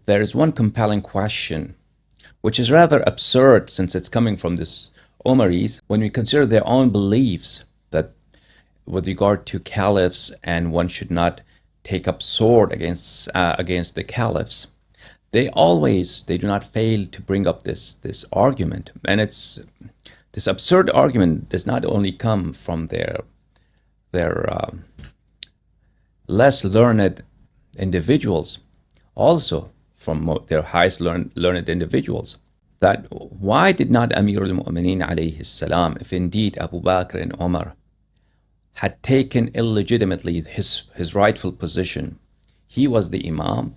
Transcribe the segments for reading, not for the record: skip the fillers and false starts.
there is one compelling question, which is rather absurd since it's coming from this Omaris, when we consider their own beliefs that with regard to caliphs and one should not take up sword against the caliphs. They do not fail to bring up this argument, and this absurd argument does not only come from their less learned individuals, also from their highest learned individuals. That why did not Amir al-Mu'mineen alayhi salam, if indeed Abu Bakr and Umar had taken illegitimately his rightful position, he was the Imam,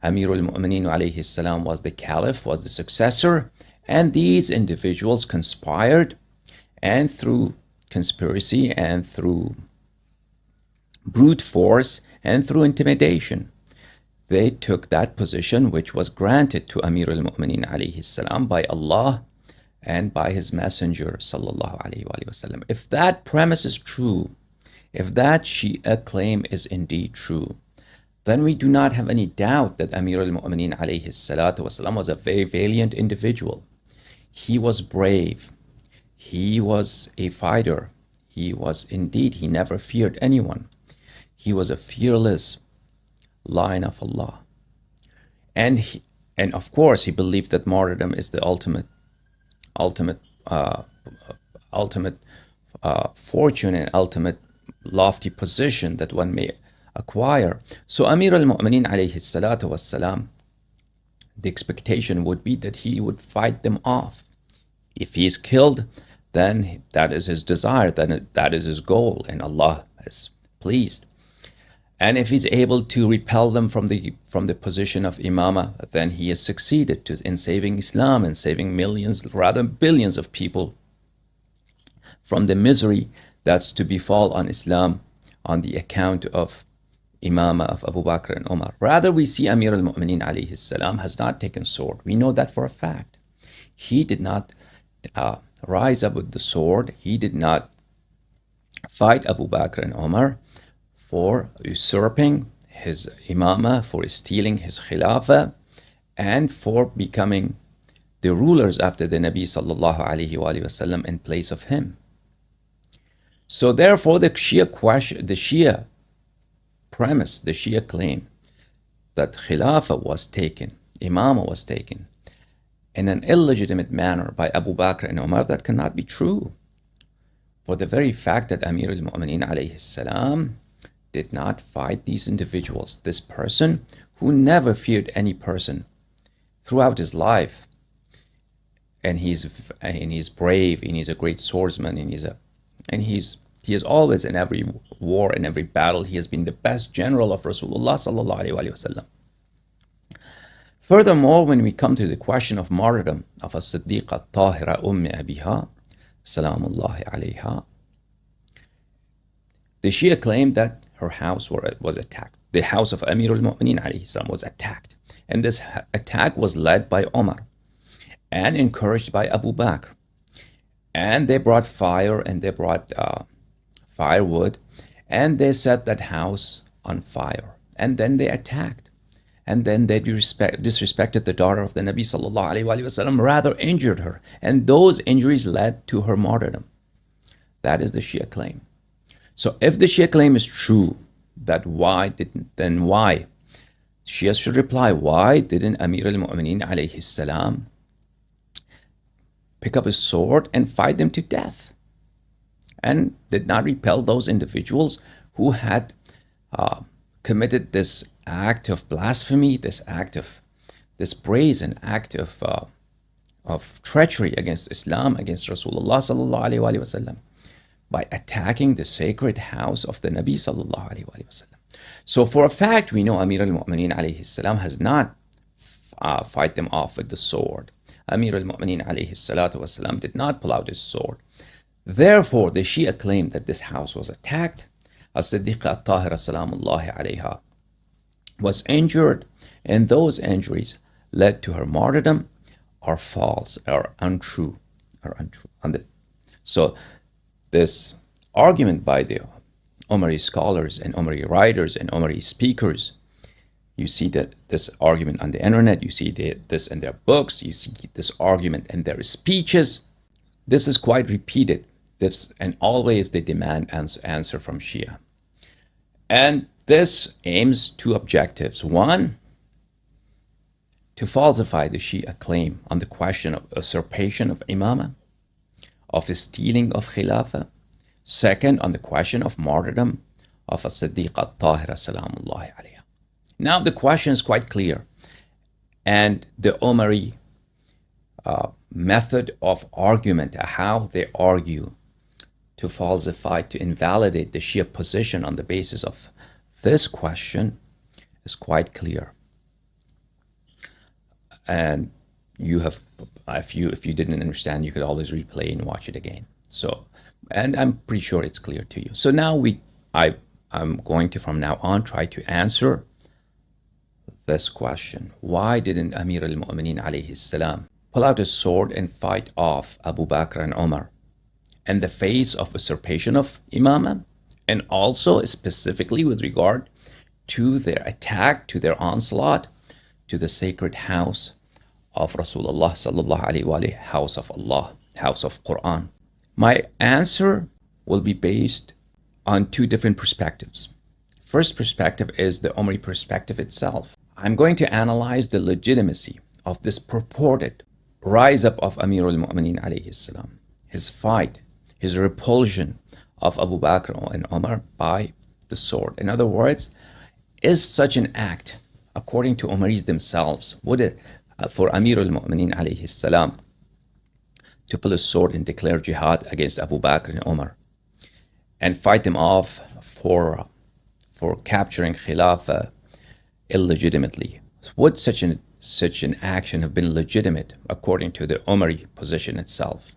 Amir al-Mu'mineen alayhi salam was the caliph, was the successor, and these individuals conspired, and through conspiracy and through brute force and through intimidation, they took that position which was granted to Amir al-Mu'mineen alayhi salam by Allah and by his messenger sallallahu alayhi wa sallam. If that premise is true, if that Shia claim is indeed true, then we do not have any doubt that Amir al-Mu'mineen alayhi salatu wasalam was a very valiant individual. He was brave. He was a fighter. He never feared anyone. He was a fearless lion of Allah. And of course, he believed that martyrdom is the ultimate fortune and ultimate lofty position that one may acquire. So Amir al-Mu'mineen alayhi salatu wassalam, the expectation would be that he would fight them off. If he is killed, then that is his desire, then that is his goal, and Allah is pleased. And if he's able to repel them from the position of imama, then he has succeeded in saving Islam and saving millions, rather billions of people from the misery that's to befall on Islam on the account of imama of Abu Bakr and Umar. Rather, we see Amir al-Mu'mineen alayhi salam has not taken sword. We know that for a fact. He did not rise up with the sword. He did not fight Abu Bakr and Umar for usurping his imama, for stealing his khilafah, and for becoming the rulers after the Nabi sallallahu alayhi wa sallam in place of him. So therefore, the Shia premise, the Shia claim that khilafah was taken, imama was taken in an illegitimate manner by Abu Bakr and Umar, that cannot be true. For the very fact that Amir al-Mu'mineen alayhi salam did not fight these individuals. This person who never feared any person throughout his life, and he's brave, and he's a great swordsman, and he is always in every war, in every battle, he has been the best general of Rasulullah sallallahu alaihi wasallam. Furthermore, when we come to the question of martyrdom of a Siddiqa Tahira Abiha, salamullahi alayha, the Shia claimed that her house was attacked. The house of Amir al-Mu'mineen alayhi salam was attacked. And this attack was led by Omar and encouraged by Abu Bakr. And they brought fire and they brought firewood and they set that house on fire. And then they attacked. And then they disrespected the daughter of the Nabi sallallahu alayhi wa sallam, rather injured her. And those injuries led to her martyrdom. That is the Shia claim. So if the Shia claim is true, then why? Shia should reply, why didn't Amir al-Mu'mineen alayhi salam pick up his sword and fight them to death? And did not repel those individuals who had committed this act of blasphemy, this brazen act of treachery against Islam, against Rasulullah sallallahu alayhi wa sallam, by attacking the sacred house of the Nabi sallallahu alayhi wa sallam. So for a fact, we know Amir al-Mu'mineen alayhi salam has not fight them off with the sword. Amir al-Mu'mineen alayhi salatu wasalam did not pull out his sword. Therefore, the Shia claim that this house was attacked. As-Siddiqa Tahira salamullahi alayha was injured, and those injuries led to her martyrdom are false, are untrue. So this argument by the Omari scholars and Omari writers and Omari speakers, You see that this argument on the internet, you see this in their books, you see this argument in their speeches. This is quite repeated. And always they demand answer from Shia. And this aims two objectives. One, to falsify the Shia claim on the question of usurpation of imamah, of stealing of khilafah. Second, on the question of martyrdom of as-Siddiqa al-Tahira salamullahi alayha. Now the question is quite clear. And the Omari method of argument, how they argue to falsify, to invalidate the Shia position on the basis of this question is quite clear. And you have, if you didn't understand, you could always replay and watch it again. So, and I'm pretty sure it's clear to you. So now I'm going to from now on try to answer this question. Why didn't Amir al-Mu'mineen alayhi salam pull out a sword and fight off Abu Bakr and Umar in the face of usurpation of imamah, and also specifically with regard to their attack, to their onslaught to the sacred house of Rasulullah sallallahu alaihi wasallam, house of Allah, house of Quran? My answer will be based on two different perspectives. First perspective is the Omari perspective itself. I'm going to analyze the legitimacy of this purported rise up of Amir al-Mu'mineen alayhi salam, his fight, his repulsion of Abu Bakr and Umar by the sword. In other words, is such an act, according to Omaris themselves, would it, for Amir al-Mu'mineen alayhi salam to pull a sword and declare jihad against Abu Bakr and Umar and fight them off for capturing Khilafah illegitimately, would such an action have been legitimate according to the Omari position itself?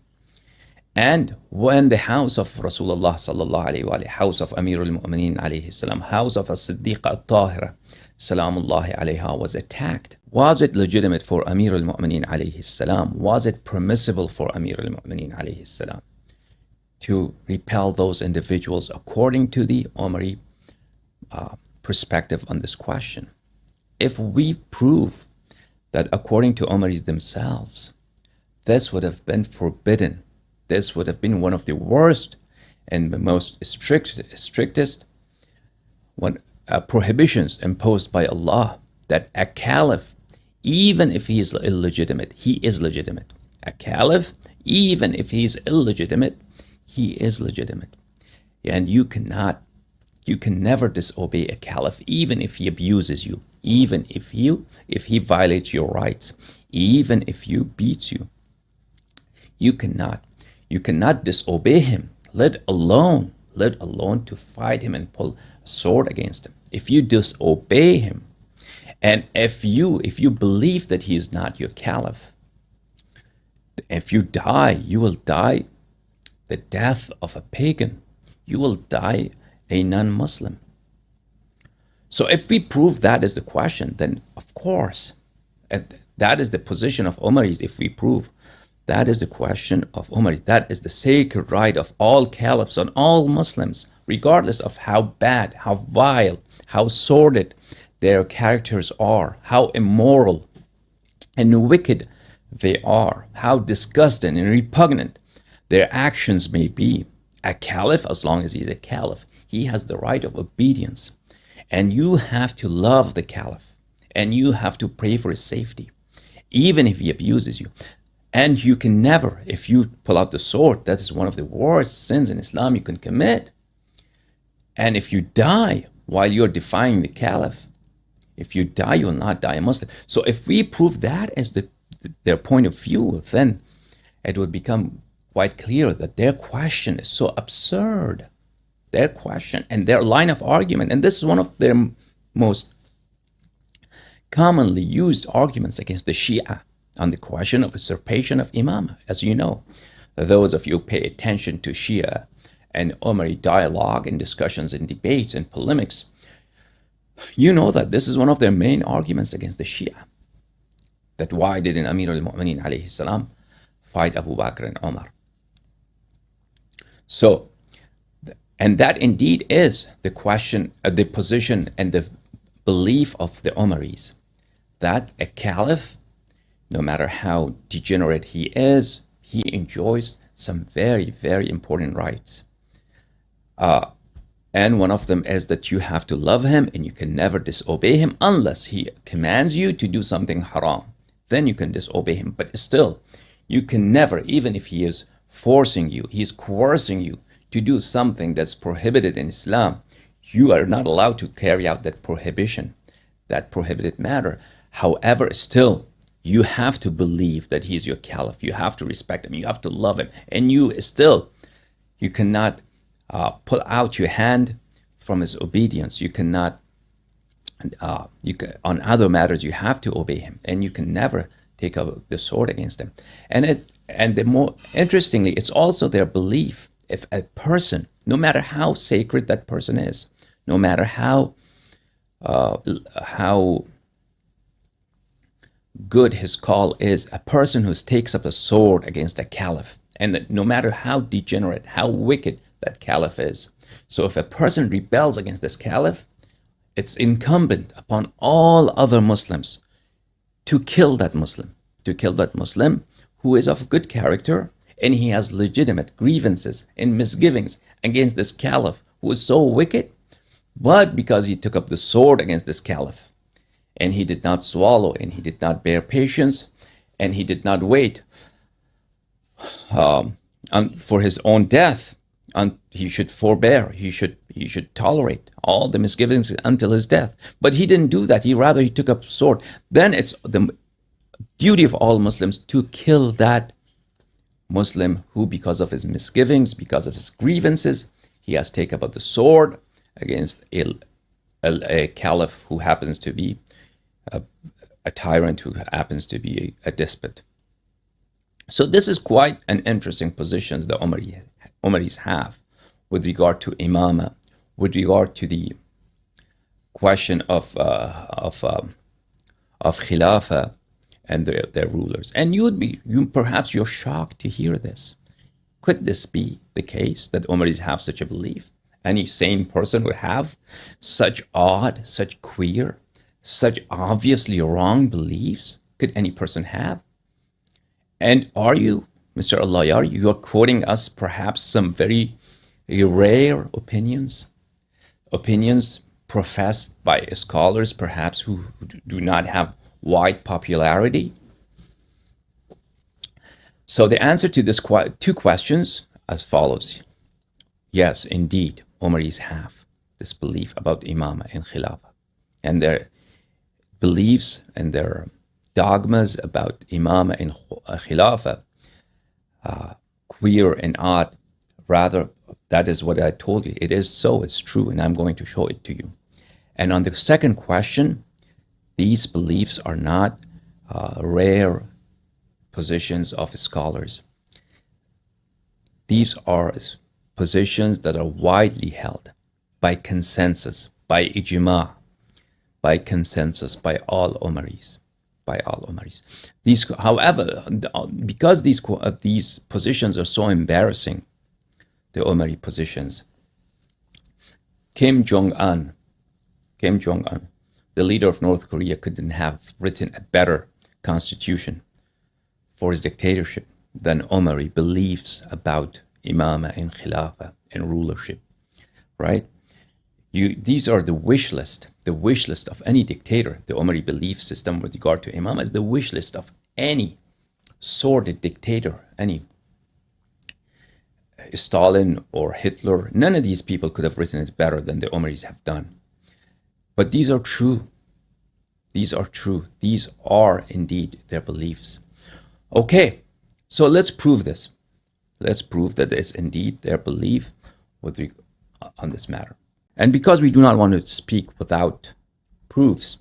And when the house of Rasulullah sallallahu alaihi wasallam, house of Amir al-Mu'mineen alayhi salam, house of as-Siddiqa al-Tahira salamullahi alayha was attacked, was it legitimate for Amir al-Mu'mineen alayhi salam? Was it permissible for Amir al-Mu'mineen alayhi salam to repel those individuals according to the Omari perspective on this question? If we prove that according to Omaris themselves, this would have been forbidden, this would have been one of the worst and the most strictest prohibitions imposed by Allah, that a caliph, even if he is illegitimate, he is legitimate. A caliph, even if he is illegitimate, he is legitimate. And you can never disobey a caliph, even if he abuses you, even if he violates your rights, even if he beats you. You cannot disobey him, let alone to fight him and pull a sword against him. If you disobey him, and if you believe that he is not your caliph, if you die, you will die the death of a pagan. You will die a non-Muslim. So if we prove that is the question, then of course, that is the position of Omaris. If we prove that is the question of Omaris, that is the sacred right of all caliphs on all Muslims, regardless of how bad, how vile, how sordid their characters are, how immoral and wicked they are, how disgusting and repugnant their actions may be. A caliph, as long as he's a caliph, he has the right of obedience. And you have to love the caliph, and you have to pray for his safety, even if he abuses you. And you can never, if you pull out the sword, that is one of the worst sins in Islam you can commit. And if you die while you're defying the caliph, if you die, you will not die a Muslim. So if we prove that as their point of view, then it would become quite clear that their question is so absurd. Their question and their line of argument, and this is one of their most commonly used arguments against the Shia on the question of usurpation of Imam. As you know, those of you who pay attention to Shia and Omari dialogue and discussions and debates and polemics, you know that this is one of their main arguments against the Shia. That why didn't Amir al-Mu'mineen alayhi salam fight Abu Bakr and Umar? So, and that indeed is the question, the position and the belief of the Omaris that a caliph, no matter how degenerate he is, he enjoys some very, very important rights. And one of them is that you have to love him and you can never disobey him unless he commands you to do something haram. Then you can disobey him. But still, you can never, even if he is forcing you, he is coercing you to do something that's prohibited in Islam, you are not allowed to carry out that prohibition, that prohibited matter. However, still, you have to believe that he is your caliph. You have to respect him. You have to love him. And you cannot pull out your hand from his obedience. You cannot, on other matters, you have to obey him. And you can never take up the sword against him. And the more interestingly, it's also their belief. If a person, no matter how sacred that person is, no matter how good his call is, a person who takes up a sword against a caliph, and no matter how degenerate, how wicked that caliph is. So if a person rebels against this caliph, it's incumbent upon all other Muslims to kill that Muslim, who is of good character, and he has legitimate grievances and misgivings against this caliph who is so wicked, but because he took up the sword against this caliph, and he did not swallow, and he did not bear patience, and he did not wait for his own death, and he should forbear, he should tolerate all the misgivings until his death. But he didn't do that. He took up sword. Then it's the duty of all Muslims to kill that Muslim who, because of his misgivings, because of his grievances, he has taken up the sword against a caliph who happens to be a tyrant, who happens to be a despot. So this is quite an interesting position the Omaris have with regard to imama, with regard to the question of khilafah and their rulers. And perhaps you're shocked to hear this. Could this be the case that Omaris have such a belief? Any sane person would have such odd, such queer, such obviously wrong beliefs? Could any person have? And are you, Mr. Allahyari, you are quoting us perhaps some very rare opinions professed by scholars perhaps who do not have wide popularity? So the answer to this two questions as follows. Yes, indeed, Omaris have this belief about imama and khilafah, and their beliefs and their dogmas about imama and khilafah, queer and odd. Rather, that is what I told you. It is so, it's true, and I'm going to show it to you. And on the second question, these beliefs are not rare positions of scholars. These are positions that are widely held by consensus, by ijma, by consensus, by all Omaris. These, however, because these positions are so embarrassing, the Omari positions, Kim Jong-un, the leader of North Korea, couldn't have written a better constitution for his dictatorship than Omari beliefs about imama and khilafah and rulership, right? These are the wish list of any dictator. The Omari belief system with regard to imam is the wish list of any sordid dictator, any Stalin or Hitler. None of these people could have written it better than the Omaris have done. But these are true. These are indeed their beliefs. Okay, so let's prove this. Let's prove that it's indeed their belief on this matter. And because we do not want to speak without proofs,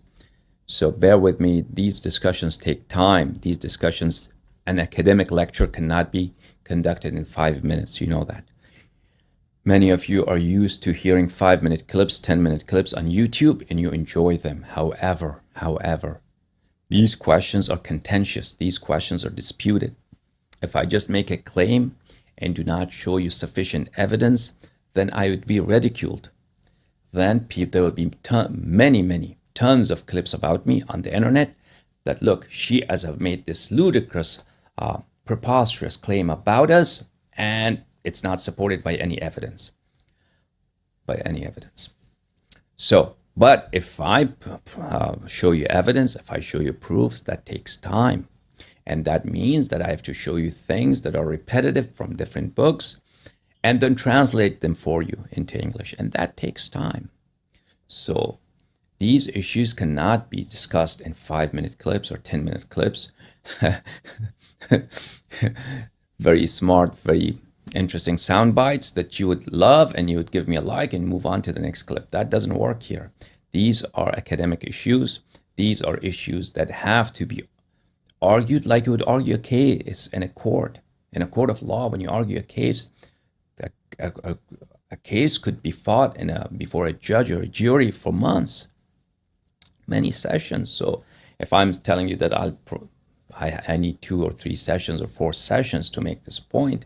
so bear with me, these discussions take time. These discussions, an academic lecture cannot be conducted in 5 minutes, you know that. Many of you are used to hearing 5-minute clips, 10-minute clips on YouTube, and you enjoy them. However, these questions are contentious. These questions are disputed. If I just make a claim and do not show you sufficient evidence, then I would be ridiculed. Then there will be many tons of clips about me on the internet that, look, Shias have made this ludicrous, preposterous claim about us, and it's not supported by any evidence. So, but if I show you evidence, if I show you proofs, that takes time. And that means that I have to show you things that are repetitive from different books and then translate them for you into English. And that takes time. So these issues cannot be discussed in 5-minute clips or 10-minute clips. Very smart, very interesting sound bites that you would love, and you would give me a like and move on to the next clip. That doesn't work here. These are academic issues. These are issues that have to be argued like you would argue a case in a court. In a court of law, when you argue a case, a case could be fought before a judge or a jury for months, many sessions. So if I'm telling you that I need 2 or 3 sessions or 4 sessions to make this point,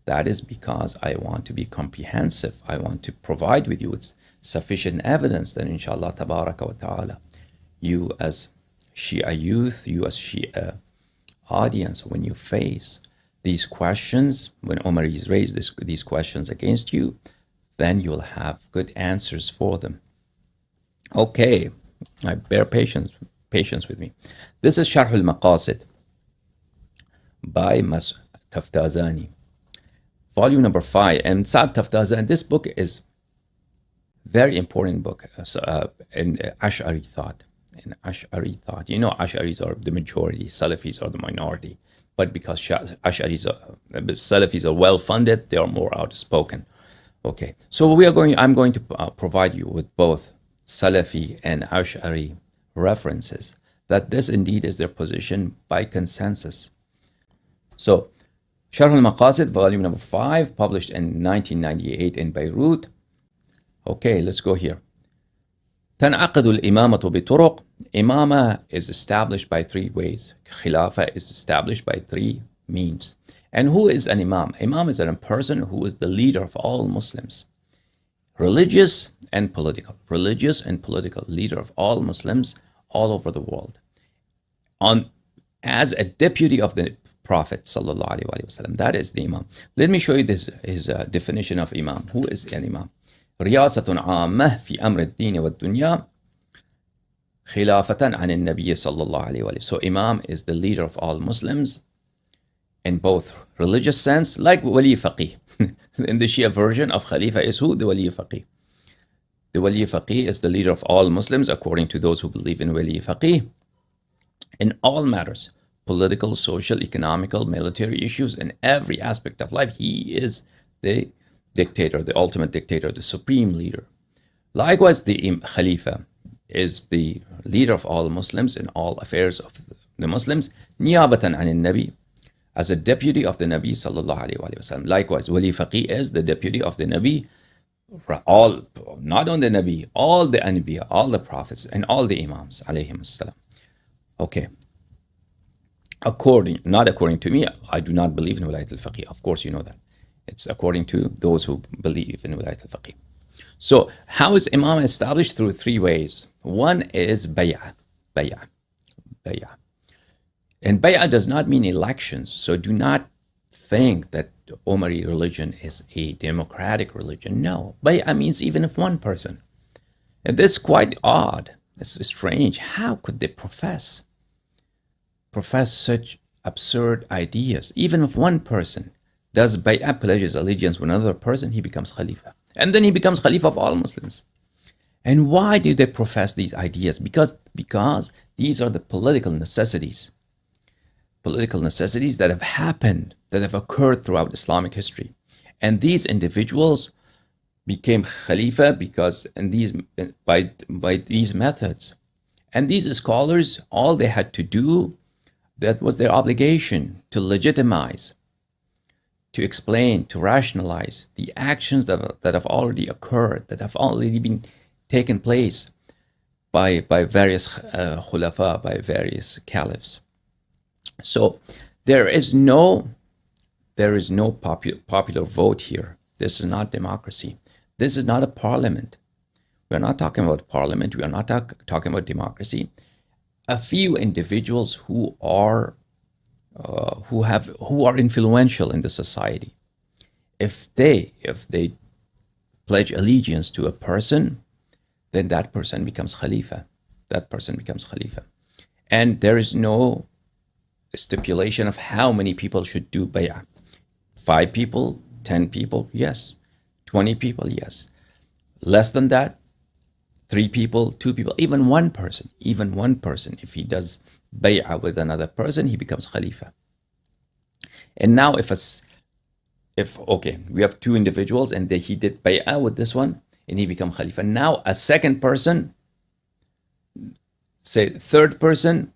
that is because I want to be comprehensive. I want to provide with you with sufficient evidence that inshallah tabaraka wa ta'ala, you as Shia youth, you as Shia audience, when you face these questions, when Omari raised these questions against you, then you'll have good answers for them. Okay, I bear patience with me. This is Sharh al-Maqasid by Taftazani, volume number 5. And Sa'd Taftazani, this book is very important book in Ash'ari thought. You know, Ash'aris are the majority, Salafis are the minority. But because Salafis are well funded, they are more outspoken. Okay, so I'm going to provide you with both Salafi and Ash'ari references, that this indeed is their position by consensus. So, Sharh al-Maqasid, volume number 5, published in 1998 in Beirut. Okay, let's go here. تنعقد الإمامة بطرق. Imama is established by 3 ways. Khilafah is established by 3 means. And who is an Imam? Imam is a person who is the leader of all Muslims. Religious and political. Religious and political. Leader of all Muslims all over the world. As a deputy of the Prophet sallallahu alaihi wasallam. That is the Imam. Let me show you his definition of Imam. Who is an Imam? رياسة عامة في أمر الدين والدنيا خلافة عن النبي صلى الله عليه وسلم. So Imam is the leader of all Muslims in both religious sense, like Wali Faqih. In the Shia version of Khalifa is who? The Wali Faqih. The Wali Faqih is the leader of all Muslims according to those who believe in Wali Faqih in all matters, political, social, economical, military issues, in every aspect of life. He is the dictator, the ultimate dictator, the supreme leader. Likewise, the Khalifa is the leader of all Muslims in all affairs of the Muslims, niyabatan an nabi, as a deputy of the Nabi sallallahu alaihi wasallam. Likewise, Wali Faqih is the deputy of the Nabi, not on the Nabi, all the Anbiya, all the prophets, and all the Imams alayhim salam. Okay. Not according to me, I do not believe in Wilayat al-Faqih. Of course, you know that. It's according to those who believe in Wilayat al-Faqih. So, how is Imam established? Through 3 ways. One is bay'ah. And bay'ah does not mean elections. So, do not think that Omari religion is a democratic religion. No. Bay'ah means even if one person. And this is quite odd. It's strange. How could they profess such absurd ideas? Even if one person does bay'ah, pledges allegiance with another person, he becomes Khalifa. And then he becomes Khalifa of all Muslims. And why do they profess these ideas? Because these are the political necessities. Political necessities that have happened, that have occurred throughout Islamic history. And these individuals became Khalifa by these methods. And these scholars, all they had to do, that was their obligation, to legitimize, to explain, to rationalize the actions that have already occurred, that have already been taken place by various khulafa, by various caliphs. So there is no popular vote here. This is not democracy. This is not a parliament We are not talking about parliament. We are not talking about democracy. A few individuals who are influential in the society. If they pledge allegiance to a person, then that person becomes Khalifa. That person becomes Khalifa. And there is no stipulation of how many people should do bay'ah. 5 people, 10 people, yes. 20 people, yes. Less than that, 3 people, 2 people, even one person, if he does bay'ah with another person, he becomes Khalifa. And now if we have 2 individuals and he did bay'ah with this one and he becomes Khalifa. Now a second person, say third person,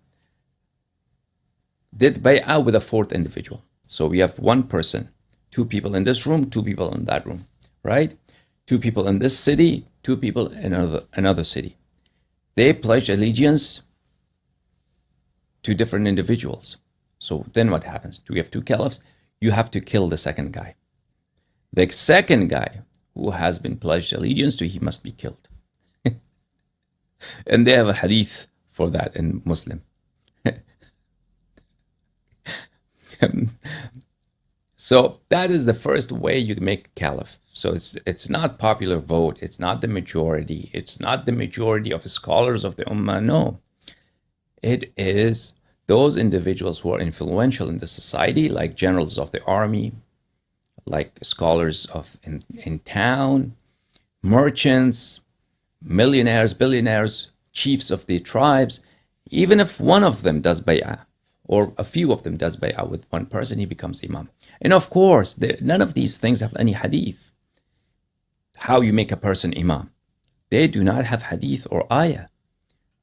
did bay'ah with a 4th individual. So we have 1 person, 2 people in this room, 2 people in that room, right? 2 people in this city, 2 people in another city. They pledge allegiance to different individuals. So then what happens? Do we have 2 caliphs? You have to kill the second guy. The second guy who has been pledged allegiance to, he must be killed. And they have a hadith for that in Muslim. So that is the first way you make caliph. So it's not popular vote. It's not the majority. It's not the majority of the scholars of the ummah. No. It is those individuals who are influential in the society, like generals of the army, like scholars in town, merchants, millionaires, billionaires, chiefs of the tribes. Even if one of them does bay'ah, or a few of them does bay'ah with one person, he becomes imam. And of course, none of these things have any hadith. How you make a person imam. They do not have hadith or ayah.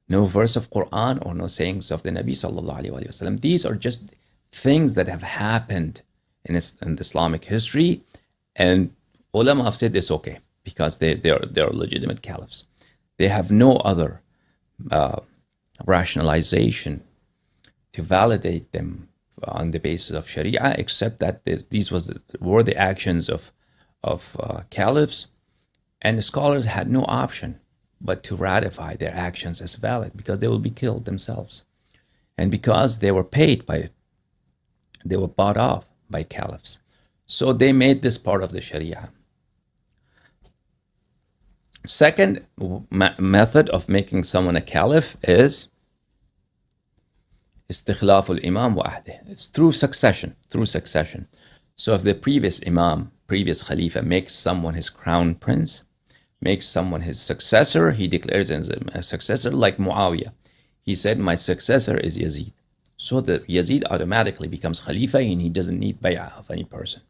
No verse of Quran or no sayings of the Nabi sallallahu alaihi wasallam. These are just things that have happened in the Islamic history, and ulama have said it's okay because they're legitimate caliphs. They have no other rationalization to validate them on the basis of Sharia, except that these were the actions of caliphs, and the scholars had no option but to ratify their actions as valid because they will be killed themselves, and because they were bought off by caliphs. So they made this part of the Sharia. Second method of making someone a caliph is istikhlaf al-imam wahdah. It's through succession. So if the previous imam, previous khalifa makes someone his crown prince, makes someone his successor, he declares as a successor, like Muawiyah. He said, my successor is Yazid. So that Yazid automatically becomes khalifa and he doesn't need bay'ah of any person.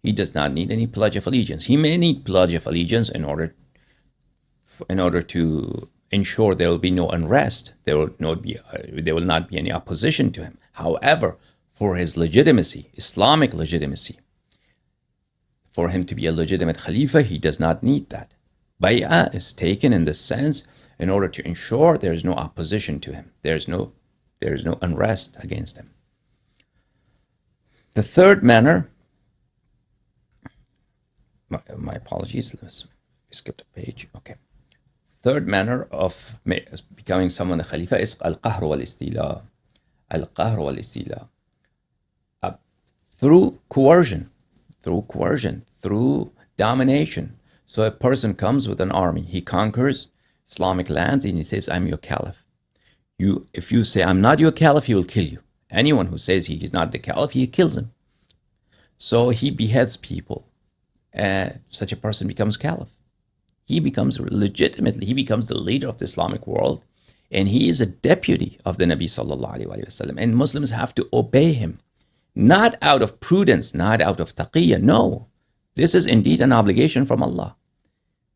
He does not need any pledge of allegiance. He may need pledge of allegiance in order to ensure there will be no unrest. There will not be any opposition to him. However, for his legitimacy, Islamic legitimacy, for him to be a legitimate khalifa, he does not need that. Bay'ah is taken in this sense in order to ensure there is no opposition to him. There is no unrest against him. The third manner, my apologies, we skipped a page. Okay. Third manner of becoming someone a khalifa is al-qahr wal-istila. Al-qahr wal-istila. Through coercion, through domination. So a person comes with an army, he conquers Islamic lands and he says, I'm your caliph. If you say, I'm not your caliph, he will kill you. Anyone who says he is not the caliph, he kills him. So he beheads people. Such a person becomes caliph. He becomes the leader of the Islamic world, and he is a deputy of the Nabi sallallahu alaihi wasallam. And Muslims have to obey him, not out of prudence, not out of taqiyya. No, this is indeed an obligation from Allah,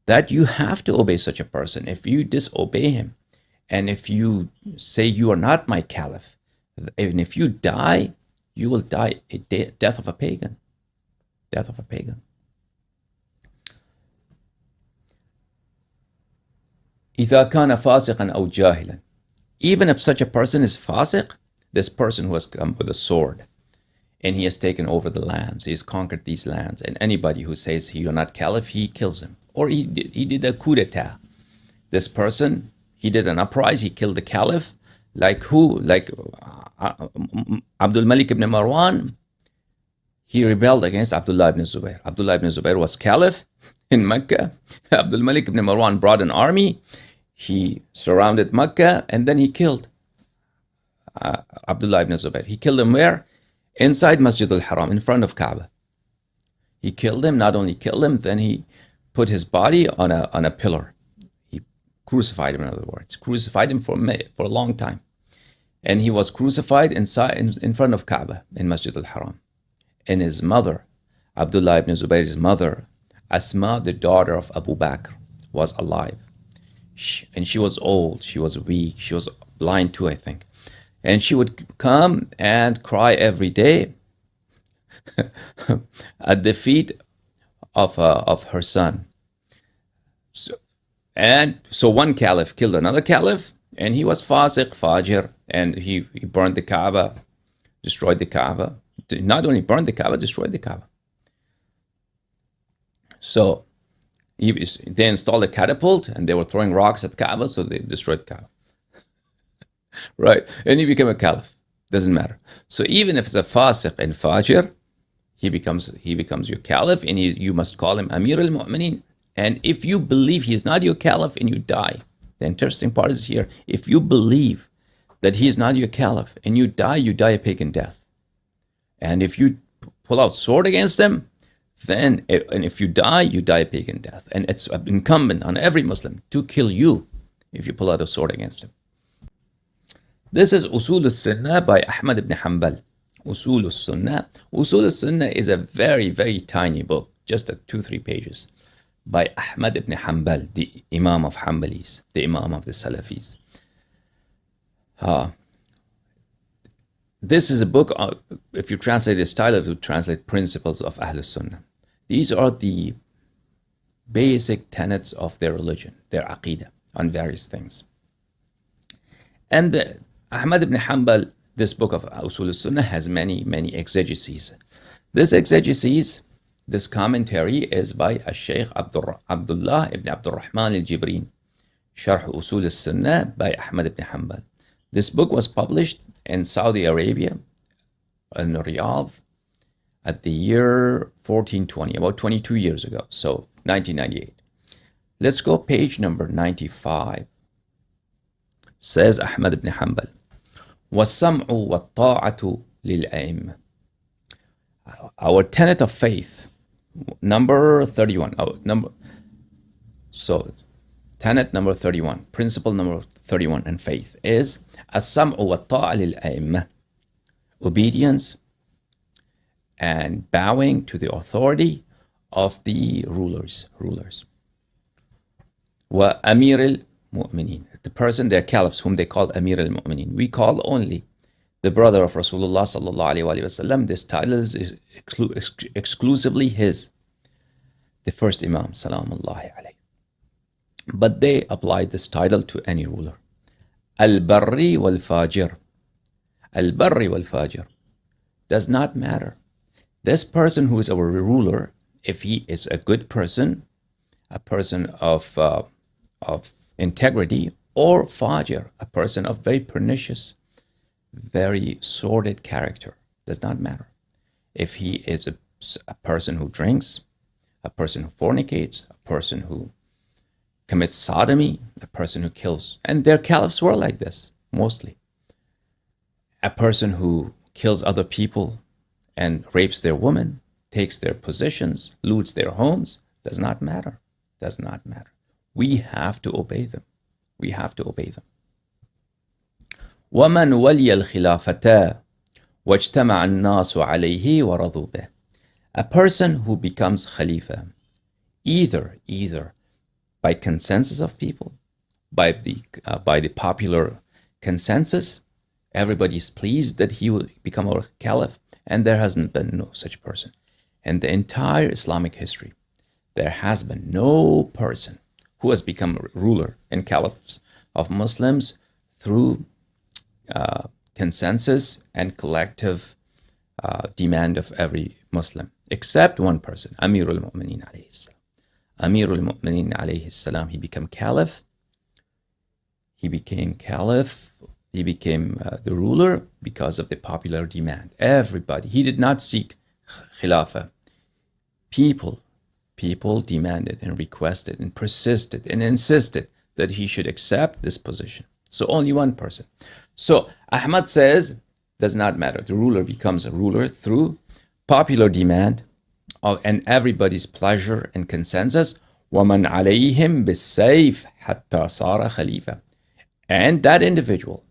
that you have to obey such a person. If you disobey him, and if you say you are not my caliph, and if you die, you will die a death of a pagan. Death of a pagan. إذا كان فاسقا أو جاهلا. Even if such a person is fasiq, this person who has come with a sword and he has taken over the lands, he has conquered these lands, and anybody who says you're not caliph, he kills him. Or he did a coup d'etat. This person, he did an uprising, he killed the caliph. Like who? Like Abdul Malik ibn Marwan. He rebelled against Abdullah ibn Zubayr. Abdullah ibn Zubayr was caliph in Mecca. Abdul Malik ibn Marwan brought an army. He surrounded Mecca and then he killed Abdullah ibn Zubayr. He killed him where? Inside Masjid al-Haram, in front of Kaaba. He killed him, not only killed him, then he put his body on a pillar. He crucified him, in other words. Crucified him for a long time. And he was crucified in front of Kaaba, in Masjid al-Haram. And his mother, Abdullah ibn Zubayr's mother, Asma, the daughter of Abu Bakr, was alive. And she was old, she was weak, she was blind too, I think. And she would come and cry every day at the feet of her son. So one caliph killed another caliph, and he was fasiq, fajr, and he burned the Kaaba, destroyed the Kaaba. Not only burned the Kaaba, destroyed the Kaaba. So they installed a catapult, and they were throwing rocks at Kaaba, so they destroyed the Kaaba. Right? And he became a caliph. Doesn't matter. So even if it's a fasiq and fajr, he becomes your caliph, and you must call him Amir al-Mu'mineen. And if you believe he is not your caliph and you die, the interesting part is here. If you believe that he is not your caliph and you die a pagan death. And if you pull out sword against him, and if you die a pagan death. And it's incumbent on every Muslim to kill you if you pull out a sword against him. This is Usul al-Sunnah by Ahmad ibn Hanbal. Usul al-Sunnah. Usul al-Sunnah is a very, very tiny book, just 2-3 pages, by Ahmad ibn Hanbal, the Imam of Hanbalis, the Imam of the Salafis. This is a book, if you translate this title, it would translate Principles of Ahl Sunnah. These are the basic tenets of their religion, their aqidah, on various things. And Ahmad ibn Hanbal, this book of Usul al-Sunnah, has many, many exegeses. This exegeses, this commentary is by Shaykh Abdullah ibn Abdul Rahman al-Jibrin, Sharh Usul al-Sunnah by Ahmad ibn Hanbal. This book was published in Saudi Arabia, in Riyadh, at the year 1420, about 22 years ago, so 1998. Let's go page number 95. Says Ahmad ibn Hanbal, وَالسَّمْعُ وَالطَّاعَةُ لِلْأَئِمَّةِ. Our tenet of faith, number 31. Tenet number 31, principle number 31 in faith is السَّمْعُ وَالطَّاعَةُ لِلْأَئِمَّةِ. Obedience and bowing to the authority of the rulers. وَأَمِيرِ الْمُؤْمِنِينَ. The person, their caliphs, whom they call Amir al-Mu'mineen. We call only the brother of Rasulullah sallallahu alaihi wasallam. This title is exclusively his, the first Imam, salamullahi alayhi. But they applied this title to any ruler. Al-Barri wal-Fajir. Al-Barri wal-Fajir. Does not matter. This person who is our ruler, if he is a good person, a person of integrity, or Fajir, a person of very pernicious, very sordid character, does not matter. If he is a person who drinks, a person who fornicates, a person who commits sodomy, a person who kills, and their caliphs were like this, mostly. A person who kills other people and rapes their women, takes their positions, loots their homes, does not matter. Does not matter. We have to obey them. We have to obey them. وَمَنْ وَلِيَ الْخِلَافَةَ وَاجْتَمَعَ النَّاسُ عَلَيْهِ وَرَضُوا بِهِ. A person who becomes Khalifa, either by consensus of people, by the popular consensus, everybody is pleased that he will become our caliph, and there hasn't been no such person. In the entire Islamic history, there has been no person who has become a ruler and caliph of Muslims through consensus and collective demand of every Muslim, except one person, Amir al-Mu'mineen alayhi salam. Amir al-Mu'mineen alayhi salam, he became caliph He became caliph. He became the ruler because of the popular demand. Everybody. He did not seek khilafah. People demanded and requested and persisted and insisted that he should accept this position. So only one person. So Ahmad says, does not matter. The ruler becomes a ruler through popular demand and everybody's pleasure and consensus. وَمَنْ عَلَيْهِمْ بِالسَّيْفِ حَتَّى صَارَ خَلِيفَةً. And that individual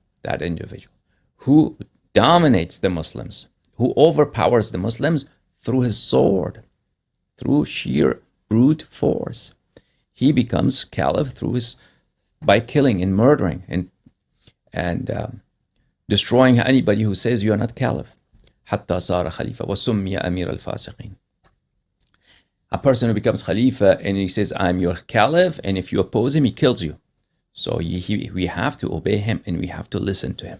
who dominates the Muslims, who overpowers the Muslims through his sword, through sheer brute force, he becomes caliph by killing and murdering and destroying anybody who says you are not caliph. حتى صار خليفة وسمي أمير الفاسقين. A person who becomes khalifa and he says, I'm your caliph, and if you oppose him, he kills you. So we have to obey him and we have to listen to him.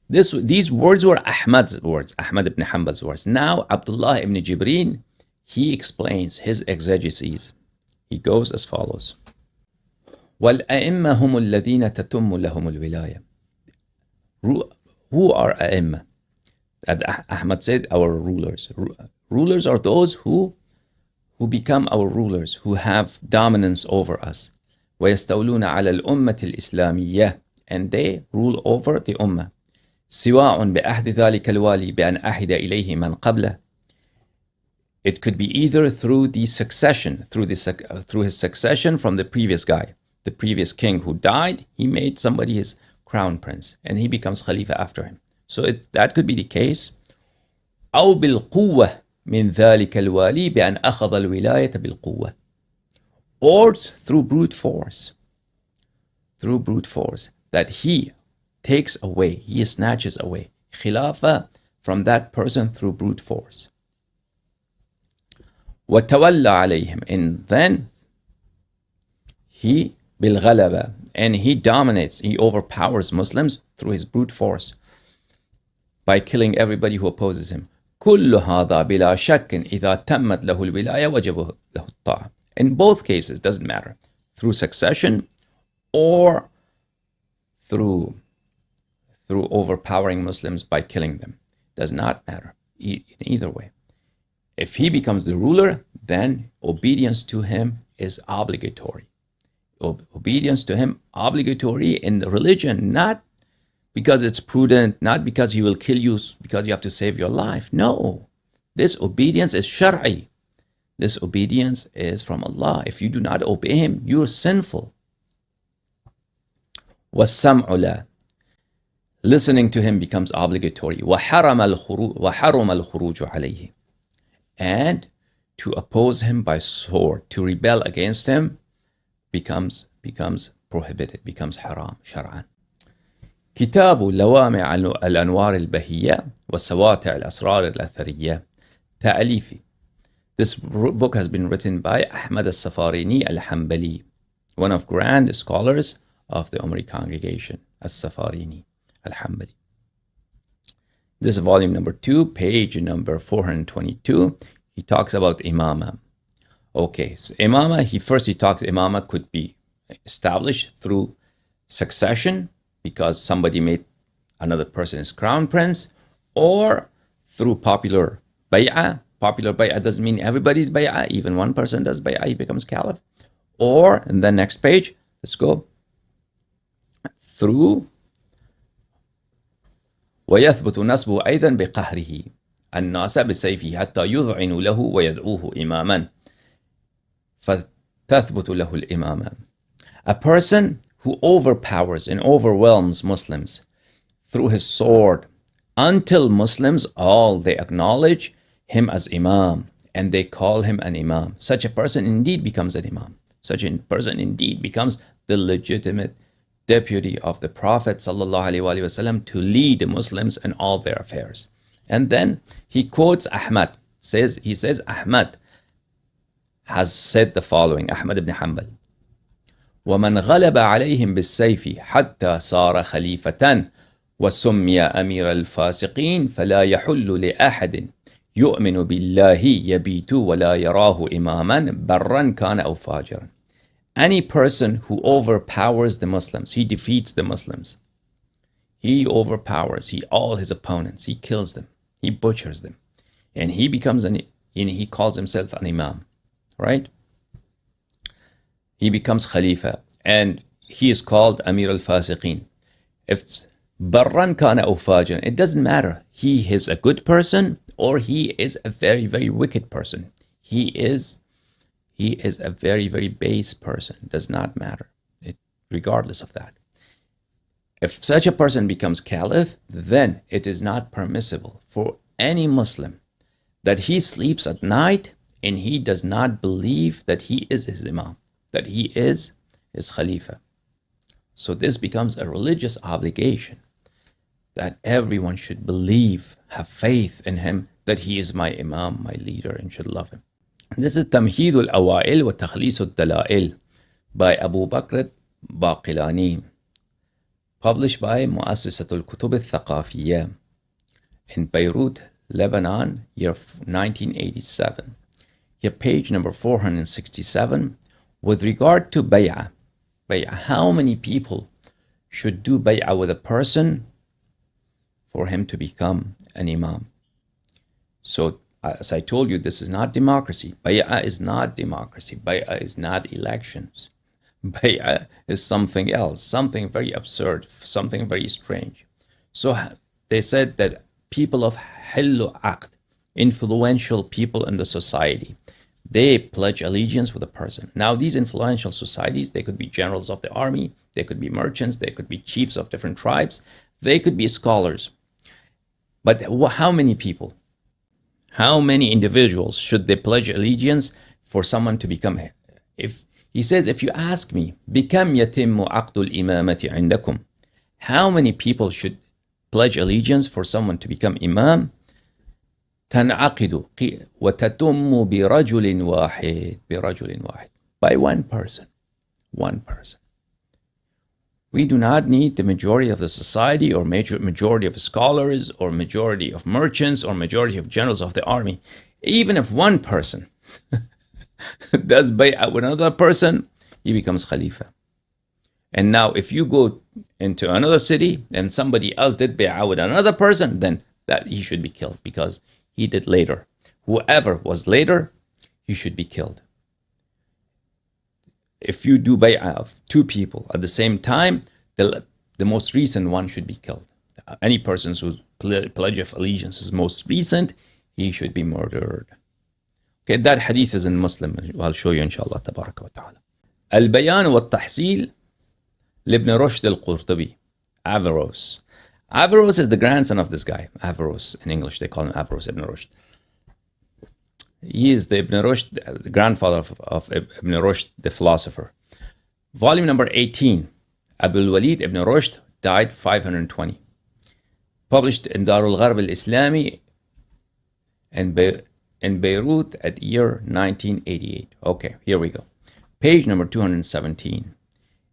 These words were Ahmad's words, Ahmad ibn Hanbal's words. Now, Abdullah ibn Jibreen, he explains his exegeses. He goes as follows. وَالْأَئِمَّةُ هُمُ الَّذِينَ تَتُمُّ لَهُمُ الْوِلَايَةِ. Who are A'imma? Ahmad said, our rulers. Rulers are those who become our rulers, who have dominance over us. وَيَسْتَوْلُونَ عَلَى الْأُمَّةِ الْإِسْلَامِيَّةِ. And they rule over the ummah. سواء بأحد ذلك الوالي بأن أحد إليه من قبله. It could be either through the succession, through his succession from the previous guy, the previous king who died. He made somebody his crown prince, and he becomes khalifa after him. So that could be the case. أو بالقوة من ذلك الوالي بأن أخذ الولاية بالقوة. Or through brute force, that he takes away, he snatches away khilafah from that person through brute force. وَتَوَلَّى عَلَيْهِمْ. And then he بالغلبة, and he dominates, he overpowers Muslims through his brute force by killing everybody who opposes him. كل هذا بلا شك إذا تمت له الولاية وجب له الطاعة. In both cases, doesn't matter, through succession or through overpowering Muslims by killing them. Does not matter in either way. If he becomes the ruler, then obedience to him is obligatory. Obedience to him obligatory in the religion, not because it's prudent, not because he will kill you because you have to save your life. No, this obedience is shar'i. This obedience is from Allah. If you do not obey him, you're sinful. وَالسَّمْعُ لَهُ. Listening to him becomes obligatory. وَحَرَمَ الْخُرُوجُ عَلَيْهِ. And to oppose him by sword, to rebel against him, becomes prohibited, becomes haram, shar'an. كتاب لوامع الأنوار البهية وسواتع الأسرار الأثرية تأليفي. This book has been written by Ahmad al-Safarini al-Hanbali, one of grand scholars of the Omari congregation, al-Safarini al-Hanbali. This is volume number 2, page number 422. He talks about imama. Okay, so imama, he talks imama could be established through succession, because somebody made another person his crown prince, or through popular bay'ah. Popular bay'ah doesn't mean everybody's bay'ah. Even one person does bay'ah, he becomes caliph. Or, in the next page, let's go, through ويثبت نسبه أيضا بقهره الناس بسيفه حتى يذعن له ويدعوه إماما فتثبت له الإمامة. A person who overpowers and overwhelms Muslims through his sword until Muslims all they acknowledge him as Imam and they call him an Imam. Such a person indeed becomes an Imam. Such a person indeed becomes the legitimate deputy of the Prophet ﷺ to lead the Muslims in all their affairs. And then he quotes Ahmad. He says Ahmad has said the following, Ahmad ibn Hanbal. وَمَنْ غَلَبَ عَلَيْهِمْ بِالسَّيْفِ حَتَّى صَارَ خَلِيفَةً وَسُمِّيَ أَمِيرَ الْفَاسِقِينَ فَلَا يَحُلُّ لِأَحَدٍ يُؤْمِنُ بِاللَّهِ يَبِيتُ وَلَا يَرَاهُ إِمَامًا بَرًّا كَانَ أَوْ فَاجِرًا. Any person who overpowers the Muslims, he defeats the Muslims. He overpowers all his opponents. He kills them. He butchers them. And he becomes he calls himself an Imam, right? He becomes Khalifa. And he is called Amir al-Fasiqeen. If Barran kana aw fajiran, it doesn't matter. He is a good person or he is a very, very wicked person. He is a very, very base person. It does not matter, regardless of that. If such a person becomes caliph, then it is not permissible for any Muslim that he sleeps at night and he does not believe that he is his Imam, that he is his Khalifa. So this becomes a religious obligation that everyone should believe, have faith in him, that he is my Imam, my leader, and should love him. This is Tamheed al-Awail wa Takhlis al-Dalail by Abu Bakr Baqilani, published by Muassasat al-Kutub al-Thaqafiyya in Beirut, Lebanon, year 1987. Here, page number 467. With regard to bay'ah, how many people should do bay'ah with a person for him to become an Imam? So, as I told you, this is not democracy. Bay'ah is not democracy. Bay'ah is not elections. Bay'ah is something else, something very absurd, something very strange. So they said that people of Hillu Aqd, influential people in the society, they pledge allegiance with a person. Now, these influential societies, they could be generals of the army, they could be merchants, they could be chiefs of different tribes, they could be scholars. But how many people? How many individuals should they pledge allegiance for someone to become? If he says, if you ask me, بِكَمْ يَتِمُّ عَقْدُ الْإِمَامَةِ عِنْدَكُمْ, how many people should pledge allegiance for someone to become Imam? تنعقد وتتم برجل واحد, by one person. We do not need the majority of the society or majority of scholars or majority of merchants or majority of generals of the army. Even if one person does bay'ah with another person, he becomes Khalifa. And now if you go into another city and somebody else did bay'ah with another person, then that he should be killed because he did later. Whoever was later, he should be killed. If you do bay'ah of two people at the same time, the most recent one should be killed. Any person whose pledge of allegiance is most recent, he should be murdered. Okay, that hadith is in Muslim. I'll show you inshallah tabaraka wa ta'ala. Al-Bayan wa Tahsil Ibn Rushd al-Qurtubi, Averroes. Averroes is the grandson of this guy. Averroes, in English they call him Averroes ibn Rushd. He is the Ibn Rushd, the grandfather of Ibn Rushd, the philosopher. Volume number 18, Abul Walid ibn Rushd, died 520. Published in Darul Gharb al-Islami in Beirut at year 1988. Okay, here we go. Page number 217.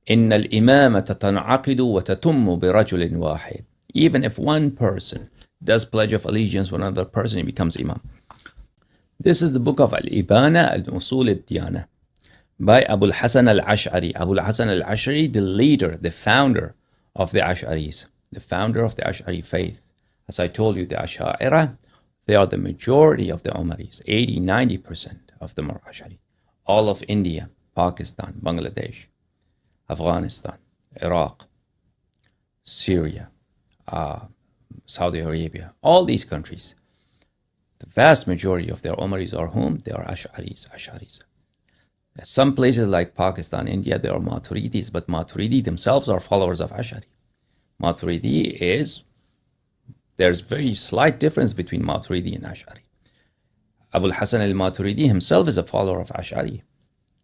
إن الإمامة تنعقد وتتم برجل واحد. Even if one person does pledge of allegiance with another person, he becomes Imam. This is the book of Al-Ibana al-Usul al-Diyana by Abu Hassan Allahyari. Abu Hassan Allahyari, the leader, the founder of the Ash'aris, the founder of the Ash'ari faith. As I told you, the Ash'a'ira, they are the majority of the Omaris. 80-90% of them are Ash'ari. All of India, Pakistan, Bangladesh, Afghanistan, Iraq, Syria, Saudi Arabia, all these countries, the vast majority of their Omaris are whom? They are Ash'aris. Some places like Pakistan, India, they are Maturidis, but Maturidi themselves are followers of Ash'ari. Maturidi is, there's very slight difference between Maturidi and Ash'ari. Abul Hassan al-Maturidi himself is a follower of Ash'ari.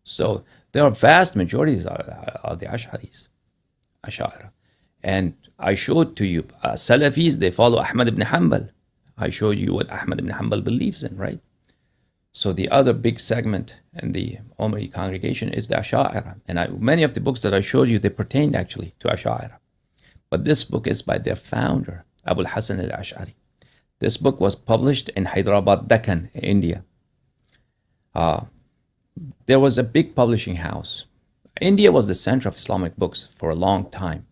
So there are vast majorities of the Ash'aris, Ash'ara. And I showed to you, Salafis, they follow Ahmad ibn Hanbal. I showed you what Ahmad ibn Hanbal believes in, right? So the other big segment in the Omari congregation is the Ash'ara. And many of the books that I showed you, they pertain actually to Ash'ara. But this book is by their founder, Abul Hassan al-Ash'ari. This book was published in Hyderabad, Deccan, India. There was a big publishing house India was the center of Islamic books for a long time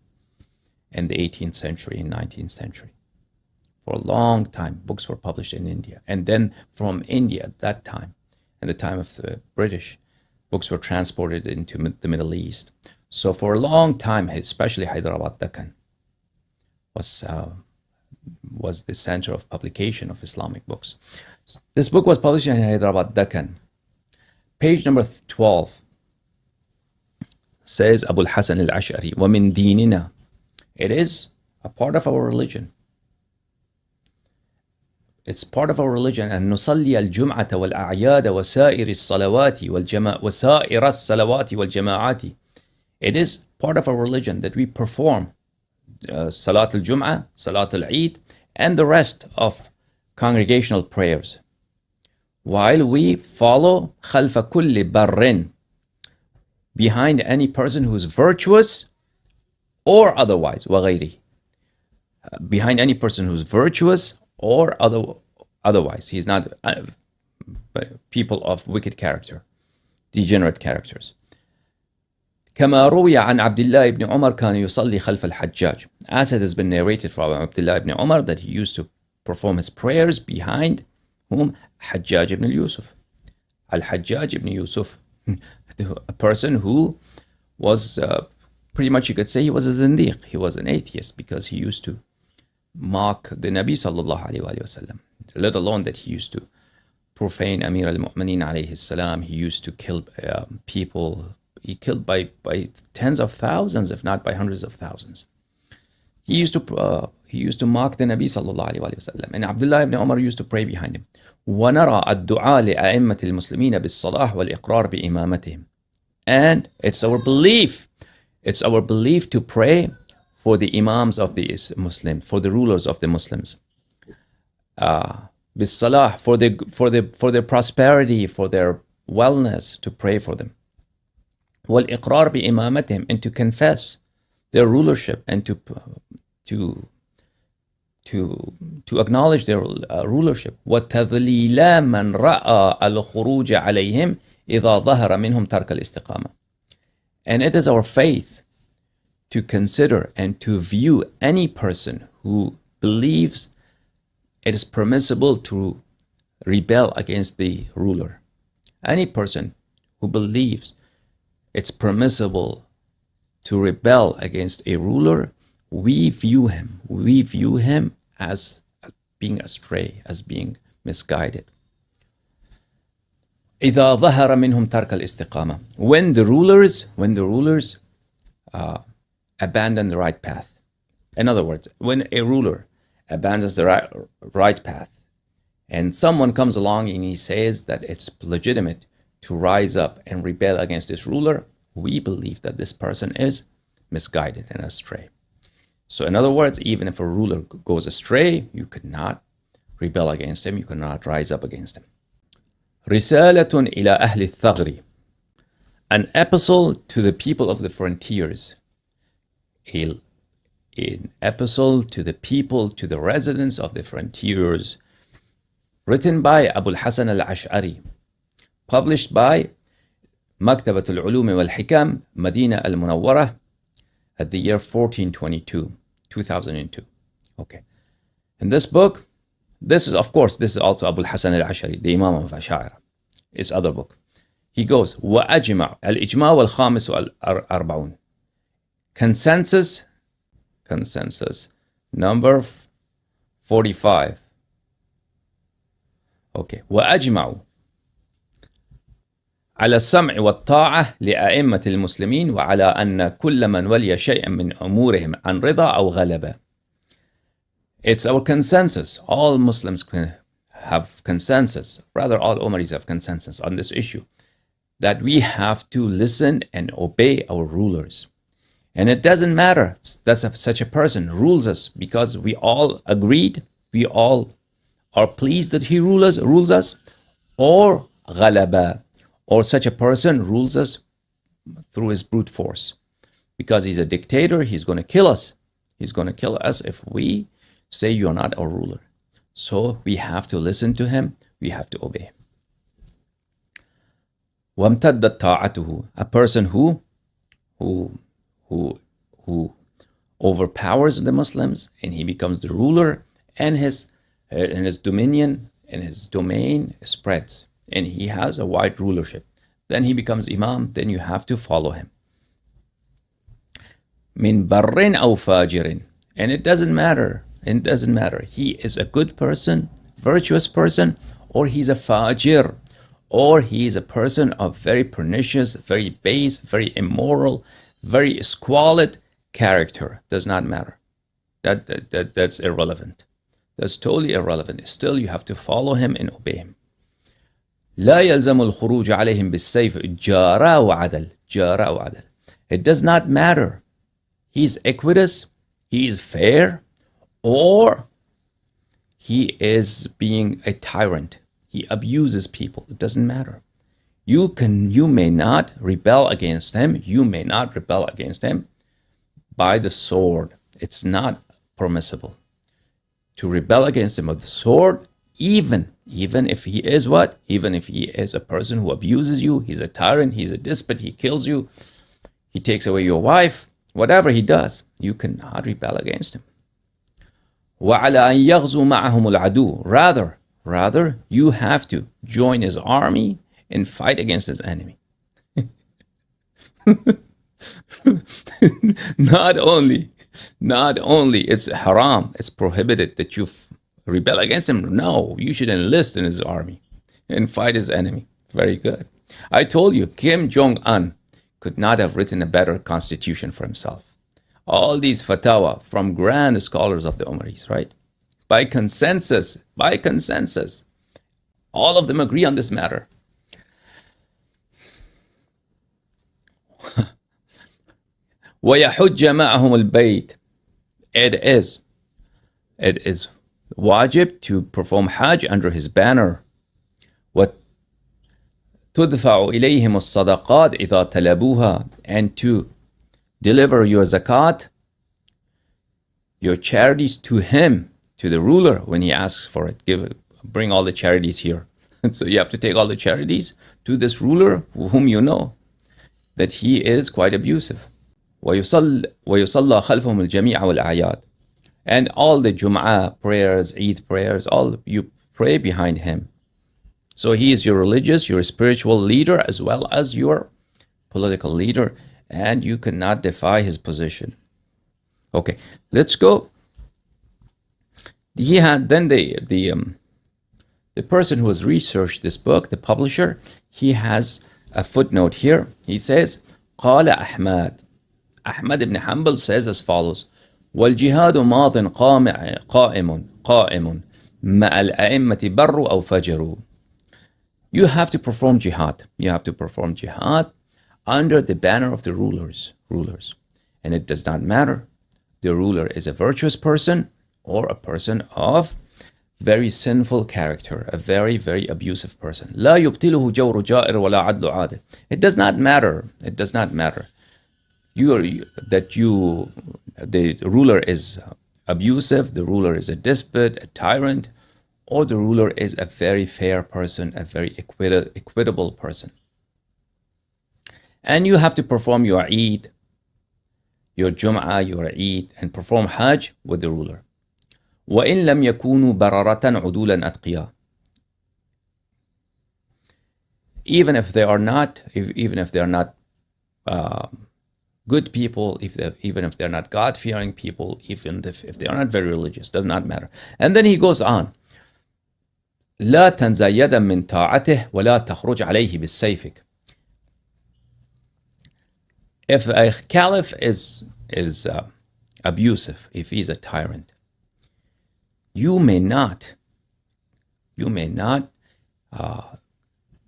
in the 18th century and 19th century. For a long time, books were published in India. And then from India at that time, in the time of the British, books were transported into the Middle East. So for a long time, especially Hyderabad, Deccan, was the center of publication of Islamic books. This book was published in Hyderabad, Deccan. Page number 12 says Abu Hassan Allahyari, وَمِن دِينِنَا. It is a part of our religion. It's part of our religion. أن نصلي الجمعة والأعياد وسائر الصلوات وسائر الصلوات والجماعات. It is part of our religion that we perform Salat al-Jum'ah, Salat al-Eid, and the rest of congregational prayers, while we follow خلف كل بر, behind any person who is virtuous or otherwise, وغيره. Behind any person who's virtuous or otherwise. He's not people of wicked character, degenerate characters. كما روي عن عبد الله بن عمر كان يصلي خلف الحجاج. As it has been narrated from Abdullah bin Umar that he used to perform his prayers behind whom? Hajjaj ibn Yusuf. Al-Hajjaj ibn Yusuf, a person who was pretty much, you could say, he was a zindiq. He was an atheist because he used to mock the Nabi sallallahu alayhi wa sallam. Let alone that he used to profane Amir al-Mu'mineen alayhi salam. He used to kill people. He killed by tens of thousands, if not by hundreds of thousands. He used to mock the Nabi sallallahu alayhi wa sallam. And Abdullah ibn Umar used to pray behind him. وَنَرَى الدُّعَاء لِأَئِمَّةِ الْمُسْلِمِينَ بِالصَّلَاحِ وَالْإِقْرَارِ بِإِمَامَتِهِمْ. And it's our belief to pray for the imams of the Muslims, for the rulers of the Muslims. Bis-salah, for their prosperity, for their wellness, to pray for them. وَالْإِقْرَارِ بِإِمَامَتِهِمْ, and to confess their rulership and to acknowledge their rulership. وَتَذْلِيلَ مَنْ رَأَى الْخُرُوجَ عَلَيْهِمْ إِذَا ظَهَرَ مِنْهُمْ تَرْكَ الْإِسْتِقَامَةِ. And it is our faith to consider and to view any person who believes it is permissible to rebel against the ruler. Any person who believes it's permissible to rebel against a ruler, we view him as being astray, as being misguided. إذا ظهر منهم ترك الاستقامة. When the rulers abandon the right path. In other words, when a ruler abandons the right path, and someone comes along and he says that it's legitimate to rise up and rebel against this ruler, we believe that this person is misguided and astray. So in other words, even if a ruler goes astray, you could not rebel against him, you could not rise up against him. رسالة إلى أهل الثغر. An epistle to the people of the frontiers. An epistle to the people, to the residents of the frontiers. Written by Abu Hassan Allahyari. Published by مكتبة العلوم والحكم مدينة المنورة at the year 1422, 2002. Okay. In this book, this is also Abu Hassan Allahyari, the Imam of Ash'ari. His other book. He goes, وأجمع الإجماع والخامس والأربعون. Consensus number 45. Okay. وأجمع على السمع والطاعة لأئمة المسلمين وعلى أن كل من ولي شيئا من أمورهم عن رضا أو غلبة. It's our consensus. All Muslims have consensus. Rather, all Omaris have consensus on this issue. That we have to listen and obey our rulers. And it doesn't matter that such a person rules us, because we all agreed, we all are pleased that he rules us, or ghalaba, or such a person rules us through his brute force. Because he's a dictator, he's going to kill us. He's going to kill us if we say you are not our ruler. So we have to listen to him, we have to obey him. وَامْتَدَّتْ طَاعَتُهُ. A person who who who overpowers the Muslims, and he becomes the ruler, and his dominion and his domain spreads, and he has a wide rulership. Then he becomes Imam, then you have to follow him. Min barrin aw fajirin. And it doesn't matter. He is a good person, virtuous person, or he's a fajir, or he's a person of very pernicious, very base, very immoral, very squalid character. Does not matter. That's irrelevant. That's totally irrelevant. Still, you have to follow him and obey him. لا يلزم الخروج عليهم بالسيف جارا وعدل. It does not matter. He's equitous, he is fair, or he is being a tyrant. He abuses people. It doesn't matter. You may not rebel against him. By the sword. It's not permissible to rebel against him with the sword, even if he is what? Even if he is a person who abuses you, he's a tyrant, he's a despot, he kills you, he takes away your wife, whatever he does, you cannot rebel against him. وَعَلَى أَنْ يَغْزُوا مَعَهُمُ الْعَدُوُ. Rather, you have to join his army and fight against his enemy. Not only it's haram, it's prohibited that you rebel against him. No, you should enlist in his army and fight his enemy. Very good. I told you, Kim Jong-un could not have written a better constitution for himself. All these fatwa from grand scholars of the Omaris, right? By consensus, all of them agree on this matter. وَيَحُجَّ مَعَهُمُ الْبَيْتِ. It is wajib to perform Hajj under his banner. وَتُدْفَعُ إِلَيْهِمُ الصَّدَقَاتِ إِذَا طَلَبُوهَا. And to deliver your zakat, your charities to him, to the ruler, when he asks for it. Bring all the charities here. So you have to take all the charities to this ruler whom you know that he is quite abusive. وَيُصَلَّى خَلْفَهُمُ الْجَمِيعَ وَالْأَعْيَادِ. And all the Jum'ah prayers, Eid prayers, all you pray behind him. So he is your religious, your spiritual leader, as well as your political leader, and you cannot defy his position. Okay, let's go. He had then the person who has researched this book, the publisher, he has a footnote here. He says, قال أحمد. Ahmad ibn Hanbal says as follows: وَالْجِهَادُ مَاضٍ قَائِمٌ مَعَ الْأَئِمَّةِ بَرُّ أَوْ فَجَرُوا. You have to perform jihad. You have to perform jihad under the banner of the rulers. And it does not matter. The ruler is a virtuous person or a person of very sinful character, a very, very abusive person. لا يبطله جور جائر ولا عدل عادل. It does not matter. The ruler is abusive, the ruler is a despot, a tyrant, or the ruler is a very fair person, a very equitable person. And you have to perform your Eid, your Jum'ah, your Eid, and perform Hajj with the ruler. وَإِن لَمْ يَكُونُوا بَرَرَةً عُدُولًا أَتْقِيًا. Even if they are not good people, even if they're not God-fearing people, even if they are not very religious, does not matter. And then he goes on. لا تنزا يدا من طاعته ولا تخرج عليه بالسيفك. If a caliph is abusive, if he's a tyrant, you may not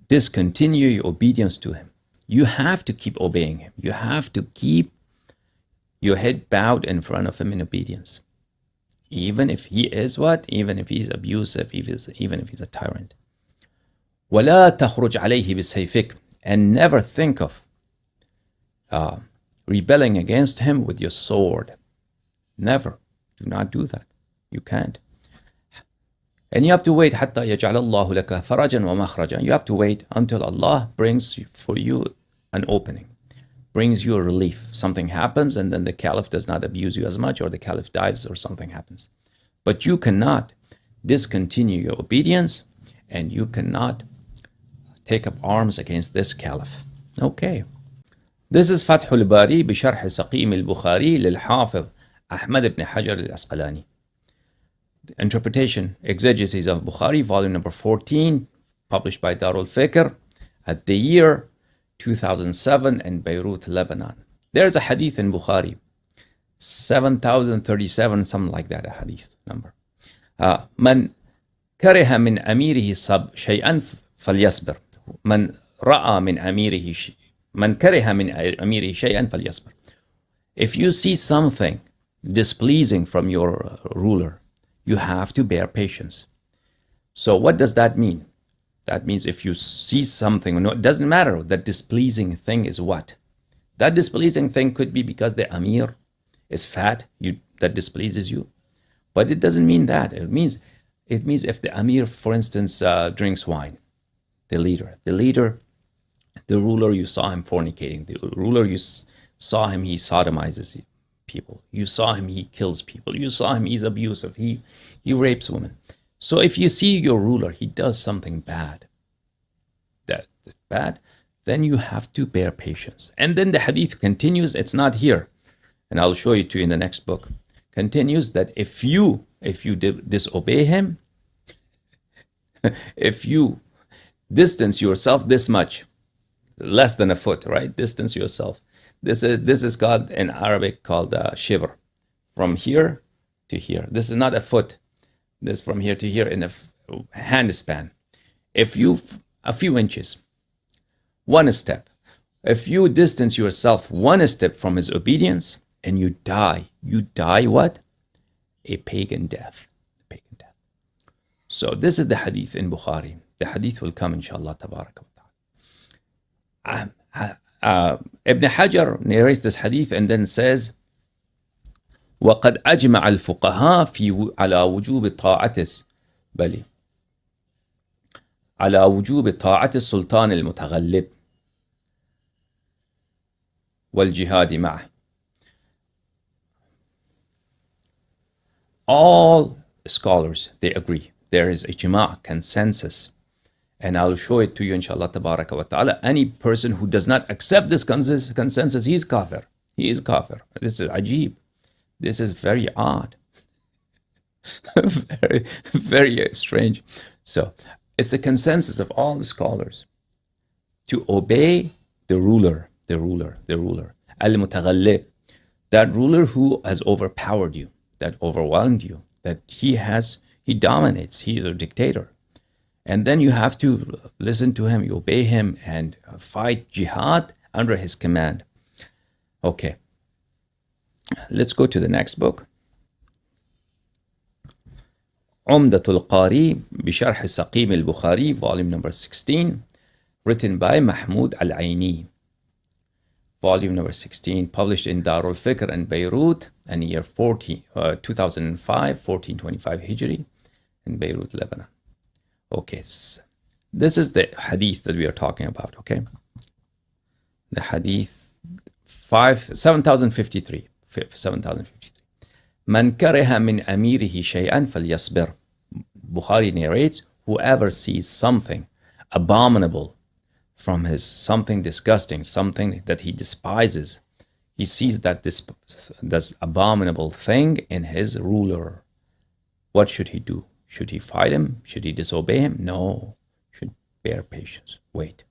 discontinue your obedience to him. You have to keep obeying him. You have to keep your head bowed in front of him in obedience. Even if he is what? Even if he's abusive, even if he's a tyrant. وَلَا تَخْرُجْ عَلَيْهِ بِسَيْفِكَ. And never think of rebelling against him with your sword. Never. Do not do that. You can't. And you have to wait حتى يجعل الله لك فرجا ومخرجا. You have to wait until Allah brings for you an opening, brings you a relief. Something happens and then the caliph does not abuse you as much, or the caliph dies, or something happens. But you cannot discontinue your obedience, and you cannot take up arms against this caliph. Okay. This is فتح الباري بشرح سقيم البخاري للحافظ أحمد بن حجر الأسقلاني. Interpretation, Exegesis of Bukhari, volume number 14, published by Darul Fikr at the year 2007 in Beirut, Lebanon. There's a hadith in Bukhari, 7037, something like that, a hadith number. من كره من أميره شيئا فليصبر. من رأى من أميره من كره من أميره شيئا فليصبر. If you see something displeasing from your ruler, you have to bear patience. So what does that mean? That means if you see something, no, it doesn't matter. That displeasing thing is what? That displeasing thing could be because the Amir is fat, that displeases you. But it doesn't mean that. It means if the Amir, for instance, drinks wine, the leader, the ruler, you saw him fornicating. The ruler, you saw him, he sodomizes people. You saw him, he kills people. You saw him, he's abusive. He rapes women. So if you see your ruler, he does something bad, then you have to bear patience. And then the hadith continues, it's not here, and I'll show it to you in the next book, continues that if you disobey him, if you distance yourself this much, less than a foot, right? Distance yourself. This is called in Arabic called shibr, from here to here. This is not a foot. This from here to here in a hand span. If you, a few inches, one step. If you distance yourself one step from his obedience and you die what? A pagan death. So this is the hadith in Bukhari. The hadith will come inshallah tabarak wa ta'ala. Ibn Hajar narrates this hadith and then says, وقد أجمع الفقهاء على وجوب الطاعة على وجوب طاعة السلطان المتغلب والجهاد معه. All scholars, they agree. There is ijma', consensus. And I'll show it to you inshallah tabaraka wa ta'ala. Any person who does not accept this consensus, he's kafir. He is kafir. This is ajib. This is very odd. very, very strange. So it's a consensus of all the scholars to obey the ruler. Al-Mutaghallib, that ruler who has overpowered you, that overwhelmed you, that he dominates, he is a dictator. And then you have to listen to him, you obey him, and fight jihad under his command. Okay. Let's go to the next book. عمدة القاري بشرح سقيم البخاري, volume number 16, written by Mahmoud Al-Aini. Volume number 16, published in Darul Fikr in Beirut, in year 2005, 1425 Hijri, in Beirut, Lebanon. Okay, this is the hadith that we are talking about, okay? The hadith 7053. 7053. من كره من أميره شيئا فليصبر. Bukhari narrates, whoever sees something abominable from something disgusting, something that he despises, he sees that this abominable thing in his ruler. What should he do? Should he fight him? Should he disobey him? No. Should bear patience. Wait.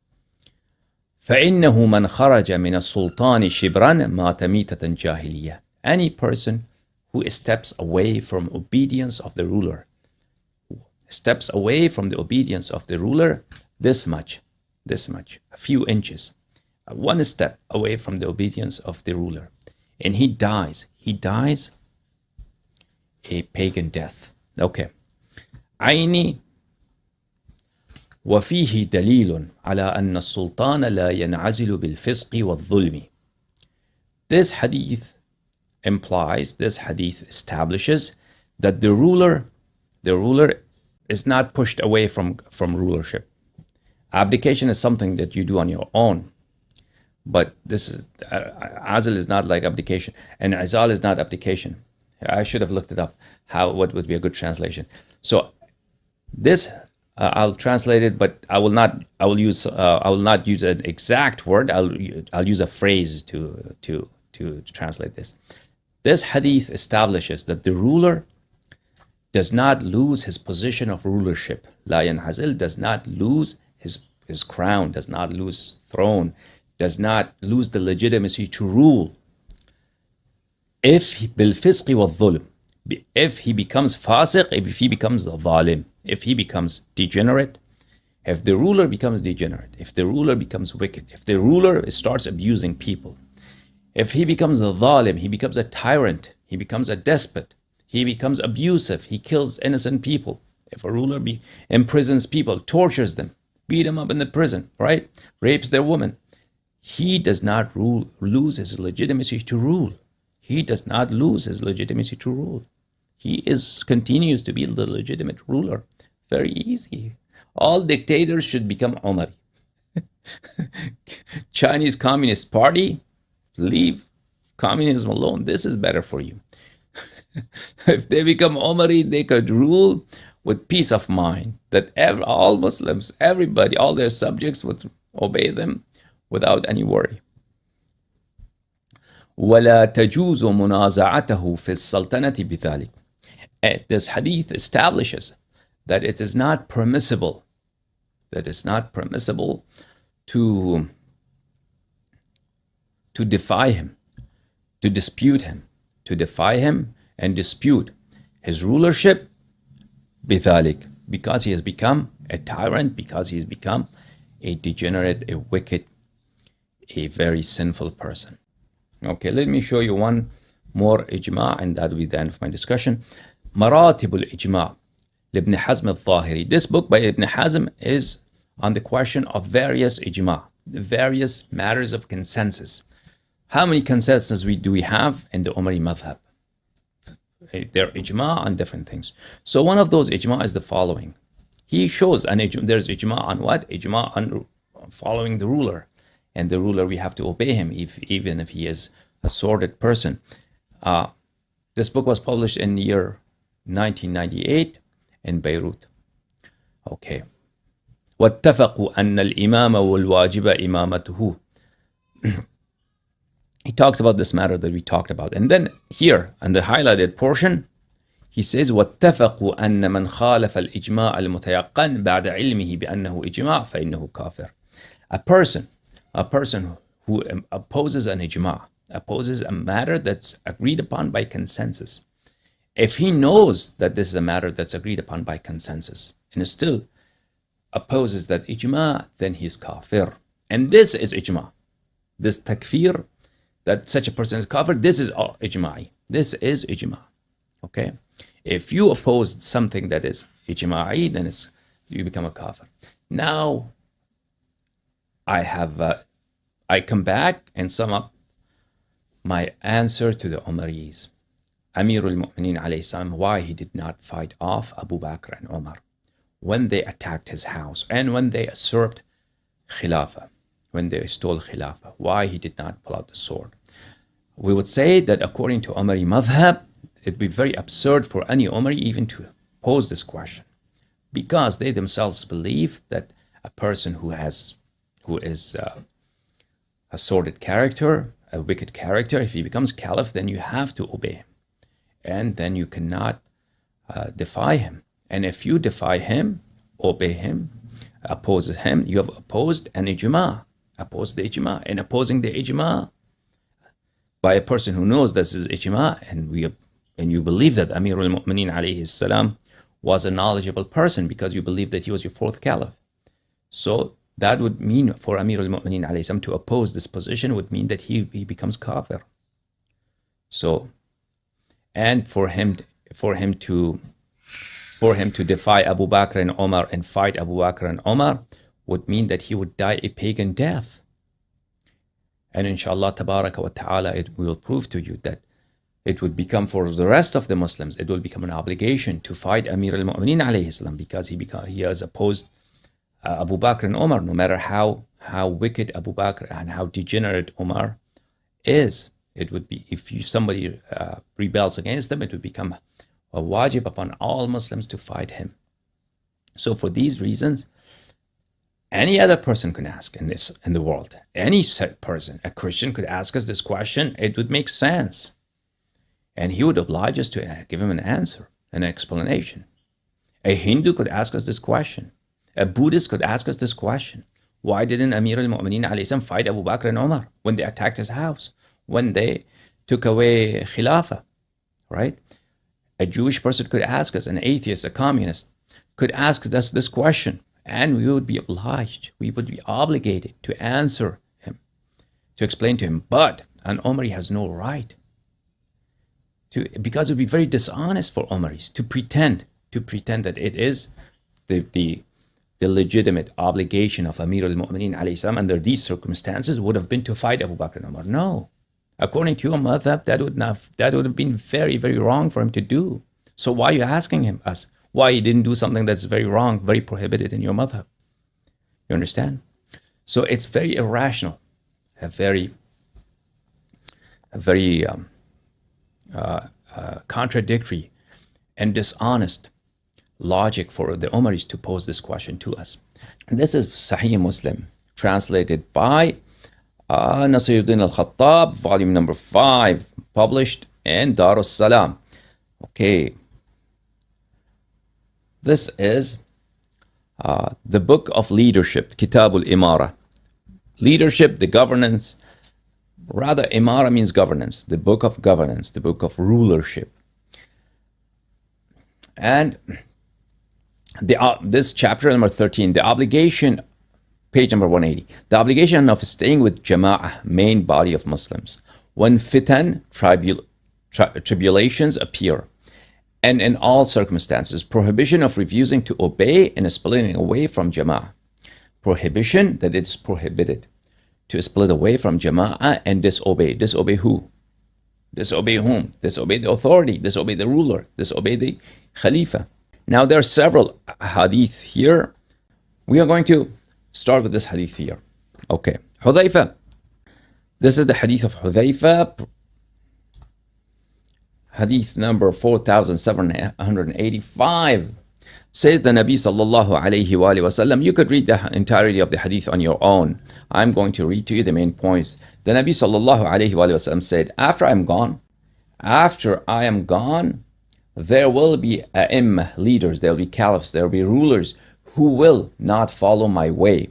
فإنه من خرج من السلطان شبرا مات ميتة جاهلية. Any person who steps away from obedience of the ruler, steps away from the obedience of the ruler this much, a few inches, one step away from the obedience of the ruler, and he dies a pagan death. Okay. عيني وفيه دليل على أن السلطان لا ينعزل بالفسق والظلم. This hadith establishes that the ruler is not pushed away from rulership. Abdication is something that you do on your own. But this is azl is not like abdication, and izal is not abdication. I should have looked it up. What would be a good translation? So this I'll translate it, but I will not. I will not use an exact word. I'll use a phrase to translate this. This hadith establishes that the ruler does not lose his position of rulership. La yanhazil, does not lose his crown, does not lose throne, does not lose the legitimacy to rule. If he becomes fasiq, if he becomes zalim, if he becomes degenerate, if the ruler becomes degenerate, if the ruler becomes wicked, if the ruler starts abusing people, if he becomes a zalim, he becomes a tyrant, he becomes a despot, he becomes abusive, he kills innocent people. If a ruler imprisons people, tortures them, beat them up in the prison, right? Rapes their woman, he does not lose his legitimacy to rule. He does not lose his legitimacy to rule. He continues to be the legitimate ruler. Very easy. All dictators should become Omari. Chinese Communist Party, leave communism alone. This is better for you. If they become Omari, they could rule with peace of mind, that all Muslims, everybody, all their subjects would obey them without any worry. ولا تجوز منازعته في السلطنة بذلك. This hadith establishes that it is not permissible, to defy him, to dispute him, to defy him and dispute his rulership بذلك, because he has become a tyrant, because he has become a degenerate, a wicked, a very sinful person. Okay, let me show you one more ijma', and that will be the end of my discussion. مراتب الإجماع لابن حزم الظاهري. This book by Ibn Hazm is on the question of various ijma', the various matters of consensus. How many consensus do we have in the Omari madhab? They're ijma' on different things. So one of those ijma' is the following. He shows there's ijma' on what? Ijma' on following the ruler. And the ruler, we have to obey him, even if he is a sordid person. This book was published in the year 1998 in Beirut. Okay. واتفقوا أن الإمام والواجب إمامته. He talks about this matter that we talked about. And then here, in the highlighted portion, he says, واتفقوا أن من خالف الإجماع المتيقن بعد علمه بأنه إجماع فإنه كافر. A person who opposes an ijma', opposes a matter that's agreed upon by consensus. If he knows that this is a matter that's agreed upon by consensus and still opposes that ijma', then he is kafir. And this is ijma'. This takfir, that such a person is kafir, this is ijma'i. This is ijma'. Okay? If you oppose something that is ijma'i, then you become a kafir. Now, I come back and sum up my answer to the Omaris. Amir al-Mu'mineen alayhi salam, why he did not fight off Abu Bakr and Umar when they attacked his house and when they usurped Khilafah, when they stole Khilafah, why he did not pull out the sword. We would say that according to Omari madhab, it would be very absurd for any Omari even to pose this question, because they themselves believe that a person who is a sordid character, a wicked character, if he becomes caliph, then you have to obey him. And then you cannot defy him. And if you defy him, obey him, oppose him, you have opposed an ijma', opposed the ijma'. And opposing the ijma' by a person who knows this is ijma', and you believe that Amir al-Mu'mineen alayhi salam was a knowledgeable person because you believe that he was your fourth caliph. So that would mean for Amir al-Mu'mineen alayhi salam to oppose this position would mean that he becomes kafir. So, and for him to defy Abu Bakr and Umar and fight Abu Bakr and Umar would mean that he would die a pagan death. And inshallah tabaraka wa ta'ala, it will prove to you that it would become for the rest of the Muslims, it will become an obligation to fight Amir al-Mu'mineen alayhi salam because he has opposed Abu Bakr and Umar, no matter how how wicked Abu Bakr and how degenerate Umar is. It would be, if somebody rebels against them, it would become a wajib upon all Muslims to fight him. So for these reasons, any other person could ask in the world, any person, a Christian could ask us this question, it would make sense. And he would oblige us to give him an answer, an explanation. A Hindu could ask us this question. A Buddhist could ask us this question. Why didn't Amir al-Mu'mineen alayhi salam fight Abu Bakr and Umar when they attacked his house, when they took away Khilafah, right? A Jewish person could ask us, an atheist, a communist, could ask us this question, and we would be obliged, we would be obligated to answer him, to explain to him. But an Omari has no right to, because it would be very dishonest for Omaris to pretend that it is the legitimate obligation of Amir al-Mu'mineen alayhi salam under these circumstances would have been to fight Abu Bakr and Umar. No. According to your madhab, that would have been very, very wrong for him to do. So why are you asking us why he didn't do something that's very wrong, very prohibited in your madhab? You understand? So it's very irrational, a very contradictory and dishonest logic for the Omaris to pose this question to us. And this is Sahih Muslim, translated by Nasiruddin al-Khattab, volume number 5, published in Dar es-Salam. Okay. This is the book of leadership, Kitab al-Imara. Leadership, the governance. Rather, Imara means governance, the book of governance, the book of rulership. And this chapter number 13, the obligation, page number 180, the obligation of staying with Jama'ah, main body of Muslims, when fitan, tribulations appear, and in all circumstances, prohibition of refusing to obey and splitting away from Jama'ah. Prohibition that it's prohibited to split away from Jama'ah and disobey. Disobey who? Disobey whom? Disobey the authority, disobey the ruler, disobey the Khalifa. Now there are several hadith here. We are going to start with this hadith here. Okay. Hudhayfa. This is the hadith of Hudhayfa. Hadith number 4785. Says the Nabi sallallahu alayhi wa sallam. You could read the entirety of the hadith on your own. I'm going to read to you the main points. The Nabi sallallahu alayhi wa sallam said, after I am gone, there will be leaders, there will be caliphs, there will be rulers who will not follow my way,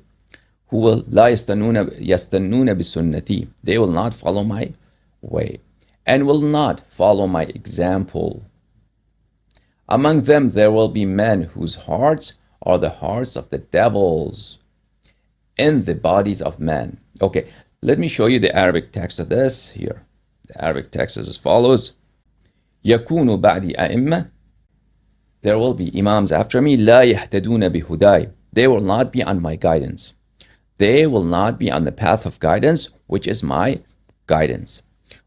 who will la yastannuna bisunnati. They will not follow my way and will not follow my example. Among them there will be men whose hearts are the hearts of the devils in the bodies of men. Okay, let me show you the Arabic text of this here. The Arabic text is as follows. يَكُونُ بَعْدِ أَئِمَّةً. There will be imams after me. لَا يَهْتَدُونَ بِهُدَايَ. They will not be on my guidance. They will not be on the path of guidance, which is my guidance.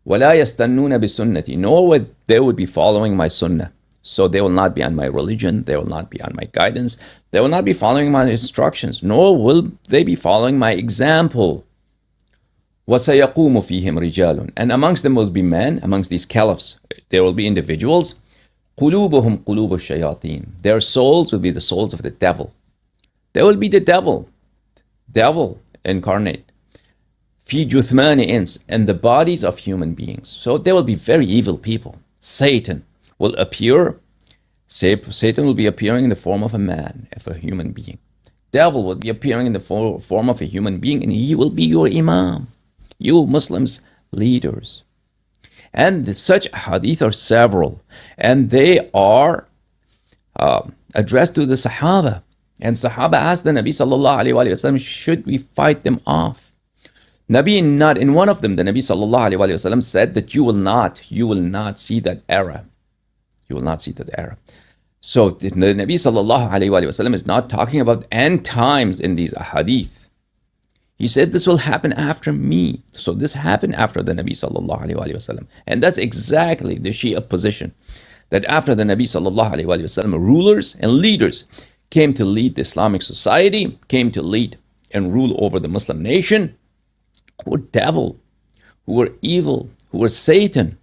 وَلَا يَسْتَنُّونَ بِسُنَّتِي. Nor they would be following my sunnah. So they will not be on my religion. They will not be on my guidance. They will not be following my instructions. Nor will they be following my example. وَسَيَقُومُ فِيهِمْ رِجَالٌ. And amongst them will be men, amongst these caliphs, there will be individuals. قُلُوبُهُمْ قُلُوبُ الشَّيَاطِينَ. Their souls will be the souls of the devil. They will be the devil incarnate. فِي جُثْمَانِ إِنْسٍ. And the bodies of human beings. So they will be very evil people. Satan will appear. Satan will be appearing in the form of a man, of a human being. Devil will be appearing in the form of a human being, and he will be your imam. You Muslims, leaders. And such hadith are several. And they are addressed to the Sahaba. And Sahaba asked the Nabi sallallahu alayhi wa sallam, should we fight them off? Nabi, not in one of them, the Nabi sallallahu alayhi wa sallam said that you will not see that era. You will not see that era. So the Nabi sallallahu alayhi wa sallam is not talking about end times in these hadith. He said this will happen after me. So this happened after the Nabi sallallahu alayhi wa sallam. And that's exactly the Shia position. That after the Nabi sallallahu alayhi wa sallam, rulers and leaders came to lead the Islamic society, came to lead and rule over the Muslim nation who were devil, who were evil, who were Satan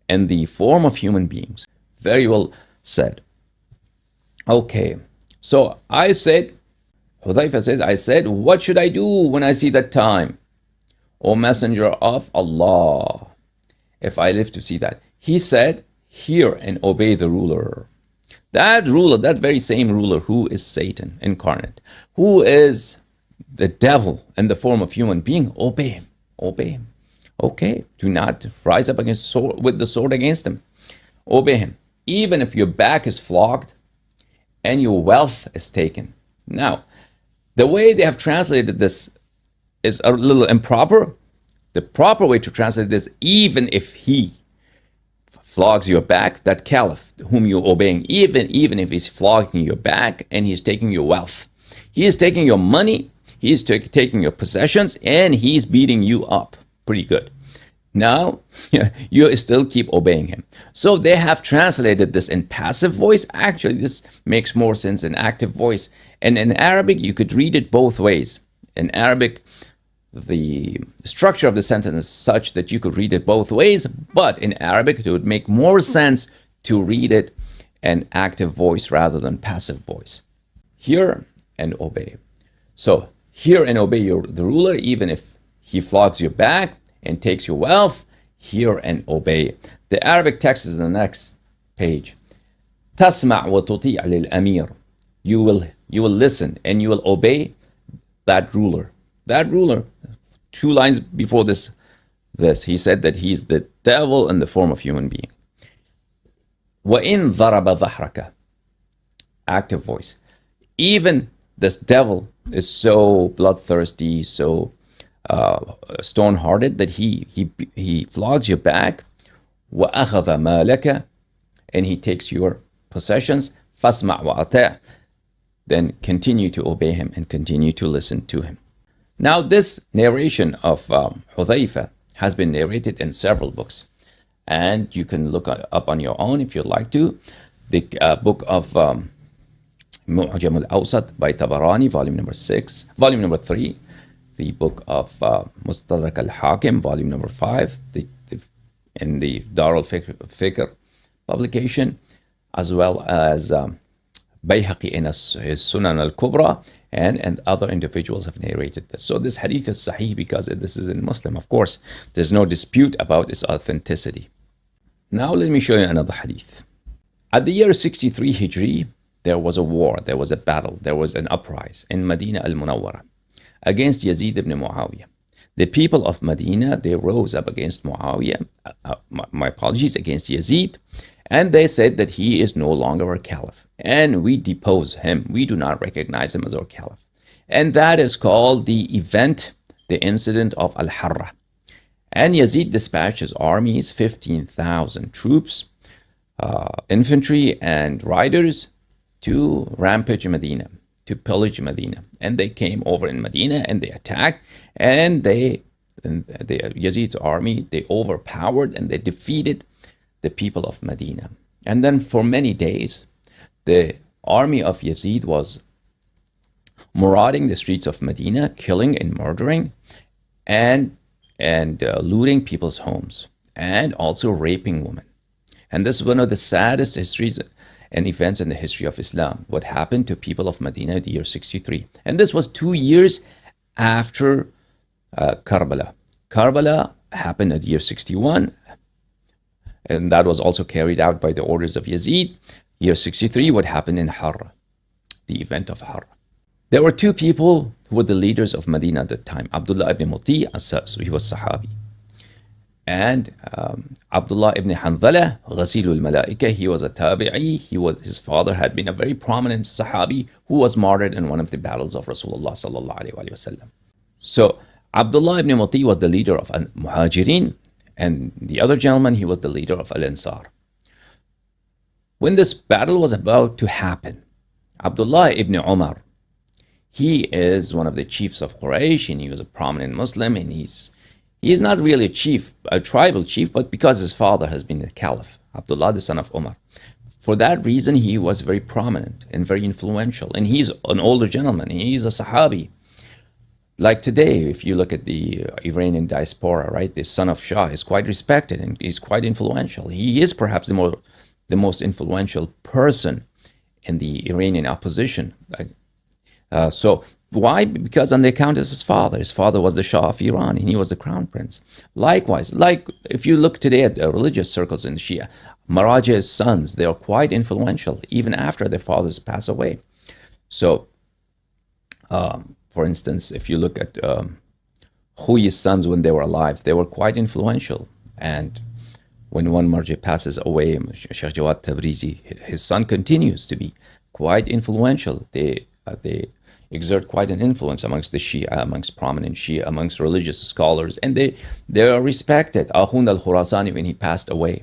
in the form of human beings. Very well said. Okay, so I said, Hudhayfa says, I said, what should I do when I see that time? O Messenger of Allah, if I live to see that. He said, hear and obey the ruler. That ruler, that very same ruler who is Satan incarnate, who is the devil in the form of human being, obey him. Obey him. Okay, do not rise up against with the sword against him. Obey him. Even if your back is flogged and your wealth is taken. Now, the way they have translated this is a little improper. The proper way to translate this, even if he flogs your back, that caliph whom you're obeying, even if he's flogging your back and he's taking your wealth, he is taking your money, he's taking your possessions, and he's beating you up pretty good. Now, you still keep obeying him. So they have translated this in passive voice. Actually, this makes more sense in active voice. And in Arabic, you could read it both ways. In Arabic, the structure of the sentence is such that you could read it both ways, but in Arabic, it would make more sense to read it in active voice rather than passive voice. Hear and obey. So, hear and obey the ruler, even if he flogs your back and takes your wealth. Hear and obey. The Arabic text is in the next page. تسمع وتطيع للأمير. You will listen and you will obey that ruler. That ruler, 2 lines before this, he said that he's the devil in the form of human being. وَإِن ضَرَبَ ظَهْرَكَ. Active voice. Even this devil is so bloodthirsty, so stone-hearted that he flogs your back. وَأَخَذَ مَالَكَ. And he takes your possessions. فَاسْمَعْ وَأَطِعْ. Then continue to obey him and continue to listen to him. Now, this narration of Hudhayfa has been narrated in several books. And you can look up on your own if you'd like to. The book of Mu'jam al-Awsat by Tabarani, volume number 3. The book of Mustadrak al-Hakim, volume number 5. In the Dar al-Fikr publication, as well as Bayhaqi in his Sunan al-Kubra, and other individuals have narrated this. So this hadith is sahih because this is in Muslim. Of course, there's no dispute about its authenticity. Now let me show you another hadith. At the year 63 Hijri, there was a war, there was a battle, there was an uprising in Medina al-Munawwara against Yazid ibn Muawiyah. The people of Medina, they rose up against Muawiyah, my apologies, against Yazid, and they said that he is no longer a caliph, and we depose him. We do not recognize him as our caliph. And that is called the event, the incident of Al-Harrah. And Yazid dispatched his armies, 15,000 troops, infantry and riders, to rampage Medina, to pillage Medina. And they came over in Medina and they attacked, and Yazid's army, they overpowered and they defeated the people of Medina. And then for many days, the army of Yazid was marauding the streets of Medina, killing and murdering, and looting people's homes, and also raping women. And this is one of the saddest histories and events in the history of Islam, what happened to people of Medina in the year 63. And this was 2 years after Karbala. Karbala happened at the year 61, and that was also carried out by the orders of Yazid. Year 63, what happened in Harrah, the event of Harrah. There were 2 people who were the leaders of Medina at the time. Abdullah ibn Muti, so he was Sahabi. And Abdullah ibn Hanzala, Ghasilul Malaika, he was a Tabi'i. His father had been a very prominent Sahabi who was martyred in one of the battles of Rasulullah sallallahu alaihi wasallam. So Abdullah ibn Muti was the leader of Al-Muhajirin, and the other gentleman, he was the leader of Al-Ansar. When this battle was about to happen, Abdullah ibn Umar, he is one of the chiefs of Quraysh, and he was a prominent Muslim, and he is not really a tribal chief, but because his father has been a caliph, Abdullah, the son of Umar. For that reason, he was very prominent and very influential, and he's an older gentleman, he's a Sahabi. Like today, if you look at the Iranian diaspora, right, the son of Shah is quite respected and is quite influential. He is perhaps the most influential person in the Iranian opposition. So why? Because on the account of his father. His father was the Shah of Iran and he was the crown prince. Likewise, like if you look today at the religious circles in Shia, Marajeh's sons, they are quite influential even after their fathers pass away. So, for instance, if you look at Khuyi's sons when they were alive, they were quite influential. And when one Marjeh passes away, Sheikh Jawad Tabrizi, his son continues to be quite influential. They exert quite an influence amongst the Shia, amongst prominent Shia, amongst religious scholars, and they are respected. Ahund al-Khurasani, when he passed away,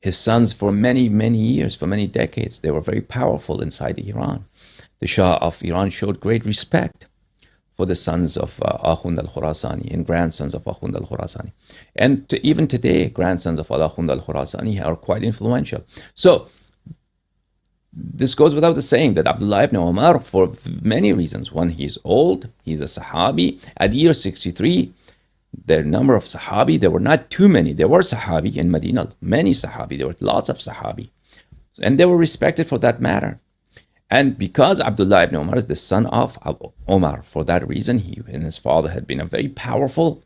his sons for many, many years, for many decades, they were very powerful inside Iran. The Shah of Iran showed great respect for the sons of Ahund al-Khurasani and grandsons of Ahund al-Khurasani. And even today, grandsons of Ahund al-Khurasani are quite influential. So, this goes without saying that Abdullah ibn Umar, for many reasons. One, he's old, he's a Sahabi. At year 63, the number of Sahabi, there were not too many. There were Sahabi in Medina, many Sahabi. There were lots of Sahabi. And they were respected for that matter. And because Abdullah ibn Umar is the son of Omar, for that reason, he and his father had been a very powerful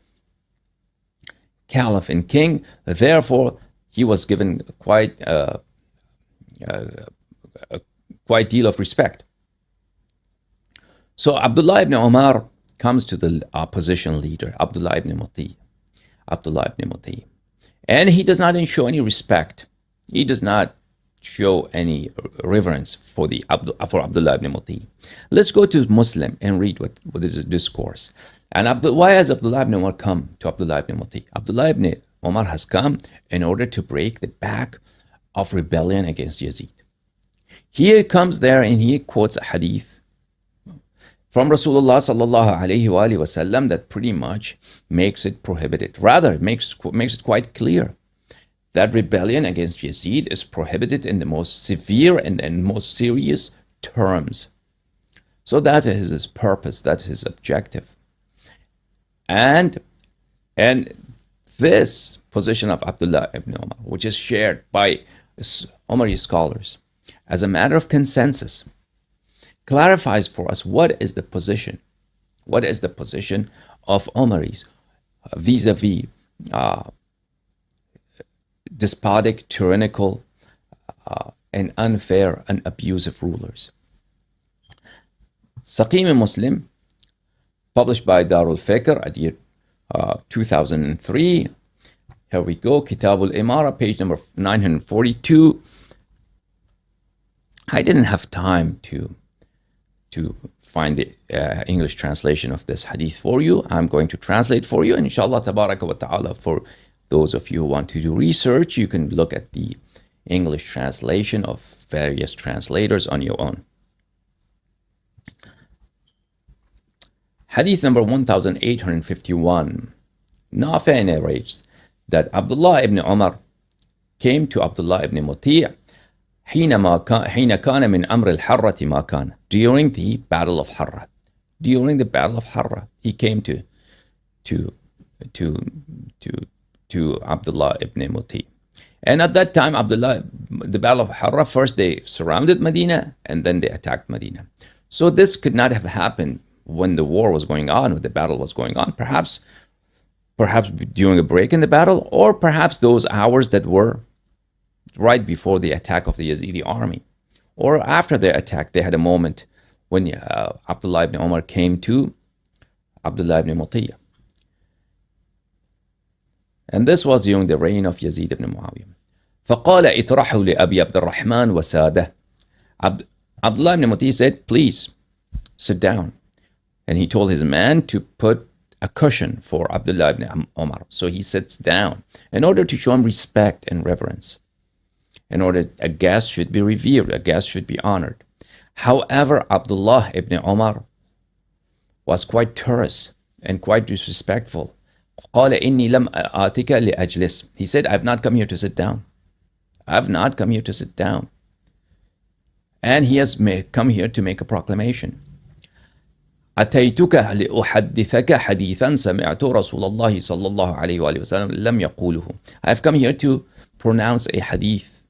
caliph and king. Therefore, he was given quite deal of respect. So Abdullah ibn Umar comes to the opposition leader, Abdullah ibn Muti. And he does not show any respect. He does not show any reverence for Abdullah ibn Muti. Let's go to Muslim and read what is the discourse. And why has Abdullah ibn Umar come to Abdullah ibn Muti? Abdullah ibn Umar has come in order to break the back of rebellion against Yazid. He comes there and he quotes a hadith from Rasulullah sallallahu alayhi wa sallam that pretty much makes it prohibited. Rather, it makes it quite clear that rebellion against Yazid is prohibited in the most severe and most serious terms. So that is his purpose, that is his objective. And this position of Abdullah ibn Umar, which is shared by Omari scholars, as a matter of consensus, clarifies for us what is the position of Omaris vis-a-vis despotic, tyrannical, and unfair and abusive rulers. Saqim Muslim, published by Darul Fikr at year 2003. Here we go, Kitab al-Imara, page number 942. I didn't have time to find the English translation of this hadith for you. I'm going to translate for you, and inshallah tabaraka wa ta'ala, for those of you who want to do research, you can look at the English translation of various translators on your own. Hadith number 1851. Nafi narrates that Abdullah ibn Umar came to Abdullah ibn Muti' حين كان من أمر الحرة ما كان, during the battle of Harrah. During the battle of Harrah, he came to Abdullah ibn Muti. And at that time, the battle of Harrah, first they surrounded Medina and then they attacked Medina. So this could not have happened when the war was going on, when the battle was going on. Perhaps during a break in the battle, or perhaps those hours that were right before the attack of the Yazidi army, or after their attack, they had a moment when Abdullah ibn Umar came to Abdullah ibn Muti'. And this was during the reign of Yazid ibn Muawiyah. فَقَالَ اطرحوا لأبي عبد الرحمن وساده. Abdullah ibn Muti' said, please, sit down. And he told his man to put a cushion for Abdullah ibn Umar. So he sits down in order to show him respect and reverence. In order, a guest should be revered, a guest should be honored. However, Abdullah ibn Umar was quite terse and quite disrespectful. قال إني لم آتك لأجلس. He said, I've not come here to sit down. I've not come here to sit down. And he has come here to make a proclamation. أتيتك لأحدثك حديثا سمعت رسول الله صلى الله عليه وآله وسلم لم يقوله. I have come here to pronounce a hadith,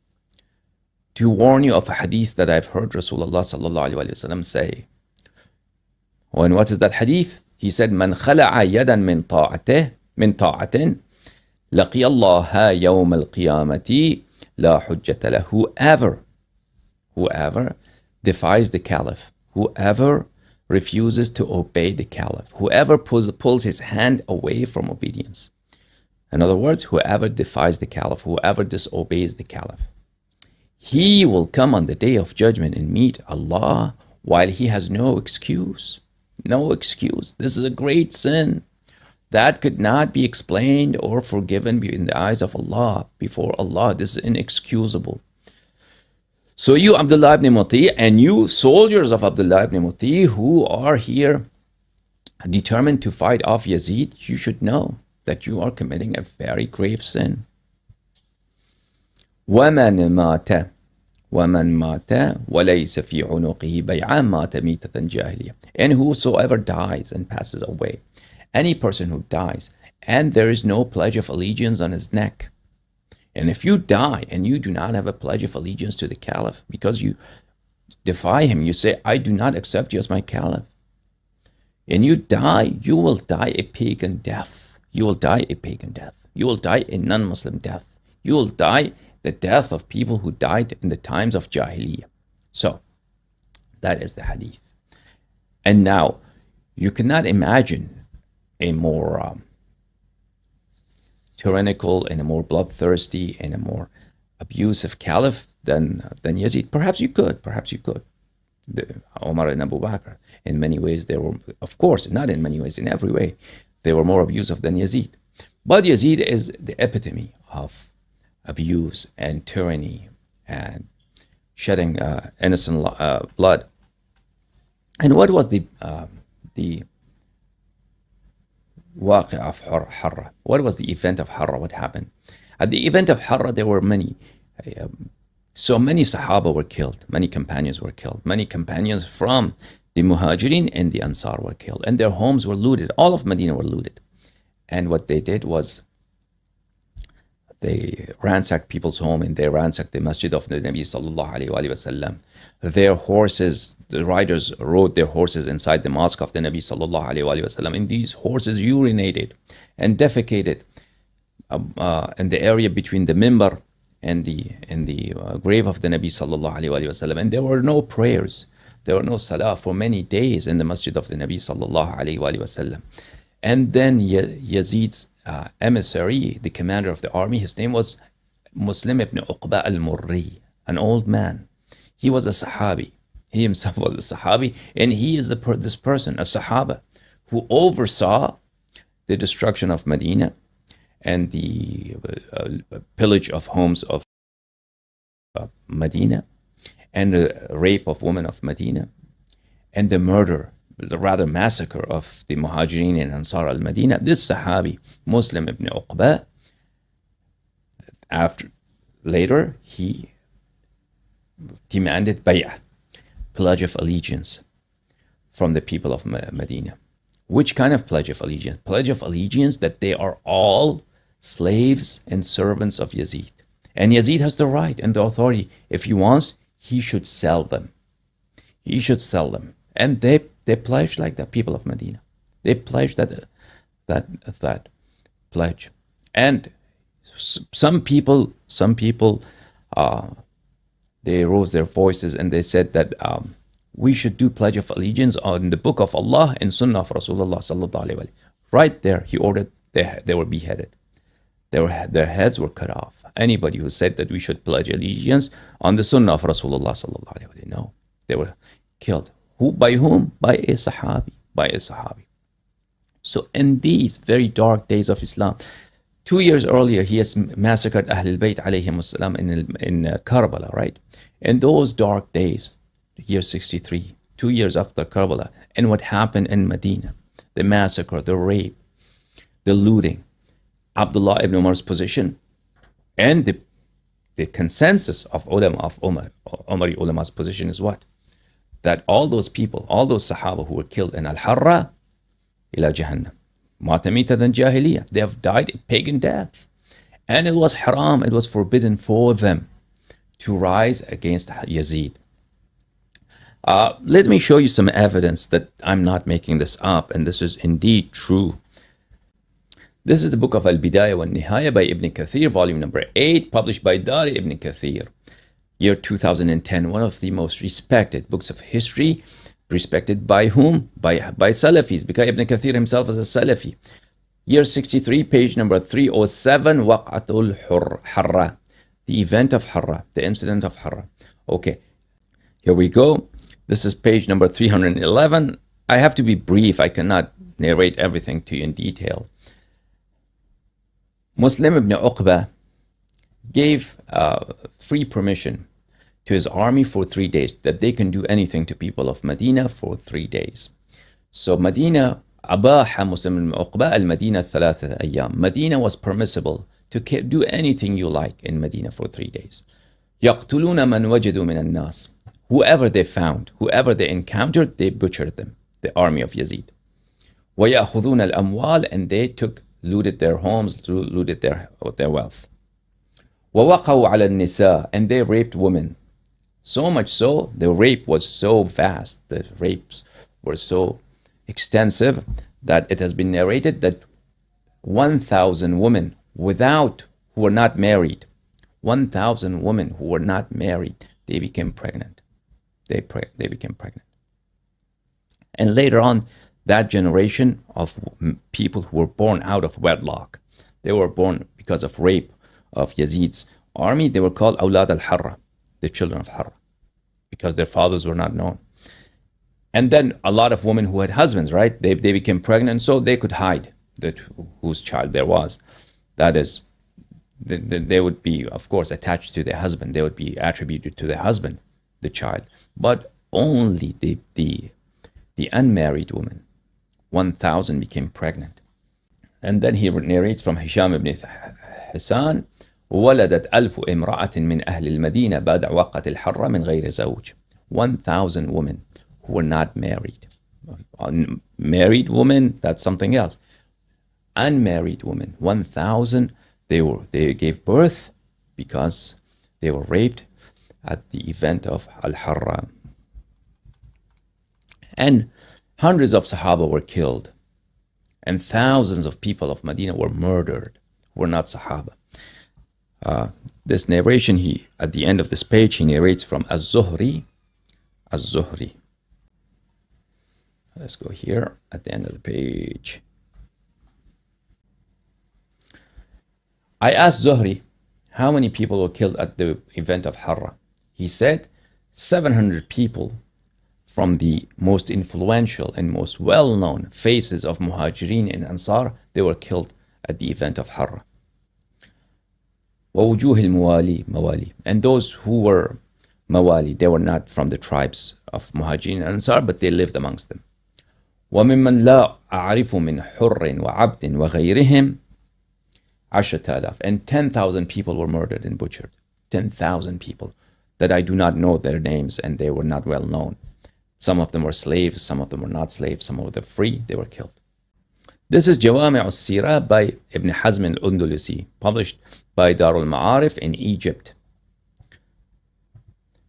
to warn you of a hadith that I've heard Rasulullah صلى الله عليه وآله وسلم say. And what is that hadith? He said, من خلع يدا من طاعته لقي الله يوم القيامة لا حجة له. Whoever defies the caliph, whoever refuses to obey the caliph, whoever pulls his hand away from obedience. In other words, whoever defies the caliph, whoever disobeys the caliph, he will come on the day of judgment and meet Allah while he has no excuse. No excuse. This is a great sin that could not be explained or forgiven in the eyes of Allah. Before Allah, this is inexcusable. So you, Abdullah ibn Muti, and you soldiers of Abdullah ibn Muti who are here determined to fight off Yazid, you should know that you are committing a very grave sin. وَمَنْ مَاتَ وَلَيْسَ فِي عُنُقِهِ بَيْعًا مَاتَ مِيتَةً جَاهِلِيَةً. And whosoever dies and passes away, any person who dies and there is no pledge of allegiance on his neck. And if you die and you do not have a pledge of allegiance to the caliph because you defy him, you say, I do not accept you as my caliph, and you die, you will die a pagan death. You will die a pagan death. You will die a non-Muslim death. You will die the death of people who died in the times of Jahiliyyah. So, that is the hadith. And now, you cannot imagine a more tyrannical and a more bloodthirsty and a more abusive caliph than Yazid. Perhaps you could. Omar and Abu Bakr, in many ways, they were, of course, not in many ways, in every way, they were more abusive than Yazid. But Yazid is the epitome of abuse and tyranny and shedding innocent blood. And what was the waqi' of Harrah? What was the event of Harrah? What happened? At the event of Harrah, there were many Sahaba were killed, many companions were killed, many companions from the Muhajirin and the Ansar were killed, and their homes were looted. All of Medina were looted. And what they did was they ransacked people's home, and they ransacked the masjid of the Nabi sallallahu alayhi wa sallam. Their horses, the riders rode their horses inside the mosque of the Nabi sallallahu alayhi wa sallam, and these horses urinated and defecated in the area between the mimbar and the grave of the Nabi sallallahu alayhi wa sallam. And there were no prayers, there were no salah for many days in the masjid of the Nabi sallallahu alayhi wa sallam. And then Yazid's emissary, the commander of the army, his name was Muslim ibn Uqba al-Murri, an old man. He was a Sahabi. He himself was a Sahabi, and he is this person, a Sahaba, who oversaw the destruction of Medina and the pillage of homes of Medina, and the rape of women of Medina, and the murder, the massacre of the Muhajirin and Ansar al-Medina. This Sahabi, Muslim ibn Uqba, later he demanded bay'ah, pledge of allegiance from the people of Medina. Which kind of pledge of allegiance? Pledge of allegiance that they are all slaves and servants of Yazid. And Yazid has the right and the authority. If he wants, he should sell them. He should sell them. And they pledged like the people of Medina. They pledged that pledge. And some people, they rose their voices and they said that we should do pledge of allegiance on the book of Allah and Sunnah of Rasulullah sallallahu alaihi wasallam. Right there, he ordered they were beheaded. Their heads were cut off. Anybody who said that we should pledge allegiance on the Sunnah of Rasulullah sallallahu alaihi wasallam, no, they were killed. By whom? By a Sahabi. So in these very dark days of Islam, 2 years earlier, he has massacred Ahlul Bayt alayhim salam in Karbala, right? In those dark days, year 63, 2 years after Karbala, and what happened in Medina, the massacre, the rape, the looting, Abdullah ibn Umar's position, and the consensus of ulama, of Omari ulama's position is what? that all those people, all those Sahaba who were killed in Al-Harrah, ila Jahannam. Matamita than Jahiliyyah. They have died a pagan death. And it was haram, it was forbidden for them to rise against Yazid. Let me show you some evidence that I'm not making this up, and this is indeed true. This is the book of Al-Bidayah wa Nihaya by Ibn Kathir, volume number 8, published by Dari Ibn Kathir, year 2010, one of the most respected books of history. Respected by whom? By Salafis, because Ibn Kathir himself is a Salafi. Year 63, page number 307, Waq'atul Harrah, the event of Harrah, the incident of Harrah. Okay, here we go. This is page number 311. I have to be brief. I cannot narrate everything to you in detail. Muslim ibn Uqba gave free permission to his army for 3 days, that they can do anything to people of Medina for 3 days. So Medina, أباح Muslim ibn Uqba al-Madina ثلاثة أيام. Medina was permissible to do anything you like in Medina for 3 days. يقتلون من وجدوا من الناس. Whoever they found, whoever they encountered, they butchered them, the army of Yazid. ويأخذون الأموال, and they looted their homes, looted their wealth. ووقعوا على النساء, and they raped women. So much so, the rape was so vast, the rapes were so extensive, that it has been narrated that 1,000 women who were not married, 1,000 women who were not married, they became pregnant. They became pregnant. And later on, that generation of people who were born out of wedlock, they were born because of rape of Yazid's army, they were called Awlad al-Harrah, the children of Harrah, because their fathers were not known. And then a lot of women who had husbands, right? They became pregnant, so they could hide whose child there was. That is, they would be, of course, attached to their husband. They would be attributed to their husband, the child. But only the unmarried woman, 1,000 became pregnant. And then he narrates from Hisham ibn Hassan, ولدت 1000 امرأة من أهل المدينة بعد وقعة الحرة من غير زوج. 1,000 women who were not married. Married women, that's something else. Unmarried women, 1,000, they gave birth because they were raped at the event of Al-Harrah. And hundreds of Sahaba were killed, and thousands of people of Medina were murdered who were not Sahaba. This narration, at the end of this page, he narrates from Az-Zuhri. Let's go here at the end of the page. I asked Zuhri how many people were killed at the event of Harrah. He said 700 people from the most influential and most well-known faces of Muhajirin and Ansar, they were killed at the event of Harrah. وَوُجُوهِ الْمَوَالِي, and those who were Mawali, they were not from the tribes of Muhajirin and Ansar, but they lived amongst them. وَمِمَّنْ لَا أَعْرِفُ مِنْ حُرٍّ وَعَبْدٍ وَغَيْرِهِمْ 10,000, and 10,000 people were murdered and butchered. 10,000 people that I do not know their names, and they were not well known. Some of them were slaves, some of them were not slaves, some of them free, they were killed. This is Jawami' al-Sirah by Ibn Hazm al-Andalusi, published by Darul Ma'arif in Egypt.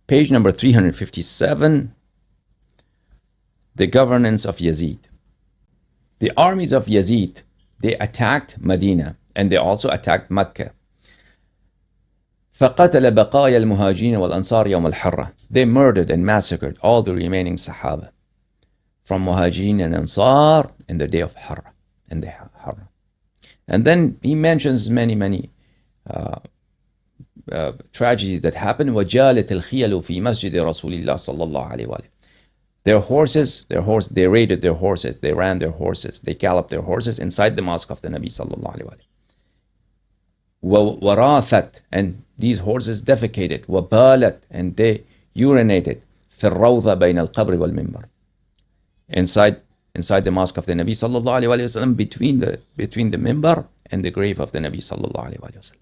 Page number 357, the governance of Yazid. The armies of Yazid, they attacked Medina, and they also attacked Mecca. فَقَتَلَ بَقَايَا الْمُهَاجِرِينَ وَالْأَنصَارِ يَوْمَ الْحَرَّةِ. They murdered and massacred all the remaining Sahaba from Muhajirin and Ansar in the day of Harrah. And then he mentions many tragedies that happened. وَجَالَتِ الْخِيَلُ فِي مَسْجِدِ رَسُولِ اللَّهِ صَلَّى اللَّهُ عَلَيْهِ وَآلِهِ. They raided their horses, they ran their horses, they galloped their horses inside the mosque of the Nabi sallallahu alaihi wasallam. وَرَاثَتْ, and these horses defecated. وَبَالَتْ, and they urinated. فِي الرَّوْضَ بَيْنَ الْقَبْرِ وَالْمِنْبَرِ, inside the mosque of the Nabi sallallahu alaihi wasallam, between the minbar and the grave of the Nabi sallallahu alaihi wasallam.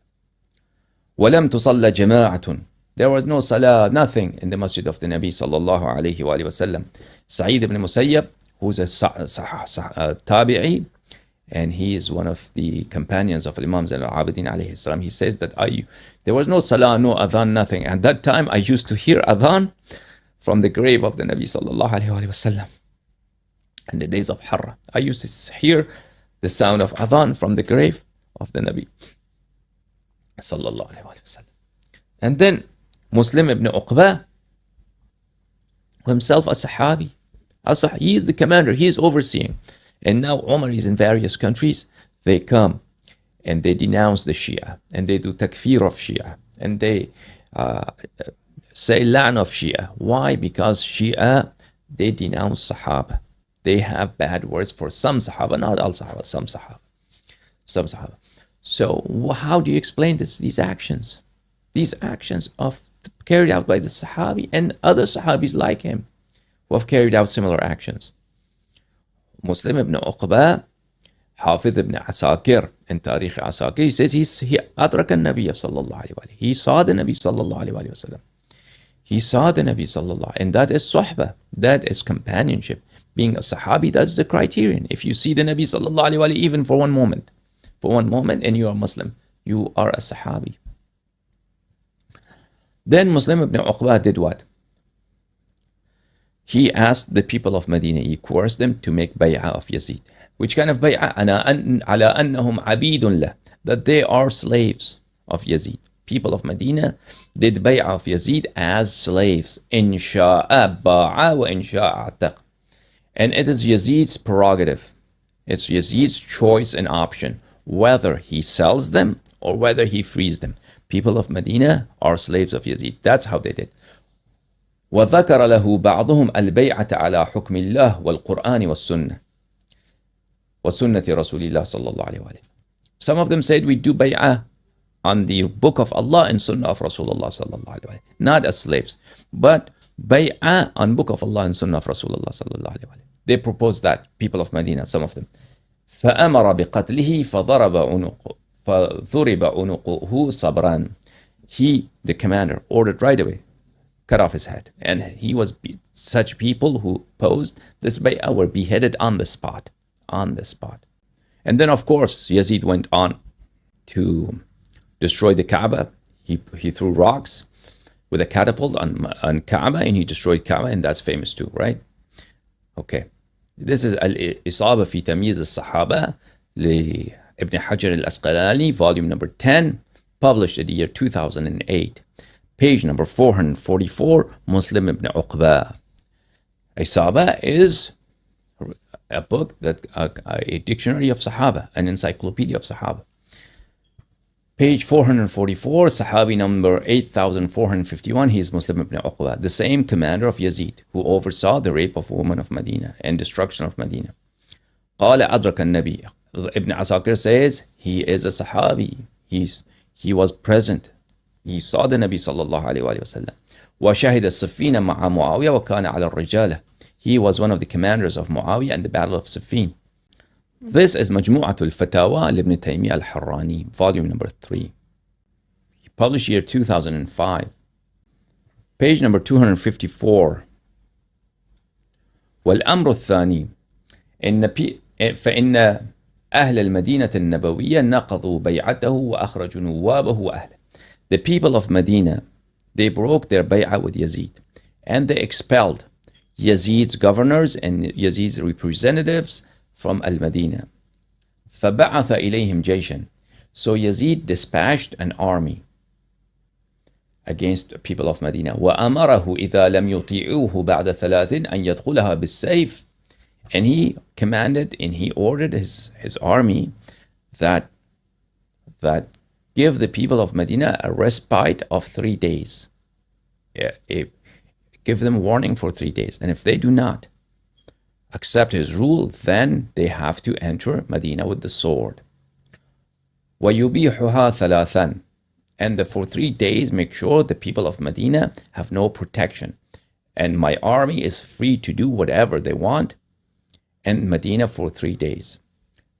وَلَمْ تُصَلَّ جَمَاعَةٌ, There was no salah, nothing in the masjid of the Nabi sallallahu alayhi wa sallam. Sa'id ibn Musayyab, who's a tabi'i, and he is one of the companions of Imam al-Abidin alayhi salam. He says that there was no salah, no adhan, nothing. At that time, I used to hear adhan from the grave of the Nabi sallallahu alayhi wa sallam. In the days of Harrah, I used to hear the sound of adhan from the grave of the Nabi sallallahu alayhi wa sallam. And then Muslim ibn Uqba, himself a Sahabi. He is the commander, he is overseeing. And now Omari is in various countries. They come and they denounce the Shia, and they do takfir of Shia, and they say la'an of Shia. Why? Because Shia, they denounce Sahaba. They have bad words for some Sahaba, not all Sahaba, some Sahaba. Some Sahaba. So how do you explain this? These actions carried out by the Sahabi and other Sahabis like him who have carried out similar actions. Muslim ibn Uqba, Hafiz ibn Asakir, in Tarikh Asakir, he says he adraka an-Nabiy sallallahu alayhi wa sallam. He saw the Nabi sallallahu alayhi wa sallam. He saw the Nabi sallallahu, and that is suhbah, that is companionship. Being a Sahabi, that's the criterion. If you see the Nabi sallallahu alayhi wa sallam even for one moment, and you are Muslim, you are a Sahabi. Then Muslim ibn Uqba did what? He asked the people of Medina, he coerced them to make bay'ah of Yazid. Which kind of bay'ah? عَلَىٰ أَنَّهُمْ عَبِيدٌ لَهُ, that they are slaves of Yazid. People of Medina did bay'ah of Yazid as slaves. إِنْ شَاءَ بَاعَ وَإِنْ شَاءَ أَعْتَقَ. And it is Yazid's prerogative. It's Yazid's choice and option, whether he sells them or whether he frees them. People of Medina are slaves of Yazid. That's how they did. وذكر له بعضهم البيعة على حكم الله والقرآن والسنة وسنة رسول الله صلى الله عليه وسلم. Some of them said we do bay'ah on the book of Allah and sunnah of Rasulullah صلى الله عليه وسلم, not as slaves, but bay'ah on book of Allah and sunnah of Rasulullah صلى الله عليه وسلم. They proposed that, people of Medina, some of them. فأمر بقتله فضرب عنقه صبرا. He, the commander, ordered right away, cut off his head. And he was, such people who opposed this bay'ah were beheaded on the spot. And then of course Yazid went on to destroy the Kaaba. He threw rocks with a catapult on Kaaba, and he destroyed Kaaba, and that's famous too, right? Okay. This is Al-Isaba fi Tamyiz al-Sahaba li Ibn Hajar al-Asqalani, volume number 10, published in the year 2008. Page number 444, Muslim ibn Uqba. Isaba is a book, that a dictionary of Sahaba, an encyclopedia of Sahaba. Page 444, Sahabi number 8451, he is Muslim ibn Uqba, the same commander of Yazid, who oversaw the rape of women of Medina and destruction of Medina. قال أدرك النبي. Ibn Asakir says he is a Sahabi. He was present. He saw the Nabi sallallahu alayhi wa sallam. وشهد السفين مع معاوية وكان على الرجالة. He was one of the commanders of Muawiyah and the Battle of Siffin. This is مجموعة الفتاوى لابن تيمية الحراني, volume number 3. He published year 2005. Page number 254. والأمر الثاني فإن أهل المدينة النبوية نقضوا بيعته وأخرجوا نوابه وأهله. The people of Medina, they broke their bay'ah with Yazid, and they expelled Yazid's governors and Yazid's representatives from Al-Madinah. فَبَعَثَ إِلَيْهِمْ جَيْشًا. So Yazid dispatched an army against the people of Medina. وَأَمَرَهُ إِذَا لَمْ يُطِيعُوهُ بَعْدَ ثَلَاثٍ أَنْ يَدْخُلَهَا بِالسَّيْفِ. And he commanded and he ordered his army that give the people of Medina a respite of 3 days. Give them warning for 3 days. And if they do not accept his rule, then they have to enter Medina with the sword. وَيُبِيحُهَا ثَلَاثًا. And for 3 days, make sure the people of Medina have no protection. And my army is free to do whatever they want in Medina for 3 days.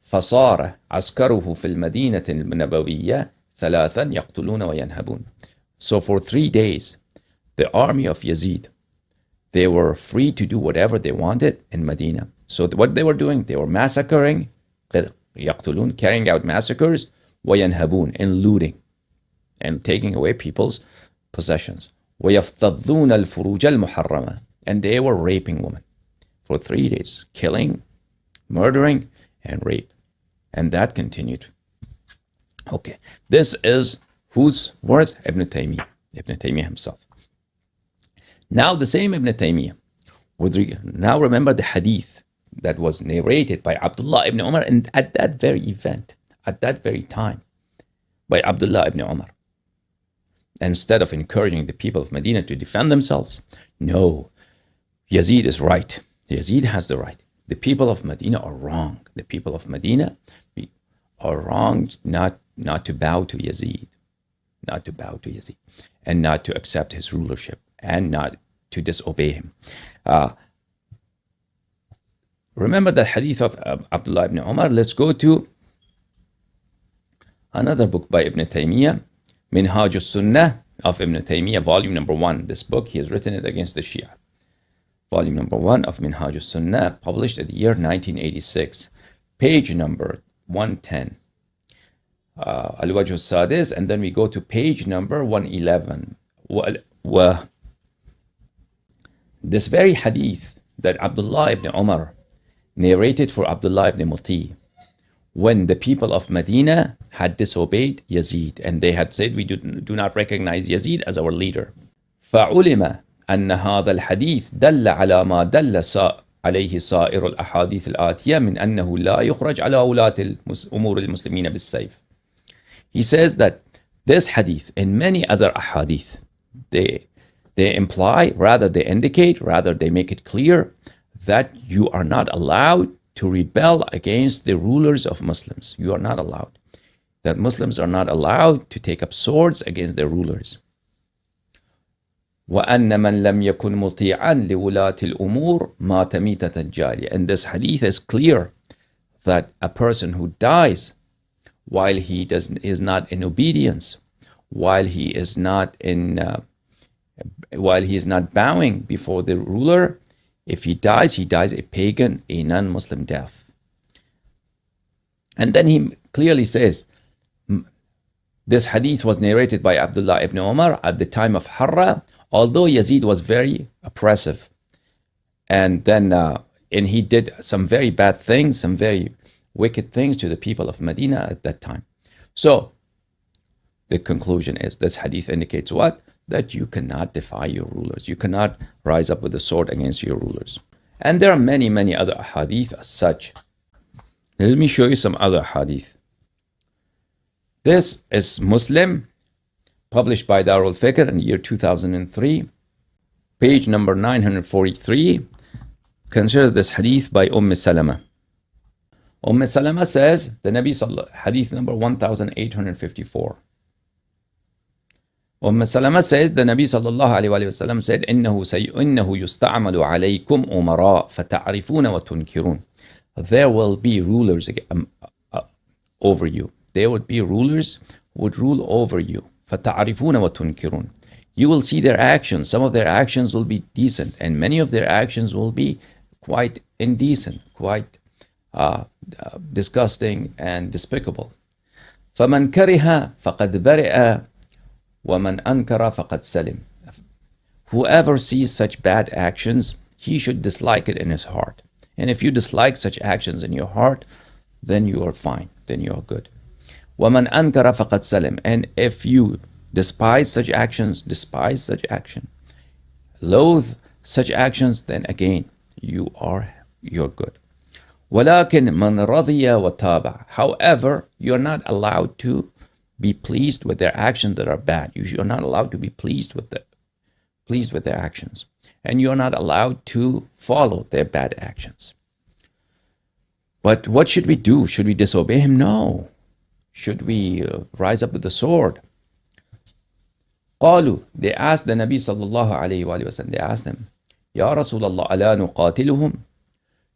فصار عسكره في المدينة النبوية ثلاثا يقتلون وينهبون. So for 3 days, the army of Yazid, they were free to do whatever they wanted in Medina. So what they were doing, they were massacring, يقتلون, carrying out massacres, وينهبون, and looting, and taking away people's possessions. ويفتضون الفروج المحرمة, and they were raping women for 3 days, killing, murdering, and rape. And that continued. Okay, this is whose words? Ibn Taymiyyah himself. Now the same Ibn Taymiyyah, now remember the hadith that was narrated by Abdullah ibn Umar, and at that very event, at that very time, by Abdullah ibn Umar. Instead of encouraging the people of Medina to defend themselves, no, Yazid is right. Yazid has the right. The people of Medina are wrong. The people of Medina are wrong not to bow to Yazid, not to bow to Yazid, and not to accept his rulership, and not to disobey him. Remember the hadith of Abdullah ibn Umar. Let's go to another book by Ibn Taymiyyah, Minhaj al-Sunnah of Ibn Taymiyyah, volume number 1. This book, he has written it against the Shia. Volume number 1 of Minhaj al-Sunnah, published in the year 1986. Page number 110. Al-Wajh al-Sadis, and then we go to page number 111. This very hadith that Abdullah ibn Umar narrated for Abdullah ibn Muti, when the people of Medina had disobeyed Yazid, and they had said, we do not recognize Yazid as our leader. فَعُلِمَ أن هذا الحديث دل على ما دل عليه سائر الأحاديث الآتية من أنه لا يخرج على ولاة أمور المسلمين بالسيف. He says that this hadith and many other ahadith, they imply, rather they indicate, rather they make it clear that you are not allowed to rebel against the rulers of Muslims. You are not allowed. That Muslims are not allowed to take up swords against their rulers. وَأَنَّ مَنْ لَمْ يَكُنْ مُطِيعًا لِوُلَاةِ الْأُمُورِ مَاتَ مِيتَةً جَالِيَةً. And this hadith is clear that a person who dies while he is not in obedience, while he is not bowing before the ruler, if he dies a pagan, a non-Muslim death. And then he clearly says, this hadith was narrated by Abdullah ibn Umar at the time of Harrah, although Yazid was very oppressive. And then and he did some very bad things, some very wicked things to the people of Medina at that time. So the conclusion is, this hadith indicates what? That you cannot defy your rulers. You cannot rise up with a sword against your rulers. And there are many, many other hadith as such. Let me show you some other hadith. This is Muslim, published by Darul Fikr in the year 2003, page number 943. Consider this hadith by Salama. Salama says, the Nabi hadith number 1854. Salama says, the Nabi sallallahu alayhi wa sallam said, إِنَّهُ يُسْتَعْمَلُ عَلَيْكُمْ أُمَرَاء فَتَعْرِفُونَ وَتُنْكِرُونَ. There will be rulers over you. There would be rulers who would rule over you. فَتَعْرِفُونَ وَتُنْكِرُونَ. You will see their actions. Some of their actions will be decent, and many of their actions will be quite indecent, quite disgusting and despicable. فَمَنْ كَرِهَ فَقَدْ بَرِئَ وَمَنْ أَنْكَرَ فَقَدْ سَلِمَ. Whoever sees such bad actions, he should dislike it in his heart. And if you dislike such actions in your heart, then you are fine, then you are good. وَمَنْ أَنْكَرَ فَقَدْ سَلِمَ. And if you despise such actions, loathe such actions, then again, you're good. وَلَكِنْ مَنْ رَضِيَ وَتَابَعَ. However, you're not allowed to be pleased with their actions that are bad. You're not allowed to be pleased with their actions. And you're not allowed to follow their bad actions. But what should we do? Should we disobey him? No. Should we rise up with the sword? قالوا, they asked the Nabi sallallahu alayhi wa sallam, they asked him, Ya Rasulullah, ala nuqatiluhum?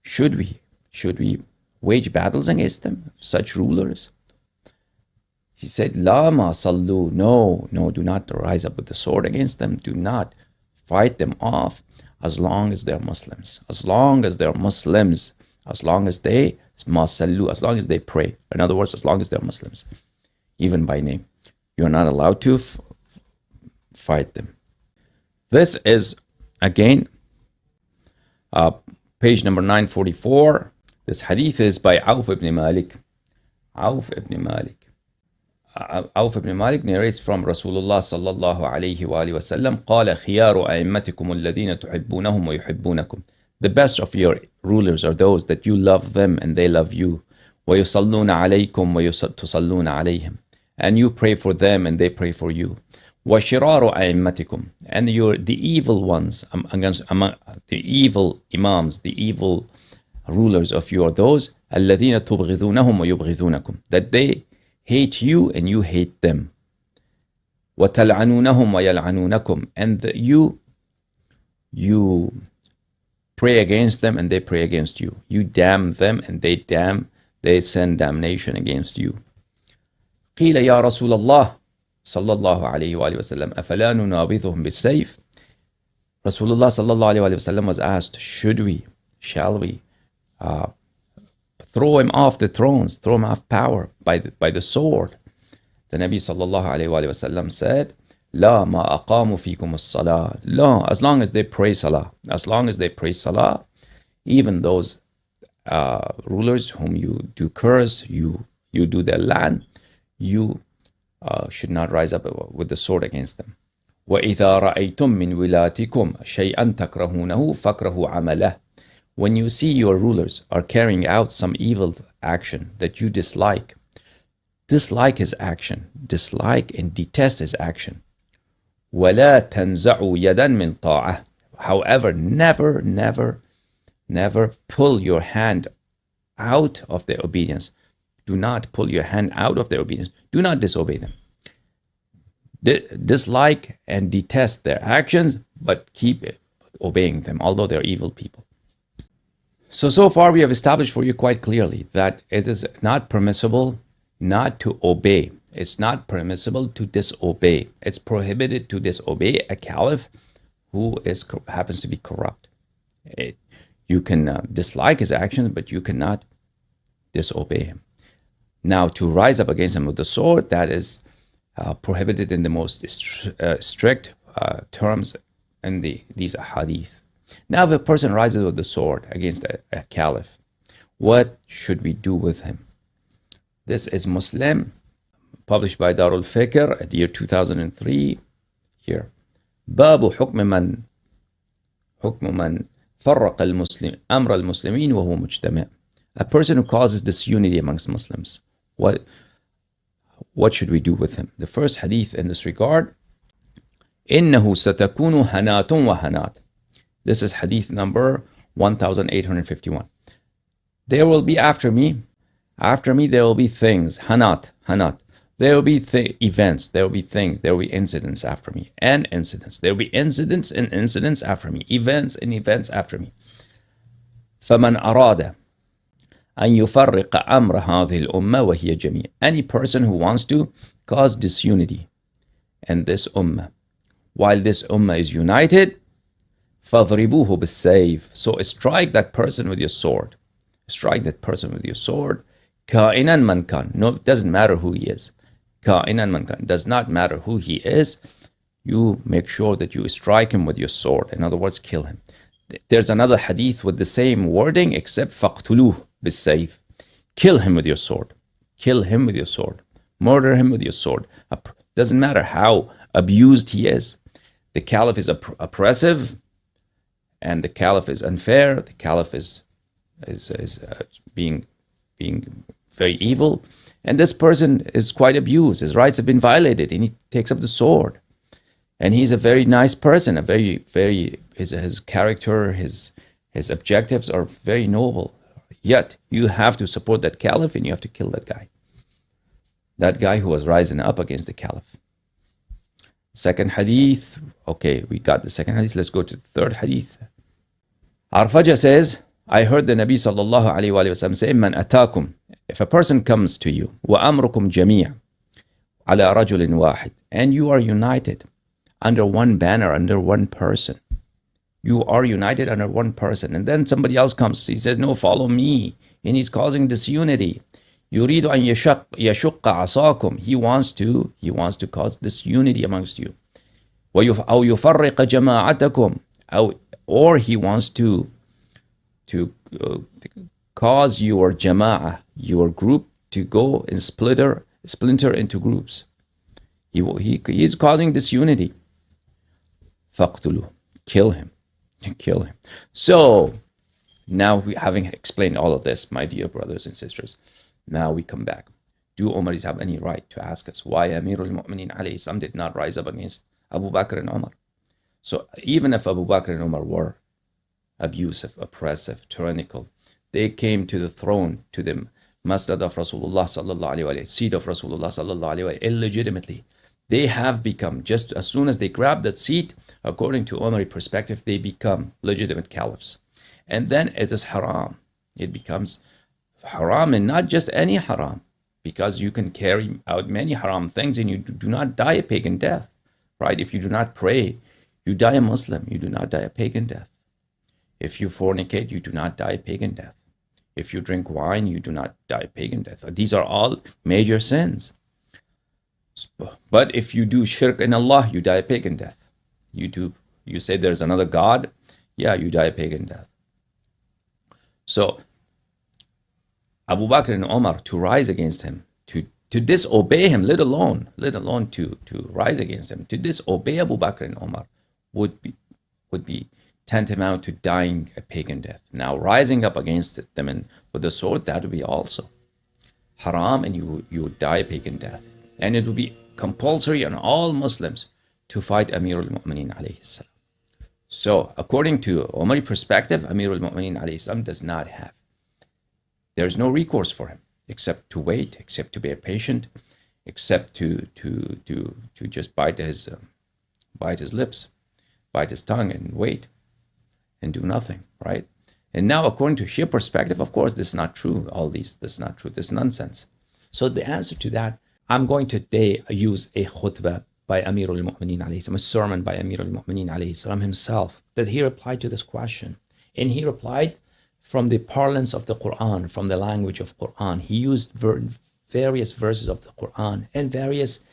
Should we wage battles against them, such rulers? He said, La ma sallu. No, do not rise up with the sword against them. Do not fight them off as long as they're Muslims. As long as they're Muslims. As long as they ma sallu. As long as they pray. In other words, as long as they're Muslims. Even by name. You're not allowed to fight them. This is, again, page number 944. This hadith is by Auf ibn Malik. Auf ibn Malik. Auf ibn Malik narrates from Rasulullah sallallahu alayhi wa alihi wa sallam, قال خيار أئمتكم الذين تحبونهم ويحبونكم. The best of your rulers are those that you love them and they love you. ويصلون عليكم وتصلون عليهم. And you pray for them and they pray for you. وشرار أئمتكم. And the evil ones among the evil imams, the evil rulers of you are those الذين تبغضونهم ويبغضونكم. That they hate you and you hate them. وَتَلْعَنُونَهُمْ وَيَلْعَنُونَكُمْ. And you pray against them and they pray against you. You damn them and they send damnation against you. قِيلَ يَا رَسُولَ اللَّهِ صلى الله عليه وآله وسلم أَفَلَا نُنَابِذُهُمْ بِالسَّيْفِ. Rasulullah sallallahu alayhi wa sallam was asked, shall we throw him off the thrones, throw him off power by the sword? The Nabi sallallahu alayhi wa sallam said, لا ما أقاموا فيكم الصلاة. No, as long as they pray salah. As long as they pray salah, even those rulers whom you do curse, you do their land, you should not rise up with the sword against them. وَإِذَا رَأَيْتُم مِّن وِلَاتِكُمْ شَيْئًا تَكْرَهُونَهُ فَاكْرَهُوا عَمَلَهُ. When you see your rulers are carrying out some evil action that you dislike his action, dislike and detest his action. وَلَا تَنْزَعُوا يَدًا مِّن طَاعَةٍ. However, never pull your hand out of their obedience. Do not pull your hand out of their obedience. Do not disobey them. Dislike and detest their actions, but keep obeying them, although they're evil people. So far we have established for you quite clearly that it is not permissible not to obey. It's not permissible to disobey. It's prohibited to disobey a caliph who happens to be corrupt. You can dislike his actions, but you cannot disobey him. Now, to rise up against him with the sword, that is prohibited in the most strict terms in these hadith. Now, if a person rises with the sword against a caliph, what should we do with him? This is Muslim, published by Darul Fikr at year 2003. Here, باب حكم من فرق المسلم أمر المسلمين وهو مجتمع. A person who causes disunity amongst Muslims. What should we do with him? The first hadith in this regard, إنه ستكون هنات وهنات. This is hadith number 1851. There will be after me there will be things, hanat. There will be events, there will be things, there will be incidents after me, and incidents. There will be incidents and incidents after me, events and events after me. فَمَنْ أَرَادَ أَنْ يُفَرِّقَ أَمْرَ هَذِهِ الْأُمَّةِ وَهِيَ جَمِيعٌ. Any person who wants to cause disunity in this ummah, while this ummah is united, فَضْرِبُوهُ بِالسَّيْفِ. So strike that person with your sword. Strike that person with your sword. كَائِنًا مَنْ كَانَ. No, it doesn't matter who he is. كَائِنًا مَنْ كَانَ. Does not matter who he is. You make sure that you strike him with your sword. In other words, kill him. There's another hadith with the same wording except فَقْتُلُوهُ بِالسَّيْفِ. Kill him with your sword. Kill him with your sword. Murder him with your sword. Doesn't matter how abused he is. The caliph is oppressive, and the caliph is unfair. The caliph is being very evil, and this person is quite abused. His rights have been violated, and he takes up the sword. And he's a very nice person. His character, his objectives are very noble. Yet you have to support that caliph, and you have to kill that guy. That guy who was rising up against the caliph. Second hadith. Okay, we got the second hadith. Let's go to the third hadith. Arfaja says, I heard the Nabi sallallahu alayhi wa sallam say, Man atakum. If a person comes to you, wa amrukum jami'a, على رجل واحد, and you are united under one banner, under one person. You are united under one person. And then somebody else comes, he says, no, follow me. And he's causing disunity. يريد أن يشق عصاكم. He wants to cause disunity amongst you. أو يفرق جماعتكم. Or he wants to cause your jama'ah, your group, to go and splinter into groups. He is causing disunity. فَاقْتُلُوهُ. Kill him. So, now having explained all of this, my dear brothers and sisters, now we come back. Do Omaris have any right to ask us why Amirul Mu'mineen alayhi salam did not rise up against Abu Bakr and Umar? So even if Abu Bakr and Umar were abusive, oppressive, tyrannical, they came to the throne, to the Masjid of Rasulullah sallallahu alayhi wa, seat of Rasulullah sallallahu alayhi wa, illegitimately. They have become, just as soon as they grab that seat, according to Omari perspective, they become legitimate caliphs. And then it is haram. It becomes haram, and not just any haram, because you can carry out many haram things and you do not die a pagan death, right? If you do not pray, you die a Muslim, you do not die a pagan death. If you fornicate, you do not die a pagan death. If you drink wine, you do not die a pagan death. These are all major sins. But if you do shirk in Allah, you die a pagan death. You say there's another God, yeah, you die a pagan death. So Abu Bakr and Umar, to rise against him, to disobey him, let alone to rise against him, to disobey Abu Bakr and Umar would be tantamount to dying a pagan death. Now rising up against them and with the sword, that would be also haram, and you would die a pagan death. And it would be compulsory on all Muslims to fight Amirul Mu'mineen alayhi salam. So according to Omari perspective, Amirul Mu'mineen alayhi salam does not have. There's no recourse for him except to wait, except to be patient, except to just bite his lips, bite his tongue, and wait and do nothing, right? And now, according to Shia perspective, of course, this is not true. This is not true. This is nonsense. So the answer to that, I'm going to today use a khutbah by Amirul Mu'mineen alayhi salam, a sermon by Amirul Mu'mineen alayhi salam himself, that he replied to this question. And he replied from the parlance of the Quran, from the language of Quran. He used various verses of the Quran and various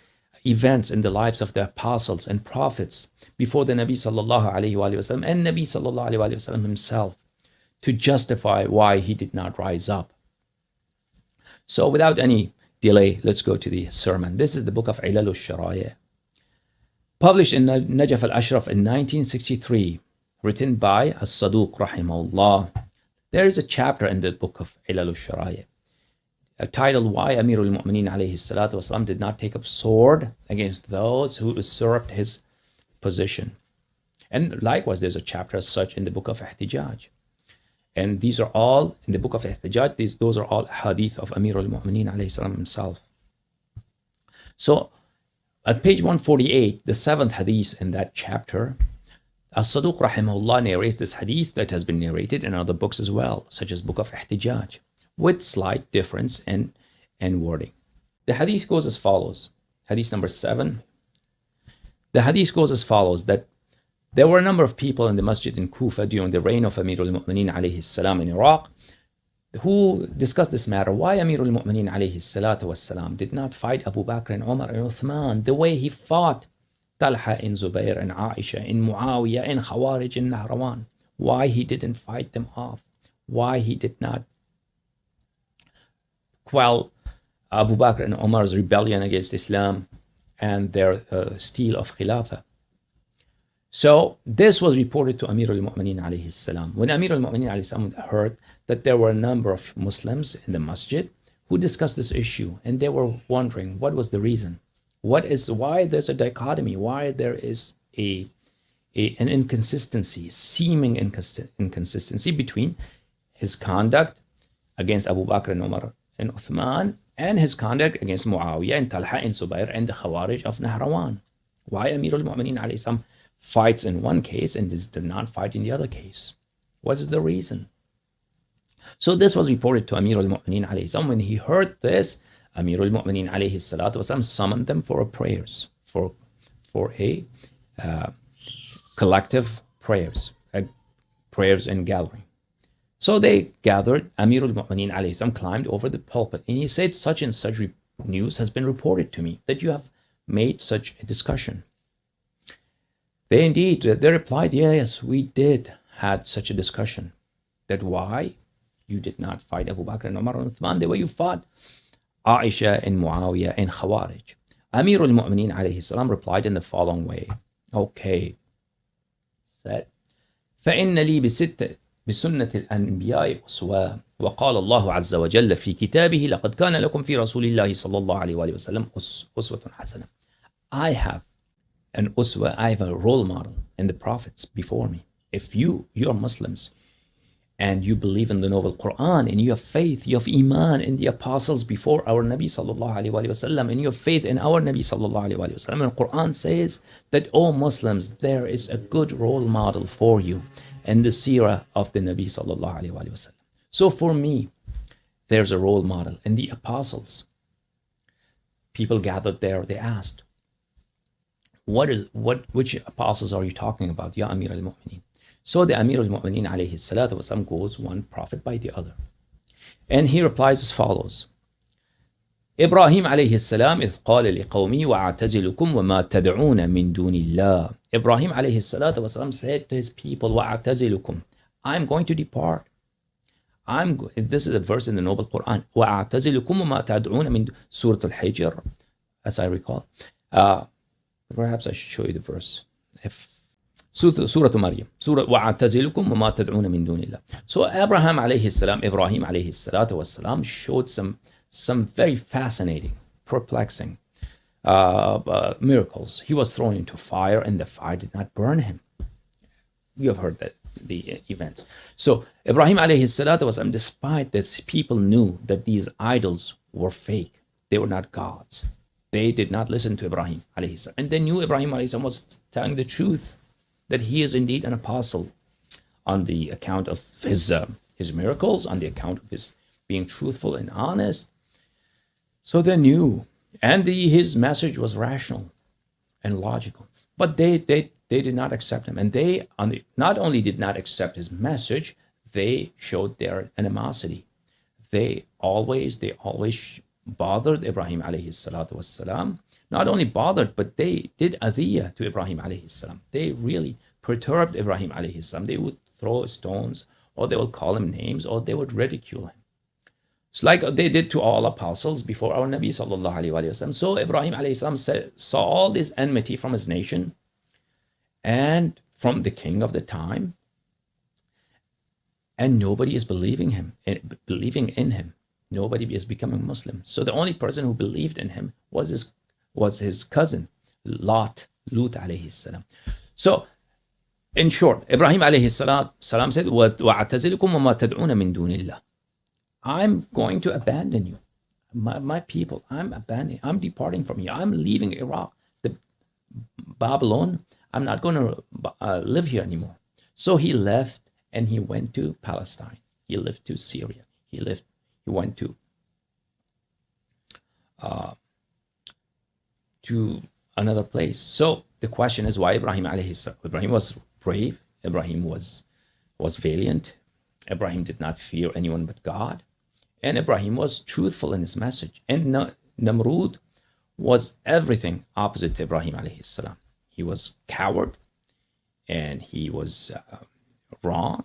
events in the lives of the apostles and prophets before the Nabi sallallahu alayhi wa sallam and Nabi sallallahu alayhi wa sallam himself to justify why he did not rise up. So without any delay, let's go to the sermon. This is the book of Ilal al-Sharaya, published in Najaf al-Ashraf in 1963, written by As-Saduq rahimahullah. There is a chapter in the book of Ilal al-Sharaya titled Why Amirul Mu'mineen alayhi salatu wasalam did not take up sword against those who usurped his position. And likewise, there's a chapter as such in the book of Ihtijaj. And these are all, in the book of Ihtijaj, those are all hadith of Amirul Mu'mineen alayhi salam himself. So, at page 148, the seventh hadith in that chapter, As-Saduq rahimahullah narrates this hadith that has been narrated in other books as well, such as book of Ihtijaj, with slight difference in wording. The hadith goes as follows. Hadith number 7. The hadith goes as follows, that there were a number of people in the masjid in Kufa during the reign of Amirul Mu'mineen alayhi salam in Iraq who discussed this matter. Why Amirul Mu'mineen alayhi salatu wassalam did not fight Abu Bakr and Umar and Uthman the way he fought Talha and Zubair and Aisha and Muawiyah and Khawarij and Nahrawan. Why he didn't fight them off. Why he did not quell Abu Bakr and Umar's rebellion against Islam and their steal of Khilafah. So this was reported to Amir al-Mu'mineen alayhi salam. When Amir al-Mu'mineen alayhi salam heard that there were a number of Muslims in the masjid who discussed this issue, and they were wondering what was the reason. Why there's a dichotomy, why there is an inconsistency, seeming inconsistency between his conduct against Abu Bakr and Umar and Uthman and his conduct against Muawiyah and Talha and Zubair and the Khawarij of Nahrawan. Why Amir al-Mu'mineen alayhi salam fights in one case and does not fight in the other case? What is the reason? So this was reported to Amir al-Mu'mineen alayhi salam. When he heard this, Amir al-Mu'mineen alayhi salatu wasalam summoned them for prayers, for a collective prayers, prayers in gathering. So they gathered. Amir al-Mu'mineen alayhi salam climbed over the pulpit and he said, such and such news has been reported to me that you have made such a discussion. They replied, yes, we did had such a discussion. That why you did not fight Abu Bakr and Umar and Uthman the way you fought Aisha and Muawiyah and Khawarij. Amir al-Mu'mineen alayhi salam replied in the following way. Okay. Said, فَإِنَّ لِي بسنة الأنبياء أسوة وقال الله عز وجل في كتابه لقد كان لكم في رسول الله صلى الله عليه وآله وسلم أسوة حسنة. I have an uswa, I have a role model in the prophets before me. If you are Muslims and you believe in the noble Quran and you have faith, you have iman in the apostles before our Nabi sallallahu alaihi wasallam, and you have faith in our Nabi sallallahu alaihi wasallam, and the Quran says that all Muslims, there is a good role model for you in the seerah of the Nabi sallallahu alaihi wasallam. So for me, there's a role model in the apostles. People gathered there, they asked, which apostles are you talking about, Ya Amir al-Mu'mineen? So the Amir al-Mu'mineen alayhi salatu wasalam goes one prophet by the other. And he replies as follows. Ibrahim alayhi salam إذ قال لقومه وأعتزلكم وما تدعون من دون الله. Ibrahim alayhi salatu wasalam said to his people, وأعتزلكم, I'm going to depart. This is a verse in the noble Quran. وأعتزلكم وما تدعون من Surah Al-Hijr, as I recall. Perhaps I should show you the verse. Surah Maryam. Surah وَأَعْتَزِلُكُمْ وَمَا تَدْعُونَ مِن دُونِ اللَّهِ. So Ibrahim alayhi salatu wasalam showed some very fascinating, perplexing miracles. He was thrown into fire and the fire did not burn him. You have heard that, the events. So Ibrahim alayhi salatu wasalam, despite that people knew that these idols were fake, they were not gods. They did not listen to Ibrahim alayhi salam. And they knew Ibrahim alayhi salam was telling the truth, that he is indeed an apostle on the account of his miracles, on the account of his being truthful and honest. So they knew, and his message was rational and logical. But they did not accept him, and they not only did not accept his message, they showed their animosity. They always bothered Ibrahim alayhi salatu wassalam. Not only bothered, but they did adiyah to Ibrahim alayhi salam. They really perturbed Ibrahim alayhi salam. They would throw stones, or they would call him names, or they would ridicule him. It's like they did to all apostles before our Nabi sallallahu alayhi wa sallam. So Ibrahim alayhi salam saw all this enmity from his nation and from the king of the time, and nobody is believing in him. Nobody is becoming Muslim. So the only person who believed in him was his cousin, Lut alayhi salam. So, in short, Ibrahim alayhi salam said, وَأَعْتَزِلُكُمْ وَمَا تَدْعُونَ مِن دُونِ اللَّهِ. I'm going to abandon you. My people, I'm departing from you. I'm leaving Iraq, the Babylon. I'm not going to live here anymore. So he left and he went to Palestine. He lived to Syria. He went to another place. So the question is, why Ibrahim alayhi salam? Ibrahim was brave. Ibrahim was valiant. Ibrahim did not fear anyone but God. And Ibrahim was truthful in his message. And Namrud was everything opposite to Ibrahim alayhi salam. He was coward, and he was wrong.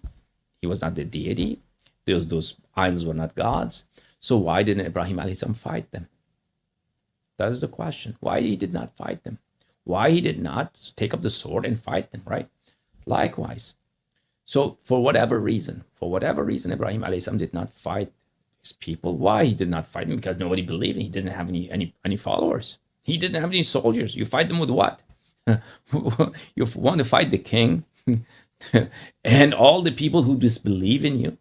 He was not the deity. Those idols were not gods. So why didn't Ibrahim alayhi salam fight them? That is the question. Why he did not fight them? Why he did not take up the sword and fight them, right? Likewise. So for whatever reason, Ibrahim alayhi salam did not fight his people. Why he did not fight them? Because nobody believed him. He didn't have any followers. He didn't have any soldiers. You fight them with what? You want to fight the king and all the people who disbelieve in you,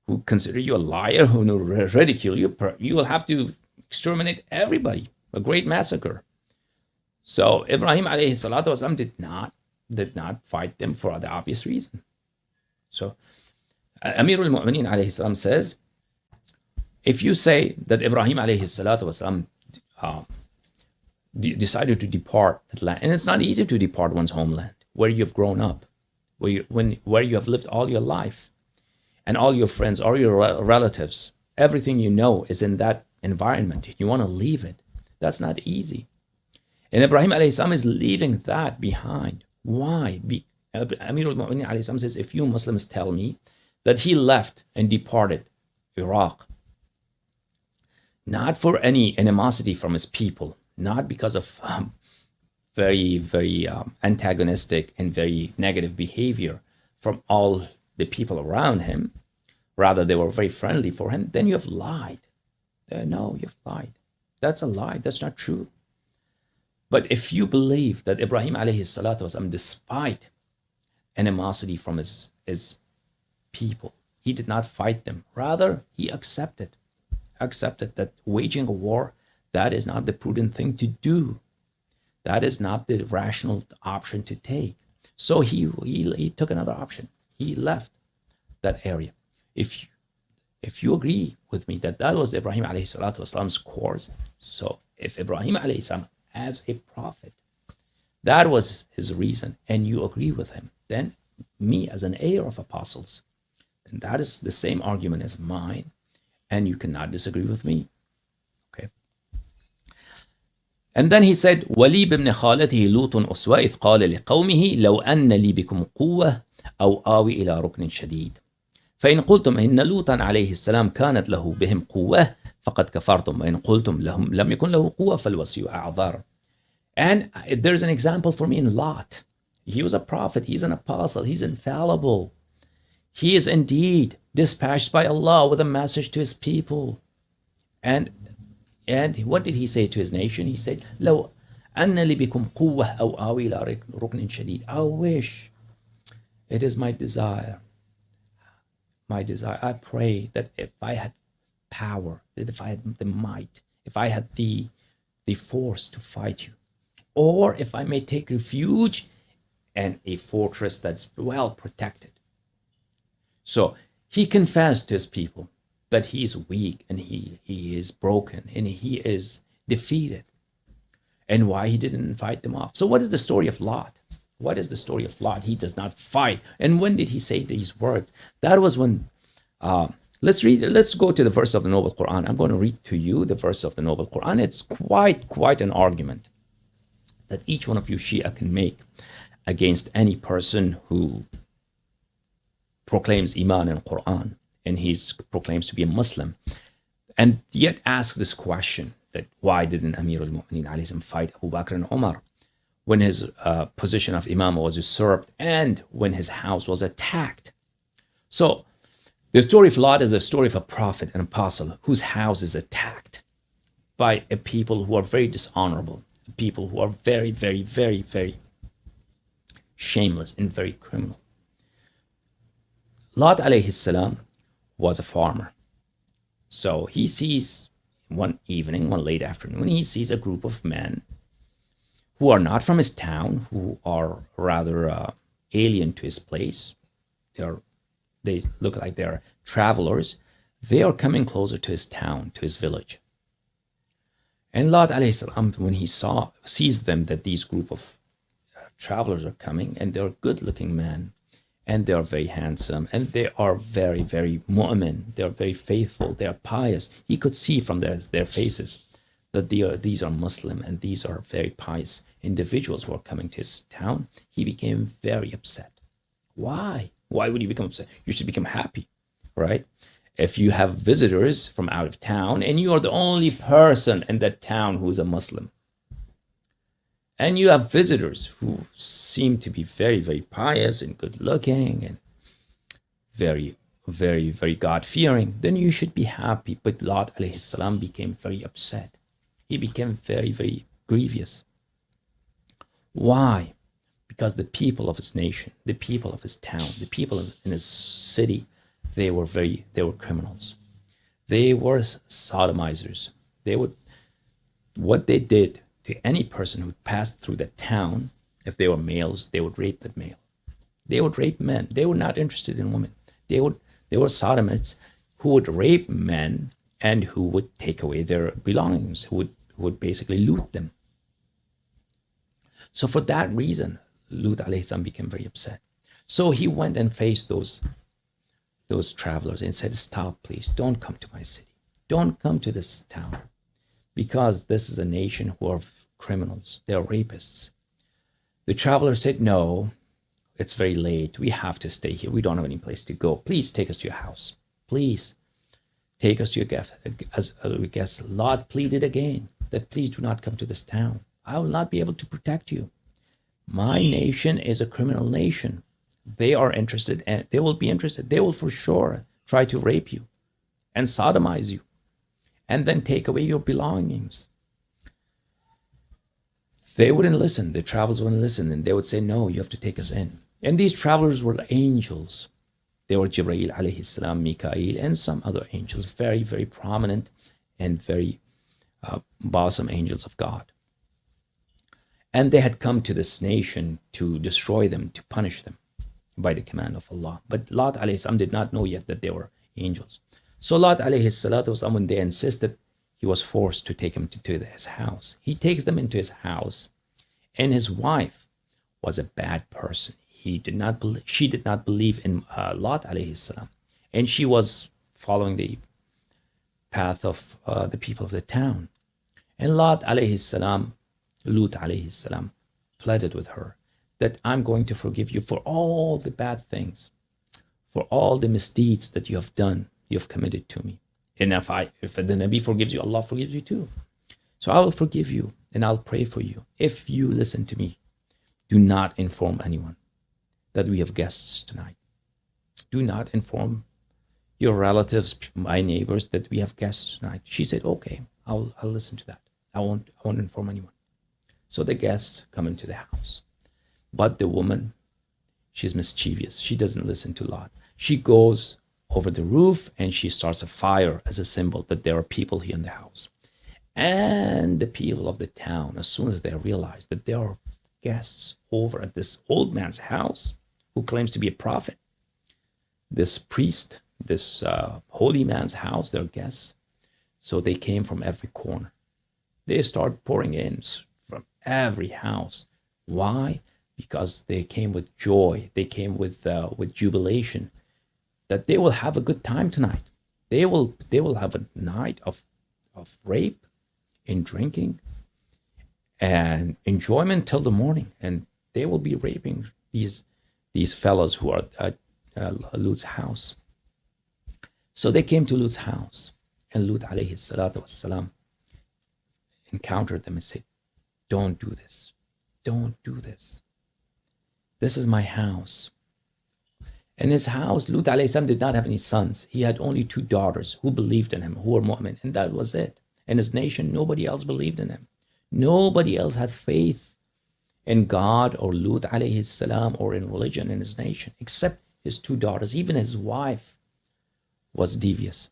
who consider you a liar, who ridicule you. You will have to exterminate everybody. A great massacre. So Ibrahim alayhi salatu wasalam did not fight them for the obvious reason. So Amir al-Mu'mineen alayhi salam says, if you say that Ibrahim alayhi salatu wasalam decided to depart that land, and it's not easy to depart one's homeland, where you've grown up, where you have lived all your life, and all your friends, all your relatives, everything you know is in that environment. You want to leave it. That's not easy. And Ibrahim alayhi salam is leaving that behind. Why? Amir al-Mu'minin alayhi salam says, if you Muslims tell me that he left and departed Iraq, not for any animosity from his people, not because of very antagonistic and very negative behavior from all the people around him, rather they were very friendly for him, then you have lied. No, you've lied. That's a lie. That's not true. But if you believe that Ibrahim alayhi salatu wasalam, despite animosity from his people, he did not fight them. Rather, he accepted that waging a war, that is not the prudent thing to do. That is not the rational option to take. So he took another option. He left that area. If you agree with me that that was Ibrahim alayhi salatu wasalam's course, so if Ibrahim alayhi salam as a prophet, that was his reason, and you agree with him, then me as an heir of apostles, then that is the same argument as mine, and you cannot disagree with me. Okay. And then he said, وَلِي بِابْنِ خَالَتِهِ لُوطٌ أُسْوَى إِذْ قَالَ لِقَوْمِهِ لَوْ أَنَّ لِي بِكُمْ قُوَّةً أَوْ آوِي إِلَى رُكْنٍ شَدِيدٍ فإن قلتم إن لوطا عليه السلام كانت له بهم قوة فقد كفرتم وإن قلتم لم يكن له قوة فالوصي أعذر. And there's an example for me in Lot. He was a prophet, he's an apostle, he's infallible. He is indeed dispatched by Allah with a message to his people. And what did he say to his nation? He said, لو أن لي بكم قوة أو آوي إلى ركن شديد. I wish, it is my desire, I pray that if I had power, that if I had the might, if I had the force to fight you, or if I may take refuge in a fortress that's well protected. So he confessed to his people that he is weak and he is broken and he is defeated, and why he didn't fight them off. So what is the story of Lot? What is the story of Lot? He does not fight. And when did he say these words? That was when, let's go to the verse of the Noble Quran. I'm going to read to you the verse of the Noble Quran. It's quite an argument that each one of you Shia can make against any person who proclaims Iman in Quran and he proclaims to be a Muslim, and yet asks this question, that why didn't Amir al-Mu'minin alayhi fight Abu Bakr and Umar when his position of Imam was usurped and when his house was attacked? So the story of Lot is a story of a prophet, an apostle, whose house is attacked by a people who are very dishonorable, people who are very shameless and very criminal. Lot alayhi salam was a farmer. So he sees one late afternoon, he sees a group of men who are not from his town, who are rather alien to his place. They look like they're travelers. They are coming closer to his town, to his village. And Lot alayhi salam, when he sees them, that these group of travelers are coming, and they're good-looking men, and they are very handsome, and they are very mu'min, they are very faithful, they are pious. He could see from their faces that these are Muslim, and these are very pious individuals who are coming to his town. He became very upset. Why? Why would you become upset? You should become happy, right? If you have visitors from out of town and you are the only person in that town who is a Muslim, and you have visitors who seem to be very pious and good looking and very God-fearing, then you should be happy. But Lot alayhi salam became very upset. He became very grievous. Why? Because the people of his nation, the people of his town, the people in his city, they were criminals. They were sodomizers. What they did to any person who passed through the town, if they were males, they would rape that male. They would rape men. They were not interested in women. They were sodomites who would rape men and who would take away their belongings, who would basically loot them. So for that reason, Lut alayhi salam became very upset. So he went and faced those travelers and said, stop, please, don't come to my city. Don't come to this town, because this is a nation who are criminals. They are rapists. The traveler said, no, it's very late. We have to stay here. We don't have any place to go. Please take us to your house. Please take us to your guest. As we guess, Lot pleaded again that please do not come to this town. I will not be able to protect you. My nation is a criminal nation. They are interested, and they will be interested. They will for sure try to rape you and sodomize you and then take away your belongings. They wouldn't listen. The travelers wouldn't listen, and they would say, no, you have to take us in. And these travelers were angels. They were Jibreel alayhi salam, Mikael, and some other angels, very, very prominent and very awesome angels of God. And they had come to this nation to destroy them, to punish them by the command of Allah. But Lot alayhi salam did not know yet that they were angels. So Lot alayhi salatu wasalam, when they insisted, he was forced to take him to his house. He takes them into his house, and his wife was a bad person. She did not believe in Lot alayhi salam, and she was following the path of the people of the town. And Lut alayhi salam pleaded with her that I'm going to forgive you for all the bad things, for all the misdeeds that you have done, you have committed to me. And if the Nabi forgives you, Allah forgives you too. So I will forgive you and I'll pray for you if you listen to me. Do not inform anyone that we have guests tonight. Do not inform your relatives, my neighbors, that we have guests tonight. She said, okay, I'll listen to that. I won't inform anyone. So the guests come into the house. But the woman, she's mischievous. She doesn't listen to Lot. She goes over the roof and she starts a fire as a symbol that there are people here in the house. And the people of the town, as soon as they realize that there are guests over at this old man's house who claims to be a prophet, this priest, this holy man's house, they're guests. So they came from every corner. They start pouring in from every house. Why? Because they came with joy. They came with jubilation, that they will have a good time tonight. They will have a night of rape and drinking and enjoyment till the morning, and they will be raping these fellows who are at Lut's house. So they came to Lut's house, and Lut alayhi salatu wassalam encountered them and said, don't do this. Don't do this. This is my house. In his house, Lut alayhi salam did not have any sons. He had only 2 daughters who believed in him, who were mu'min, and that was it. In his nation, nobody else believed in him. Nobody else had faith in God or Lut alayhi salam or in religion in his nation, except his 2 daughters. Even his wife was devious.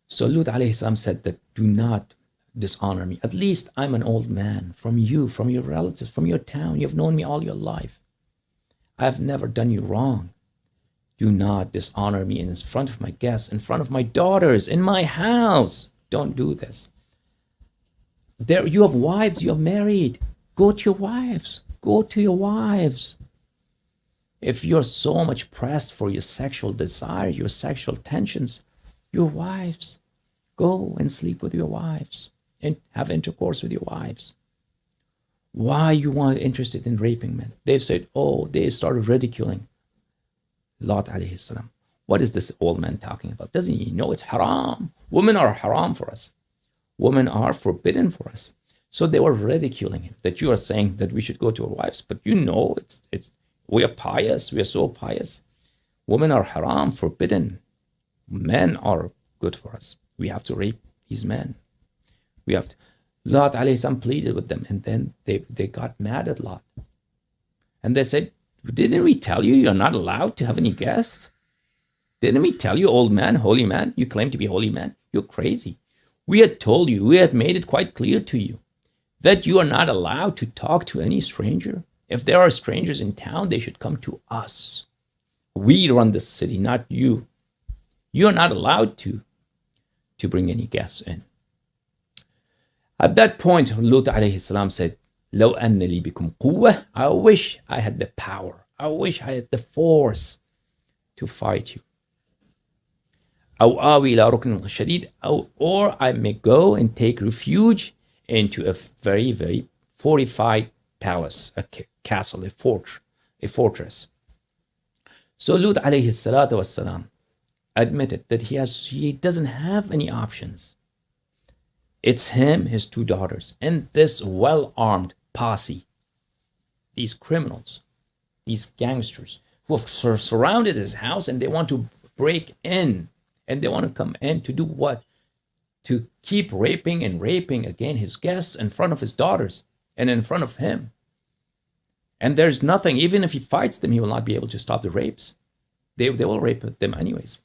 So Lut alayhi salam said that do not dishonor me. At least I'm an old man from you, from your relatives, from your town. You have known me all your life. I have never done you wrong. Do not dishonor me in front of my guests, in front of my daughters, in my house. Don't do this. There, you have wives, you are married. Go to your wives. Go to your wives. If you're so much pressed for your sexual desire, your sexual tensions, your wives, go and sleep with your wives and have intercourse with your wives. Why you want interested in raping men? They've said, they started ridiculing Lot alayhi salam. What is this old man talking about? Doesn't he know it's haram? Women are haram for us. Women are forbidden for us. So they were ridiculing him, that you are saying that we should go to our wives, but you know we are pious, we are so pious. Women are haram, forbidden. Men are good for us. We have to rape these men. We have to. Lot alayhi salam pleaded with them, and then they got mad at Lot. And they said, didn't we tell you you're not allowed to have any guests? Didn't we tell you, old man, holy man? You claim to be holy man. You're crazy. We had told you, we had made it quite clear to you that you are not allowed to talk to any stranger. If there are strangers in town, they should come to us. We run this city, not you. You're not allowed to bring any guests in. At that point, Lut alayhi salam said, لو أن لي بكم قوة, I wish I had the power, I wish I had the force to fight you. أو آوي إلى ركن شديد, or I may go and take refuge into a very, very fortified palace, a castle, a fortress. So Lut alayhi salatu wassalam admitted that he doesn't have any options. It's him, his two daughters, and this well-armed posse, these criminals, these gangsters who have surrounded his house, and they want to break in, and they want to come in to do what? To keep raping again his guests in front of his daughters and in front of him. And there's nothing, even if he fights them, he will not be able to stop the rapes. They will rape them anyways.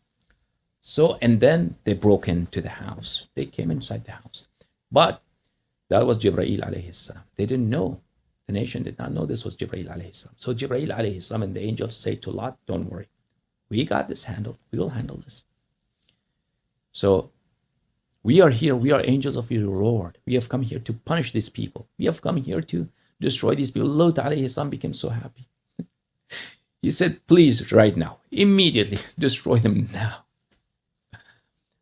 So, and then they broke into the house. They came inside the house. But that was Jibreel alayhi salam. They didn't know. The nation did not know this was Jibreel alayhi salam. So Jibreel alayhi salam and the angels say to Lot, don't worry. We got this handled. We will handle this. So we are here. We are angels of your Lord. We have come here to punish these people. We have come here to destroy these people. Lut alayhi salam became so happy. He said, please, right now, immediately destroy them now.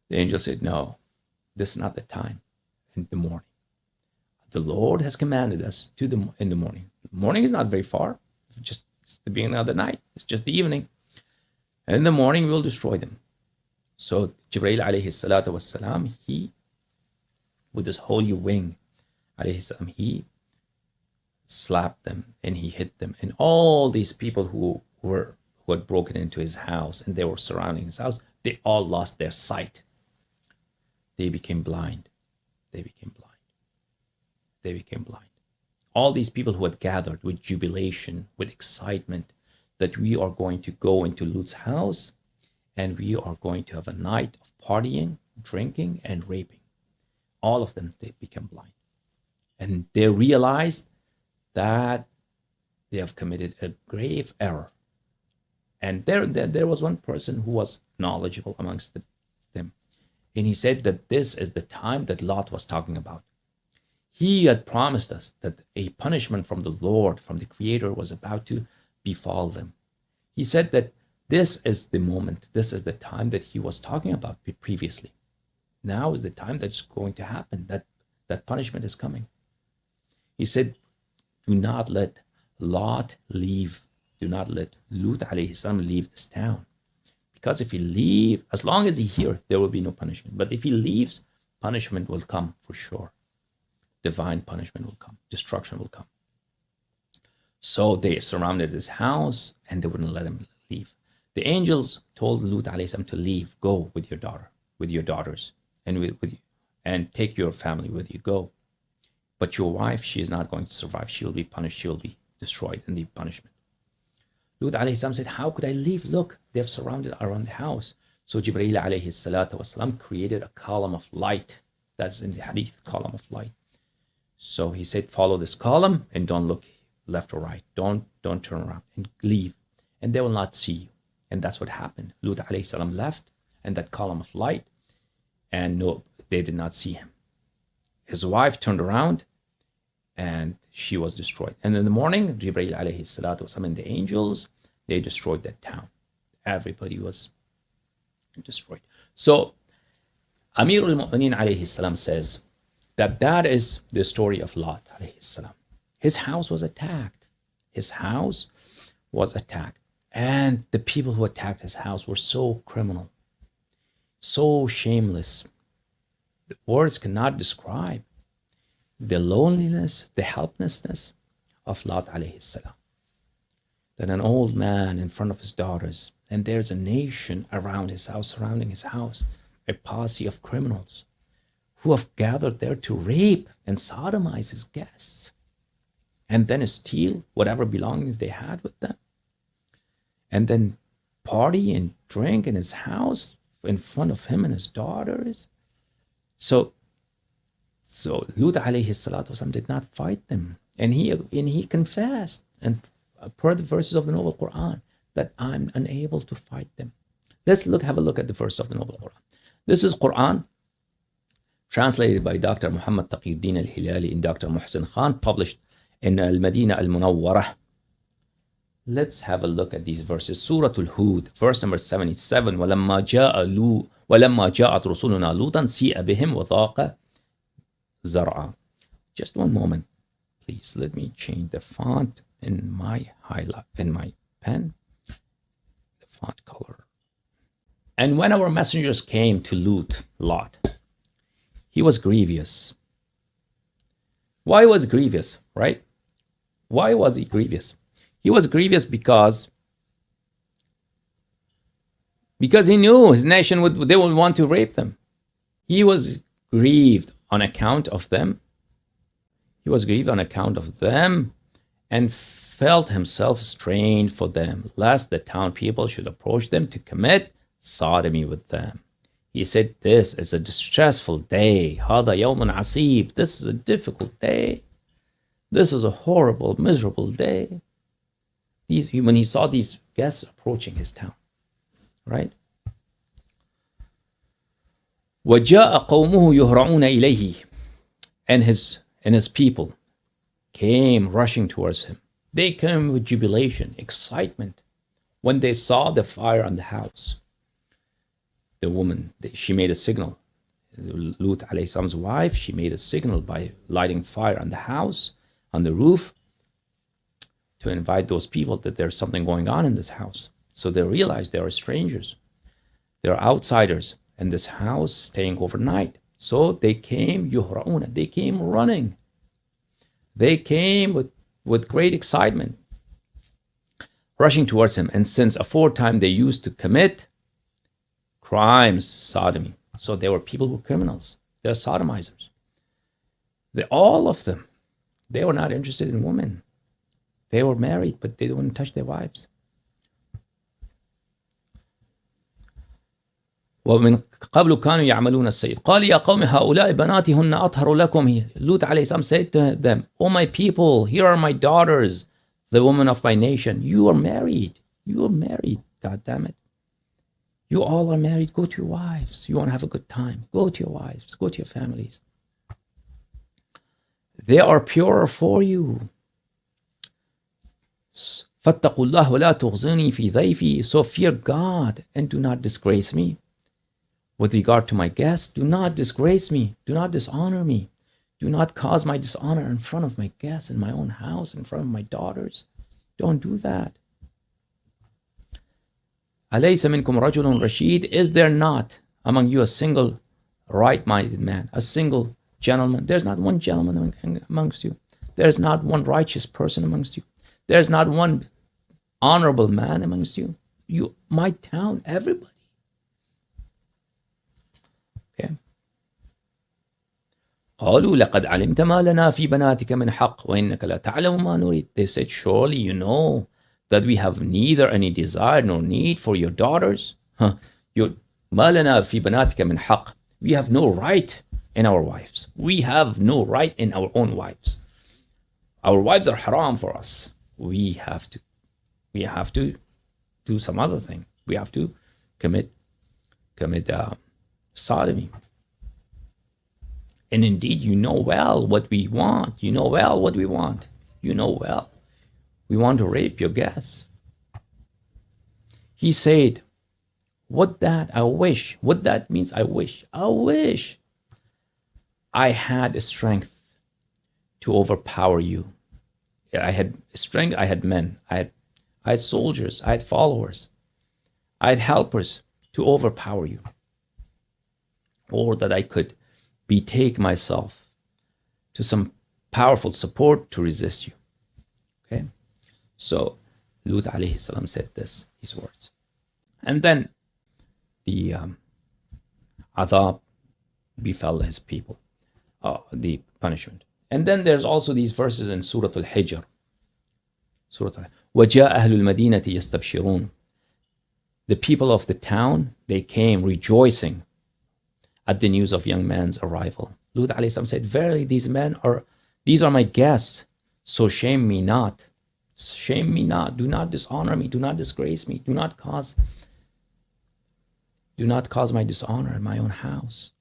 The angel said, no, this is not the time. In the morning. The Lord has commanded us in the morning. Morning is not very far. It's the beginning of the night. It's just the evening. And in the morning, we will destroy them. So Jibreel alayhi salatu wassalam, he, with his holy wing, alayhi salam, he slapped them and he hit them. And all these people who had broken into his house and they were surrounding his house, they all lost their sight. They became blind. They became blind. They became blind. All these people who had gathered with jubilation, with excitement, that we are going to go into Lut's house and we are going to have a night of partying, drinking, and raping. All of them, they became blind. And they realized that they have committed a grave error. And there was one person who was knowledgeable amongst them. And he said that this is the time that Lot was talking about. He had promised us that a punishment from the Lord, from the Creator, was about to befall them. He said that this is the moment, this is the time that he was talking about previously. Now is the time that's going to happen, that punishment is coming. He said, do not let Lot leave. Do not let Lut alayhi salam leave this town. Because if he leaves, as long as he's here, there will be no punishment. But if he leaves, punishment will come for sure. Divine punishment will come. Destruction will come. So they surrounded his house and they wouldn't let him leave. The angels told Lut alayhi salam to leave. Go with your daughter, with your daughters, and with you, and take your family with you. Go. But your wife, she is not going to survive. She will be punished. She will be destroyed in the punishment. Lut alayhi salam said, how could I leave? Look, they have surrounded around the house. So Jibreel alayhi salatu wasalam created a column of light. That's in the hadith, column of light. So he said, follow this column and don't look left or right. Don't turn around and leave. And they will not see you. And that's what happened. Lut alayhi salam left and that column of light. And no, they did not see him. His wife turned around and she was destroyed. And in the morning, Jibreel alayhi salatu wasalam and the angels, they destroyed that town. Everybody was destroyed. So Amir al-Mu'mineen alayhi salam says that is the story of Lot alayhi salam. His house was attacked. His house was attacked. And the people who attacked his house were so criminal, so shameless. The words cannot describe the loneliness, the helplessness of Lot alayhi salam. That an old man in front of his daughters, and there's a nation around his house, surrounding his house, a posse of criminals who have gathered there to rape and sodomize his guests, and then steal whatever belongings they had with them, and then party and drink in his house in front of him and his daughters. So Lut alayhi salatu wasalam did not fight them. And he confessed, and per the verses of the Noble Quran, that I'm unable to fight them. Let's have a look at the verse of the Noble Quran. This is Quran, translated by Dr. Muhammad Taqiyuddin al-Hilali and Dr. Muhsin Khan, published in Al-Madinah al-Munawwarah. Let's have a look at these verses. Surah Al-Hud, verse number 77. وَلَمَّا جَاءَتْ رُسُلُنَا لُوطًا سِيءَ بِهِمْ وَضَاقَ زَرْعًا. Just one moment, please. Let me change the font in my pen, the font color. And when our messengers came to Lot, he was grievous. Why was grievous, right? Why was he grievous? He was grievous because he knew his nation would want to rape them. He was grieved on account of them. He was grieved on account of them and felt himself strained for them, lest the town people should approach them to commit sodomy with them. He said, this is a distressful day. هذا يوم عصيب. This is a difficult day. This is a horrible, miserable day. When he saw these guests approaching his town, right? وَجَاءَ قَوْمُهُ يُهْرَعُونَ إِلَيْهِ. And his people came rushing towards him. They came with jubilation, excitement, when they saw the fire on the house. The woman, she made a signal. Lut alayhi salam's wife, she made a signal by lighting fire on the house, on the roof, to invite those people that there's something going on in this house. So they realized they are strangers. They're outsiders in this house staying overnight. So they came, yuhra'una, they came running. They came with great excitement, rushing towards him. And since aforetime they used to commit crimes, sodomy. So they were people who were criminals. They're sodomizers. All of them, they were not interested in women. They were married, but they wouldn't touch their wives. ومن قبل كانوا يعملون السيئات قال يا قوم هؤلاء بناتي هن أطهر لكم. Lut alayhi salam said to them, "O my people, here are my daughters, the women of my nation. You are married. You are married. God damn it. You all are married. Go to your wives. You want to have a good time. Go to your wives. Go to your families. They are purer for you. فاتقوا الله ولا تخزوني في ضيفي. So fear God and do not disgrace me. With regard to my guests, do not disgrace me. Do not dishonor me. Do not cause my dishonor in front of my guests in my own house, in front of my daughters. Don't do that. أليس منكم رجل رشيد. Is there not among you a single right-minded man, a single gentleman? There's not one gentleman amongst you. There's not one righteous person amongst you. There's not one honorable man amongst you. You, my town, everybody. Okay. قالوا لقد علمت ما لنا في بناتك من حق وإنك لا تعلم ما نريد. They said, surely you know that we have neither any desire nor need for your daughters. ما لنا في بناتك من حق. We have no right in our wives. We have no right in our own wives. Our wives are haram for us. We have to do some other thing. We have to commit sodomy. And indeed, you know well what we want. You know well what we want. You know well. We want to rape your guests. He said, what that I wish. What that means, I wish. I wish I had strength to overpower you. I had strength, I had men, I had soldiers, I had followers, I had helpers to overpower you. Or that I could betake myself to some powerful support to resist you. Okay? So Lut alayhi salam said these words. And then the adhab befell his people, the punishment. And then there's also these verses in Surah Al-Hijr. وَجَاءَ أَهْلُ الْمَدِينَةِ يَسْتَبْشِرُونَ. The people of the town, they came rejoicing at the news of young man's arrival. Lut alayhi salam said, verily these are my guests, so shame me not. Shame me not. Do not dishonor me. Do not disgrace me. Do not cause Do not cause my dishonor in my own house.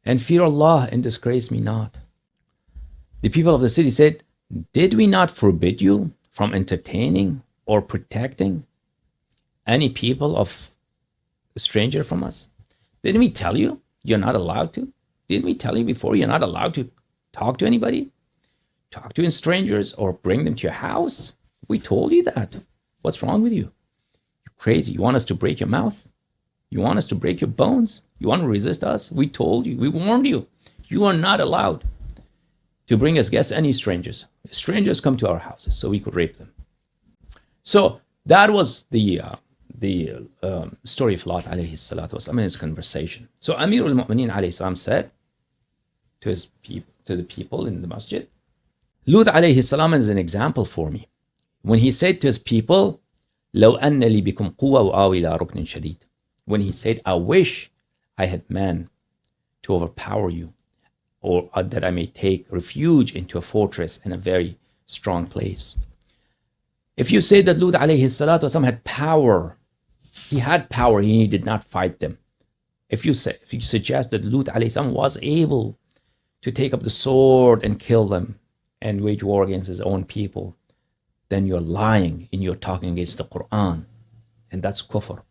And fear Allah and disgrace me not. The people of the city said, did we not forbid you from entertaining or protecting any people of a stranger from us? Didn't we tell you you're not allowed to? Didn't we tell you before you're not allowed to talk to anybody? Talk to strangers or bring them to your house? We told you that. What's wrong with you? You're crazy. You want us to break your mouth? You want us to break your bones? You want to resist us? We told you. We warned you. You are not allowed to bring as guests any strangers. Strangers come to our houses so we could rape them. So that was the story of Lot alayhi salatu wasalam in his conversation. So Amir al-Mu'mineen alayhi salam said to the people in the masjid, Lut alayhi salam is an example for me. When he said to his people, لو أن لي بكم قوة وآوي إلى ركن شديد. When he said, I wish I had man to overpower you, or that I may take refuge into a fortress in a very strong place. If you say that Lut alayhi salatu wasalam had power, he had power, he did not fight them. If you suggest that Lut alayhi salam was able to take up the sword and kill them and wage war against his own people, then you're lying and you're talking against the Quran, and that's kufr.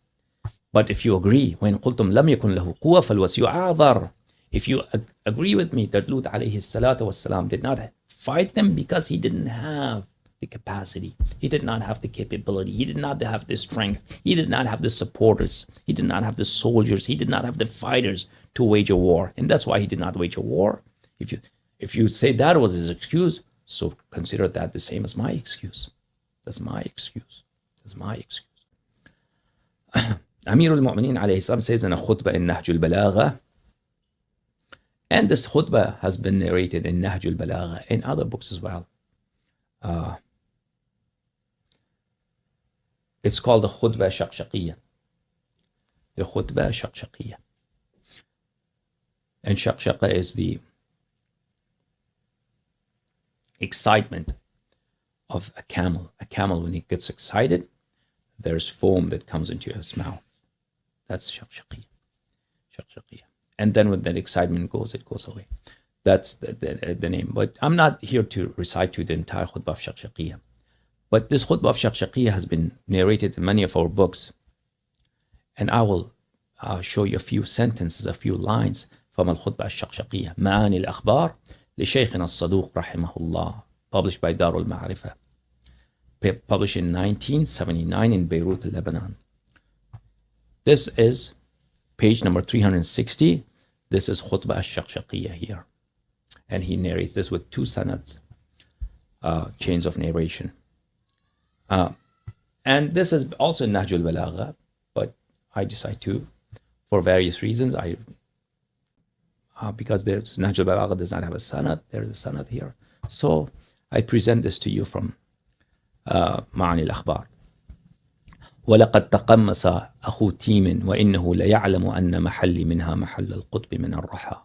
But if you agree, when قلتم لم يكن له قوة فالوسيع أعذر, if you agree with me that Lut alayhi salatu wasalam did not fight them because he didn't have the capacity, he did not have the capability, he did not have the strength, he did not have the supporters, he did not have the soldiers, he did not have the fighters to wage a war, and that's why he did not wage a war. If you say that was his excuse, so consider that the same as my excuse. That's my excuse. That's my excuse. Amir al-Mu'mineen alayhi salam says in a khutbah in Nahj al-Balagha, and this khutbah has been narrated in Nahj al-Balagha in other books as well. It's called the khutbah shaqshaqiyya. The khutbah shaqshaqiyya. And shaqshaqa is the excitement of a camel. A camel, when he gets excited, there's foam that comes into his mouth. That's shaqshaqiyya. Shaqshaqiyya. And then when that excitement goes, it goes away. That's the name. But I'm not here to recite to you the entire khutbah of shaqshaqiyya. But this khutbah of shaqshaqiyya has been narrated in many of our books. And I will show you a few sentences, a few lines from al-khutbah al-shaqshaqiyya. Ma'ani al-akhbar لشيخنا الصدوق رحمه الله, published by Darul Ma'rifah, published in 1979 in Beirut, Lebanon. This is page number 360. This is khutbah al-shaqshaqiyya here. And he narrates this with two sanads, chains of narration. And this is also in Nahj al-Balagha, but I decide to, for various reasons, because there's Nahj al-Balagha does not have a sanad, there's a sanad here. So I present this to you from Ma'ani al-Akhbar. ولقد تقمص أخو تيم وإنه ليعلم أن محلي منها محل القطب من الرحى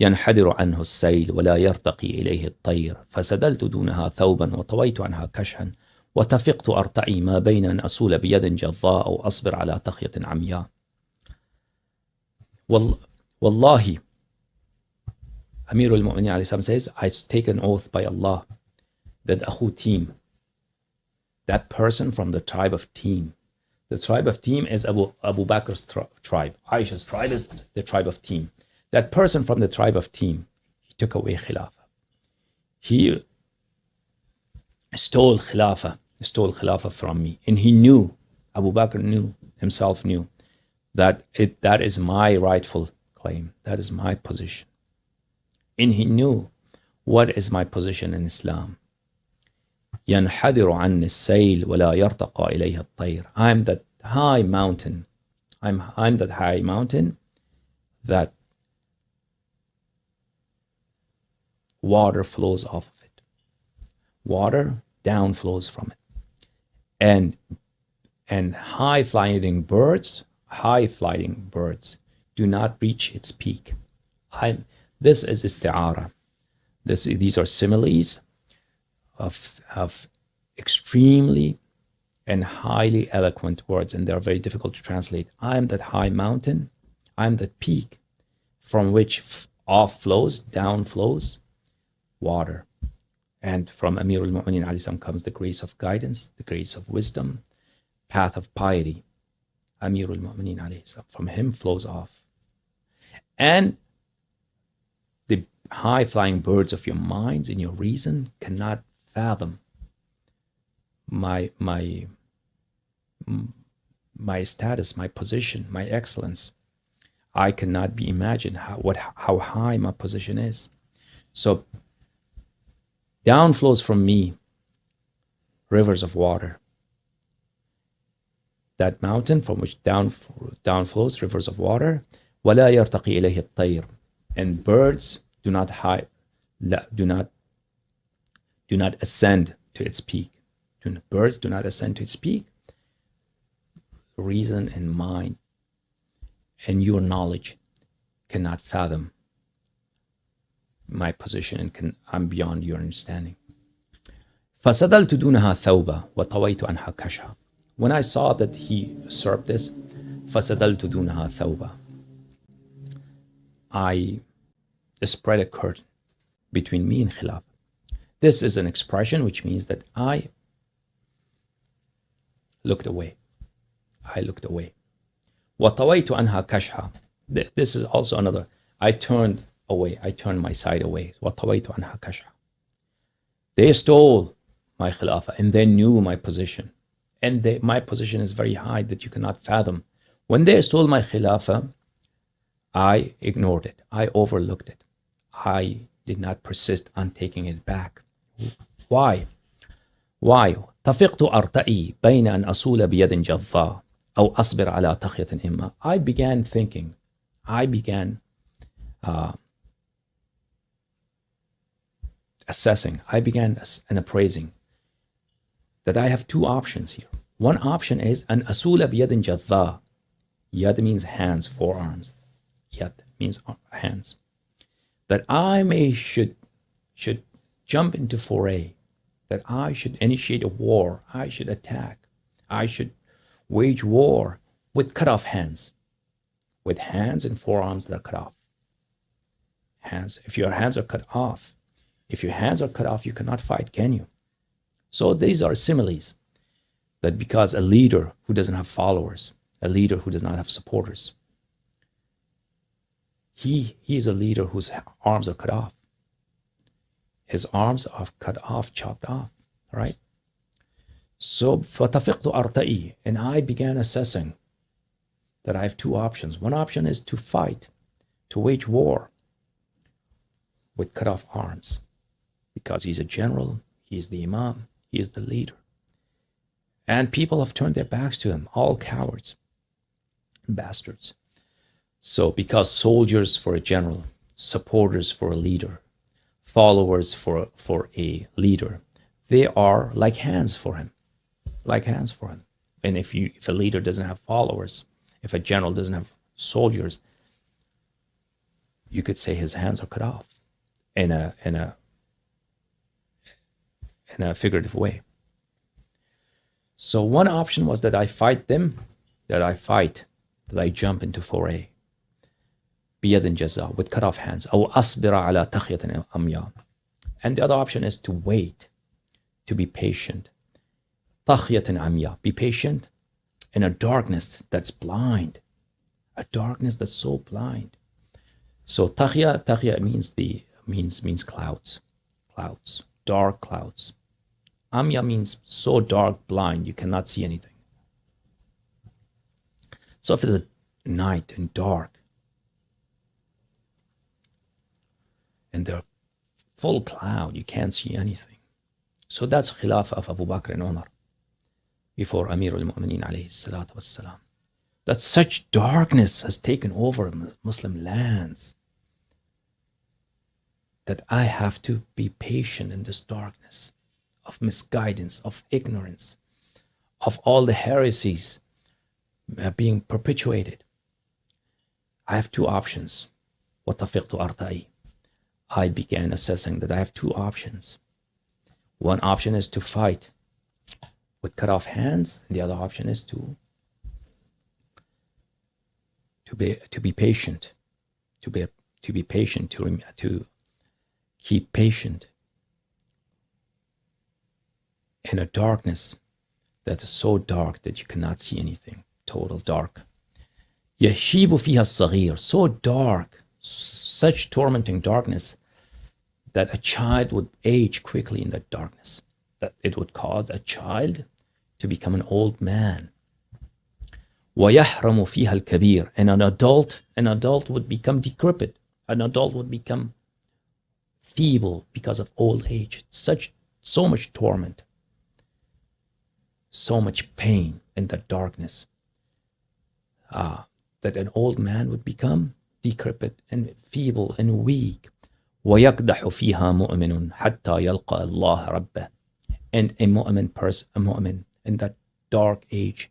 ينحدر عنه السيل ولا يرتقي إليه الطير فسدلت دونها ثوبا وطويت عنها كشحا وتفقت أرتعي ما بين أن أصول بيد جظاء أو أصبر على تخية عمياء. والله, Amir al-Mu'mineen alayhi salam says, I take an oath by Allah that Akhu Team, that person from the tribe of Team, the tribe of Team is Abu Bakr's tribe. Aisha's tribe is the tribe of Team. That person from the tribe of Team, he took away Khilafah. He stole Khilafah from me. And he knew, Abu Bakr himself knew, that that is my rightful claim. That is my position. And he knew what is my position in Islam. ينحدر عني السيل ولا يرتقى إليها الطير. I'm that high mountain. I'm that high mountain that water flows off of it. Water down flows from it. And high flying birds do not reach its peak. This is isti'ara. These are similes of extremely and highly eloquent words, and they're very difficult to translate. I am that high mountain, I am that peak from which down flows water. And from Amir al-Mu'mineen alayhi salam comes the grace of guidance, the grace of wisdom, path of piety. Amir al-Mu'mineen alayhi salam, from him flows off. And the high-flying birds of your minds and your reason cannot fathom my status, my position, my excellence. I cannot be imagined how high my position is. So down flows from me rivers of water. That mountain from which down flows rivers of water. وَلَا يَرْتَقِي إِلَيْهِ الطَّيْرُ. And birds do not ascend to its peak. Birds do not ascend to its peak. Reason and mind and your knowledge cannot fathom my position, and I'm beyond your understanding. فَسَدَلْتُ دُونَهَا ثَوْبًا وَطَوَيْتُ عَنْهَا كَشًا. When I saw that he usurped this, فَسَدَلْتُ دُونَهَا ثَوْبًا, I spread a curtain between me and Khilafah. This is an expression which means that I looked away. I looked away. وَطَوَيْتُ عَنْهَا كَشْحًا. This is also another. I turned away. I turned my side away. وَطَوَيْتُ عَنْهَا كَشْحًا. They stole my Khilafah and they knew my position. And my position is very high that you cannot fathom. When they stole my Khilafah, I ignored it. I overlooked it. I did not persist on taking it back. Why? Why? طفقت أرتئي بين أن أصول بيد جظاء أو أصبر على تخية إما. I began thinking. I began assessing. I began an appraising that I have two options here. One option is أن أصول بيد جظاء. Yad means hands, forearms. Yad means hands. That I should jump into foray, that I should initiate a war, I should attack, I should wage war with cut off hands, with hands and forearms that are cut off. Hands, if your hands are cut off, you cannot fight, can you? So these are similes, that because a leader who doesn't have followers, a leader who does not have supporters, he is a leader whose arms are cut off. His arms are cut off, chopped off, right? So, فَتَفِقْتُ أَرْتَئِي, and I began assessing that I have two options. One option is to fight, to wage war with cut off arms, because he's a general, he is the Imam, he is the leader. And people have turned their backs to him, all cowards, bastards. So because soldiers for a general, supporters for a leader, followers for a leader, they are like hands for him, like hands for him. And if a leader doesn't have followers, if a general doesn't have soldiers, you could say his hands are cut off in a figurative way. So one option was that I fight them, that I jump into foray. بيد جزاء, with cut off hands. أو أصبر على تخية أمياء. And the other option is to wait, to be patient. تخية أمياء, be patient in a darkness that's blind, a darkness that's so blind. So تخية means clouds, dark clouds. Amya means so dark, blind, you cannot see anything. So if it's a night and dark, and they're full cloud, you can't see anything. So that's Khilafah of Abu Bakr and Umar before Amir al-Mu'mineen alayhi salatu wassalam. That such darkness has taken over Muslim lands that I have to be patient in this darkness of misguidance, of ignorance, of all the heresies being perpetuated. I have two options. وَطَفِقْتُ أَرْتَئِي. I began assessing that I have two options. One option is to fight with cut off hands. The other option is to be patient, to be patient, to keep patient in a darkness that is so dark that you cannot see anything, total dark. يَشِيبُ فِيهَا الصَّغِيرُ, so dark, such tormenting darkness that a child would age quickly in that darkness, that it would cause a child to become an old man. وَيَحْرَمُ فِيهَا الْكَبِيرُ, and an adult would become decrepit, an adult would become feeble because of old age. So much torment, so much pain in that darkness, that an old man would become decrepit and feeble and weak. وَيَقْدَحُ فِيهَا مُؤْمِنٌ حَتَّى يَلْقَى اللَّهَ رَبَّهُ, and a mu'min in that dark age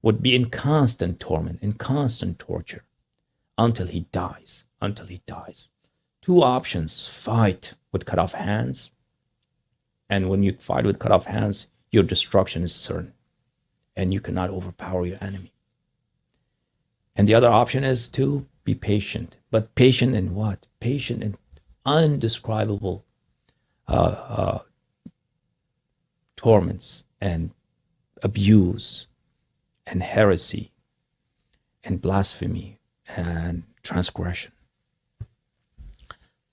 would be in constant torment, in constant torture, until he dies. Two options: fight with cut off hands, and when you fight with cut off hands, your destruction is certain, and you cannot overpower your enemy. And the other option is to be patient. But patient in what? Patient in undescribable torments and abuse and heresy and blasphemy and transgression.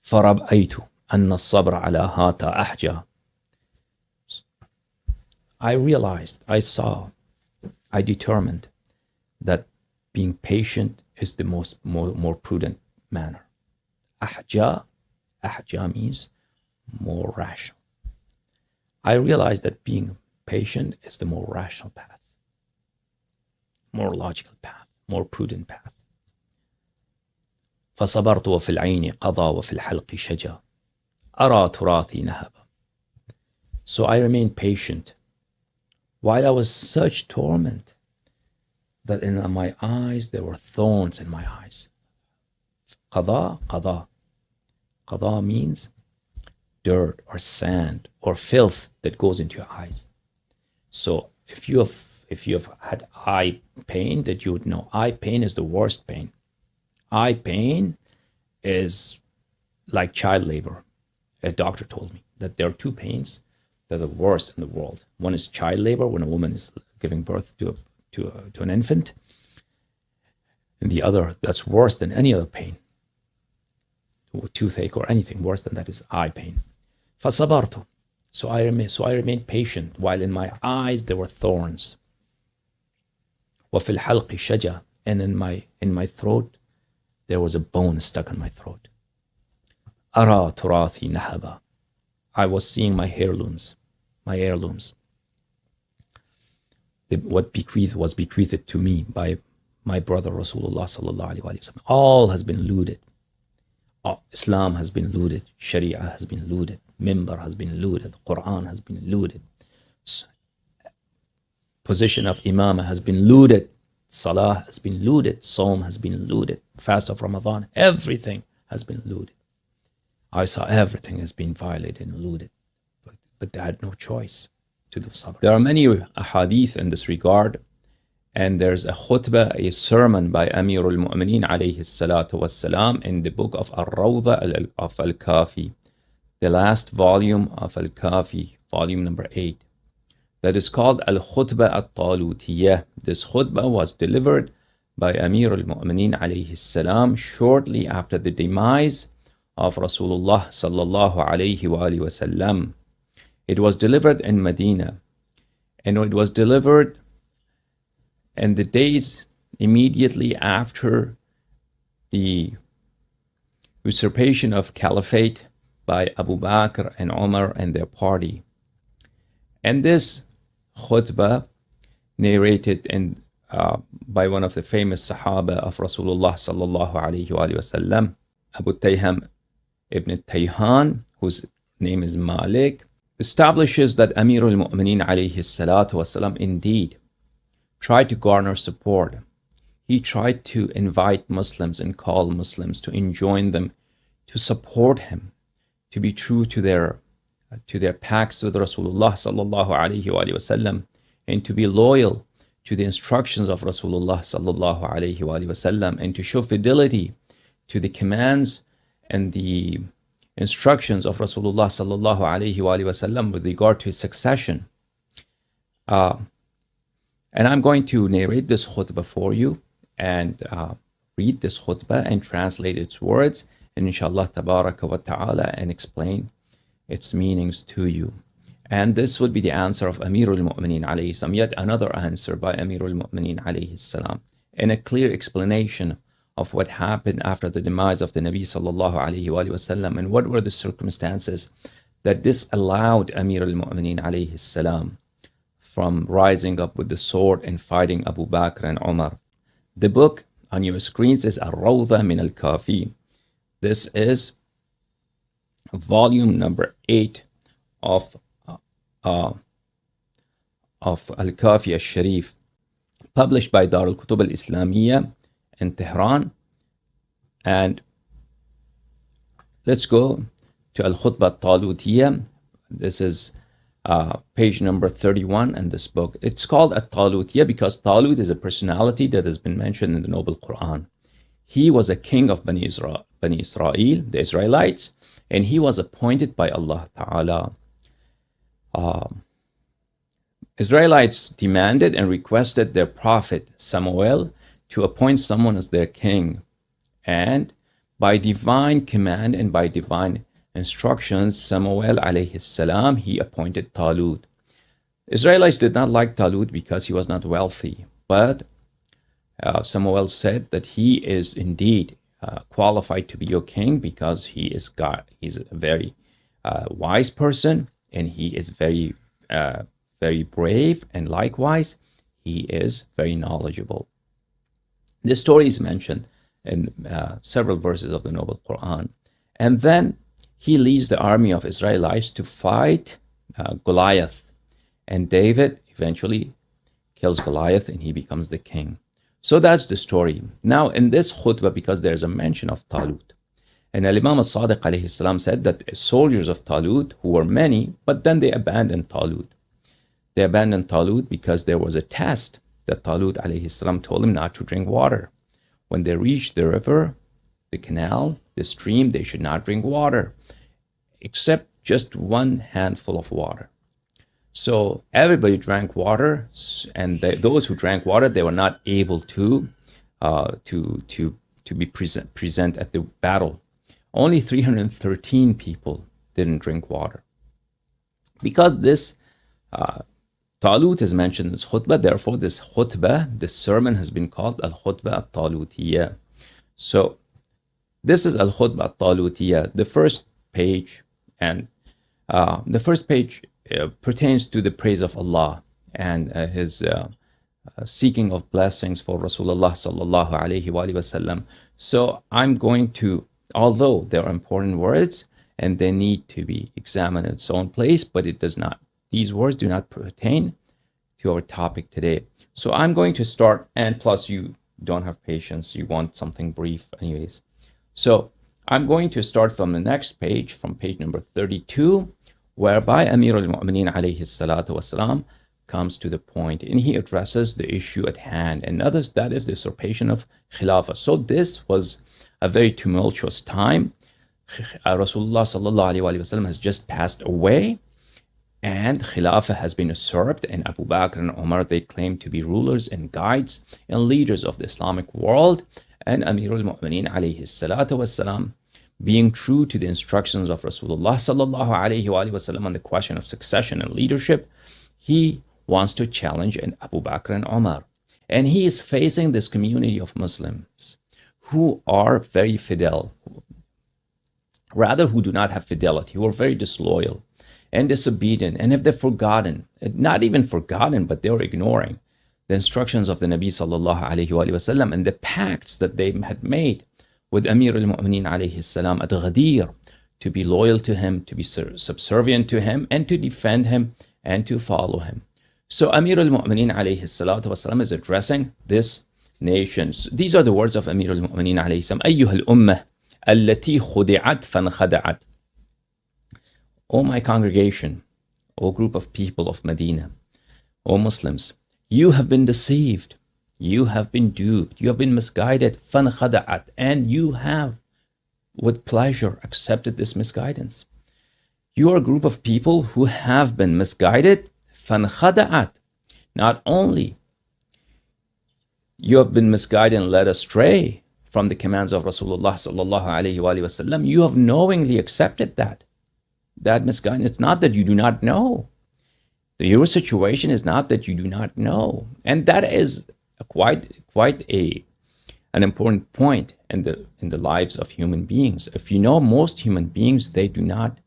فرأيت أن الصبر على هذا أحجى. I realized, I determined that being patient is the more prudent manner. Ahja means more rational. I realized that being patient is the more rational path, more logical path, more prudent path. فصبرت وفي العين قضى وفي الحلق شجا أرى تراثي نهبا. So I remained patient while I was such torment that in my eyes there were thorns in my eyes. Qada means dirt or sand or filth that goes into your eyes. So if you have had eye pain, that you would know eye pain is the worst pain. Eye pain is like child labor. A doctor told me that there are two pains that are the worst in the world. One is child labor, when a woman is giving birth to an infant, and the other that's worse than any other pain, toothache or anything worse than that, is eye pain. فصبرت, so I remained patient while in my eyes there were thorns. وفي الحلق شجا, and in my throat there was a bone stuck in my throat. أرى تراثي نهبا, I was seeing my heirlooms. What was bequeathed to me by my brother Rasulullah sallallahu alaihi wasallam. All has been looted. Islam has been looted. Sharia has been looted. Mimbar has been looted. Quran has been looted. Position of Imam has been looted. Salah has been looted. Saum has been looted. Fast of Ramadan, everything has been looted. I saw everything has been violated and looted, but they had no choice to do sabr. There are many hadith in this regard, and there's a khutbah, a sermon by Amir al-Mu'mineen alayhi salatu wassalam in the book of Al-Rawda of Al-Kafi, the last volume of Al-Kafi, volume number 8, that is called Al-Khutbah At-Talutiyah. This khutbah was delivered by Amir al-Mu'mineen alayhi salam shortly after the demise of Rasulullah sallallahu alayhi wa sallam. It was delivered in Medina, and it was delivered in the days immediately after the usurpation of caliphate by Abu Bakr and Umar and their party. And this khutbah, narrated by one of the famous Sahaba of Rasulullah sallallahu alayhi wa sallam, Abu Tayham ibn Tayhan, whose name is Malik, establishes that Amir al-Mu'mineen alayhi salatu wasalam indeed tried to garner support. He tried to invite Muslims and call Muslims to enjoin them to support him, to be true to their pacts with Rasulullah sallallahu alayhi wa sallam, and to be loyal to the instructions of Rasulullah sallallahu alayhi wa sallam, and to show fidelity to the commands and the instructions of Rasulullah sallallahu alayhi wa sallam with regard to his succession. And I'm going to narrate this khutbah for you and read this khutbah and translate its words, and inshallah tabaraka wa ta'ala, and explain its meanings to you. And this would be the answer of Amirul Mu'mineen alayhi salam, yet another answer by Amirul Mu'mineen alayhi salam, and a clear explanation of what happened after the demise of the Nabi sallallahu alayhi wa sallam, and what were the circumstances that disallowed Amirul Mu'mineen alayhi salam from rising up with the sword and fighting Abu Bakr and Umar. The book on your screens is Al-Rawda min al-Kafi. This is volume number 8 of Al-Kafi al-Sharif, published by Dar al-Kutub al-Islamiyya in Tehran. And let's go to Al-Khutbah al-Talutiyya. This is page number 31 in this book. It's called Al-Talutiyya because Talut is a personality that has been mentioned in the Noble Quran. He was a king of Bani Israel, the Israelites, and he was appointed by Allah Ta'ala. Israelites demanded and requested their prophet Samuel to appoint someone as their king. And by divine command and by divine instructions, Samuel alayhi salam, he appointed Talut. Israelites did not like Talut because he was not wealthy, but Samuel said that he is indeed qualified to be your king because he is God. He's a very wise person, and he is very brave, and likewise he is very knowledgeable. This story is mentioned in several verses of the Noble Quran. And then he leads the army of Israelites to fight Goliath, and David eventually kills Goliath and he becomes the king. So that's the story. Now in this khutbah, because there's a mention of Talut, and Imam al-Sadiq alayhi salam said that soldiers of Talut, who were many, but then they abandoned Talut. They abandoned Talut because there was a test that Talut alayhi salam told him not to drink water. When they reached the river, the canal, the stream, they should not drink water, except just one handful of water. So everybody drank water, and those who drank water, they were not able to be present at the battle. Only 313 people didn't drink water. Because this Talut is mentioned in this khutbah, therefore this khutbah, this sermon has been called Al-Khutbah al-Talutiyya. So this is Al-Khutbah al-Talutiyya, the first page, and the first page pertains to the praise of Allah and his seeking of blessings for Rasulullah sallallahu alayhi wa sallam. So I'm going to, although they are important words and they need to be examined in its own place, but it does not, these words do not pertain to our topic today. So I'm going to start, and plus you don't have patience, you want something brief anyways. So I'm going to start from the next page, from page number 32, whereby Amir al-Mu'mineen alayhi salatu wasalam comes to the point, and he addresses the issue at hand, and others, that is the usurpation of Khilafah. So this was a very tumultuous time. Rasulullah sallallahu alayhi wa sallam has just passed away, and Khilafah has been usurped, and Abu Bakr and Umar, they claim to be rulers and guides and leaders of the Islamic world. And Amir al-Mu'mineen alayhi salatu wasalam, being true to the instructions of Rasulullah sallallahu alayhi wa sallam on the question of succession and leadership, he wants to challenge Abu Bakr and Umar. And he is facing this community of Muslims who are very fidel, rather who do not have fidelity, who are very disloyal and disobedient, and if they've forgotten, not even forgotten, but they're ignoring the instructions of the Nabi sallallahu alayhi wa sallam and the pacts that they had made with Amir al-Mu'mineen alayhi salam at Ghadir, to be loyal to him, to be subservient to him, and to defend him and to follow him. So Amir al-Mu'mineen alayhi salatu wasalam is addressing this nation. So these are the words of Amir al-Mu'mineen alayhi salam. أيها الأمة التي خدعت فانخدعت. O my congregation, O group of people of Medina, O Muslims, you have been deceived, you have been duped, you have been misguided, فَانْخَدَعَتْ, and you have, with pleasure, accepted this misguidance. You are a group of people who have been misguided, فَانْخَدَعَتْ. Not only you have been misguided and led astray from the commands of Rasulullah sallallahu alaihi wasallam, you have knowingly accepted that misguidance. It's not that you do not know. Your situation is not that you do not know, and that is quite an important point in the lives of human beings. If you know, most human beings, they do not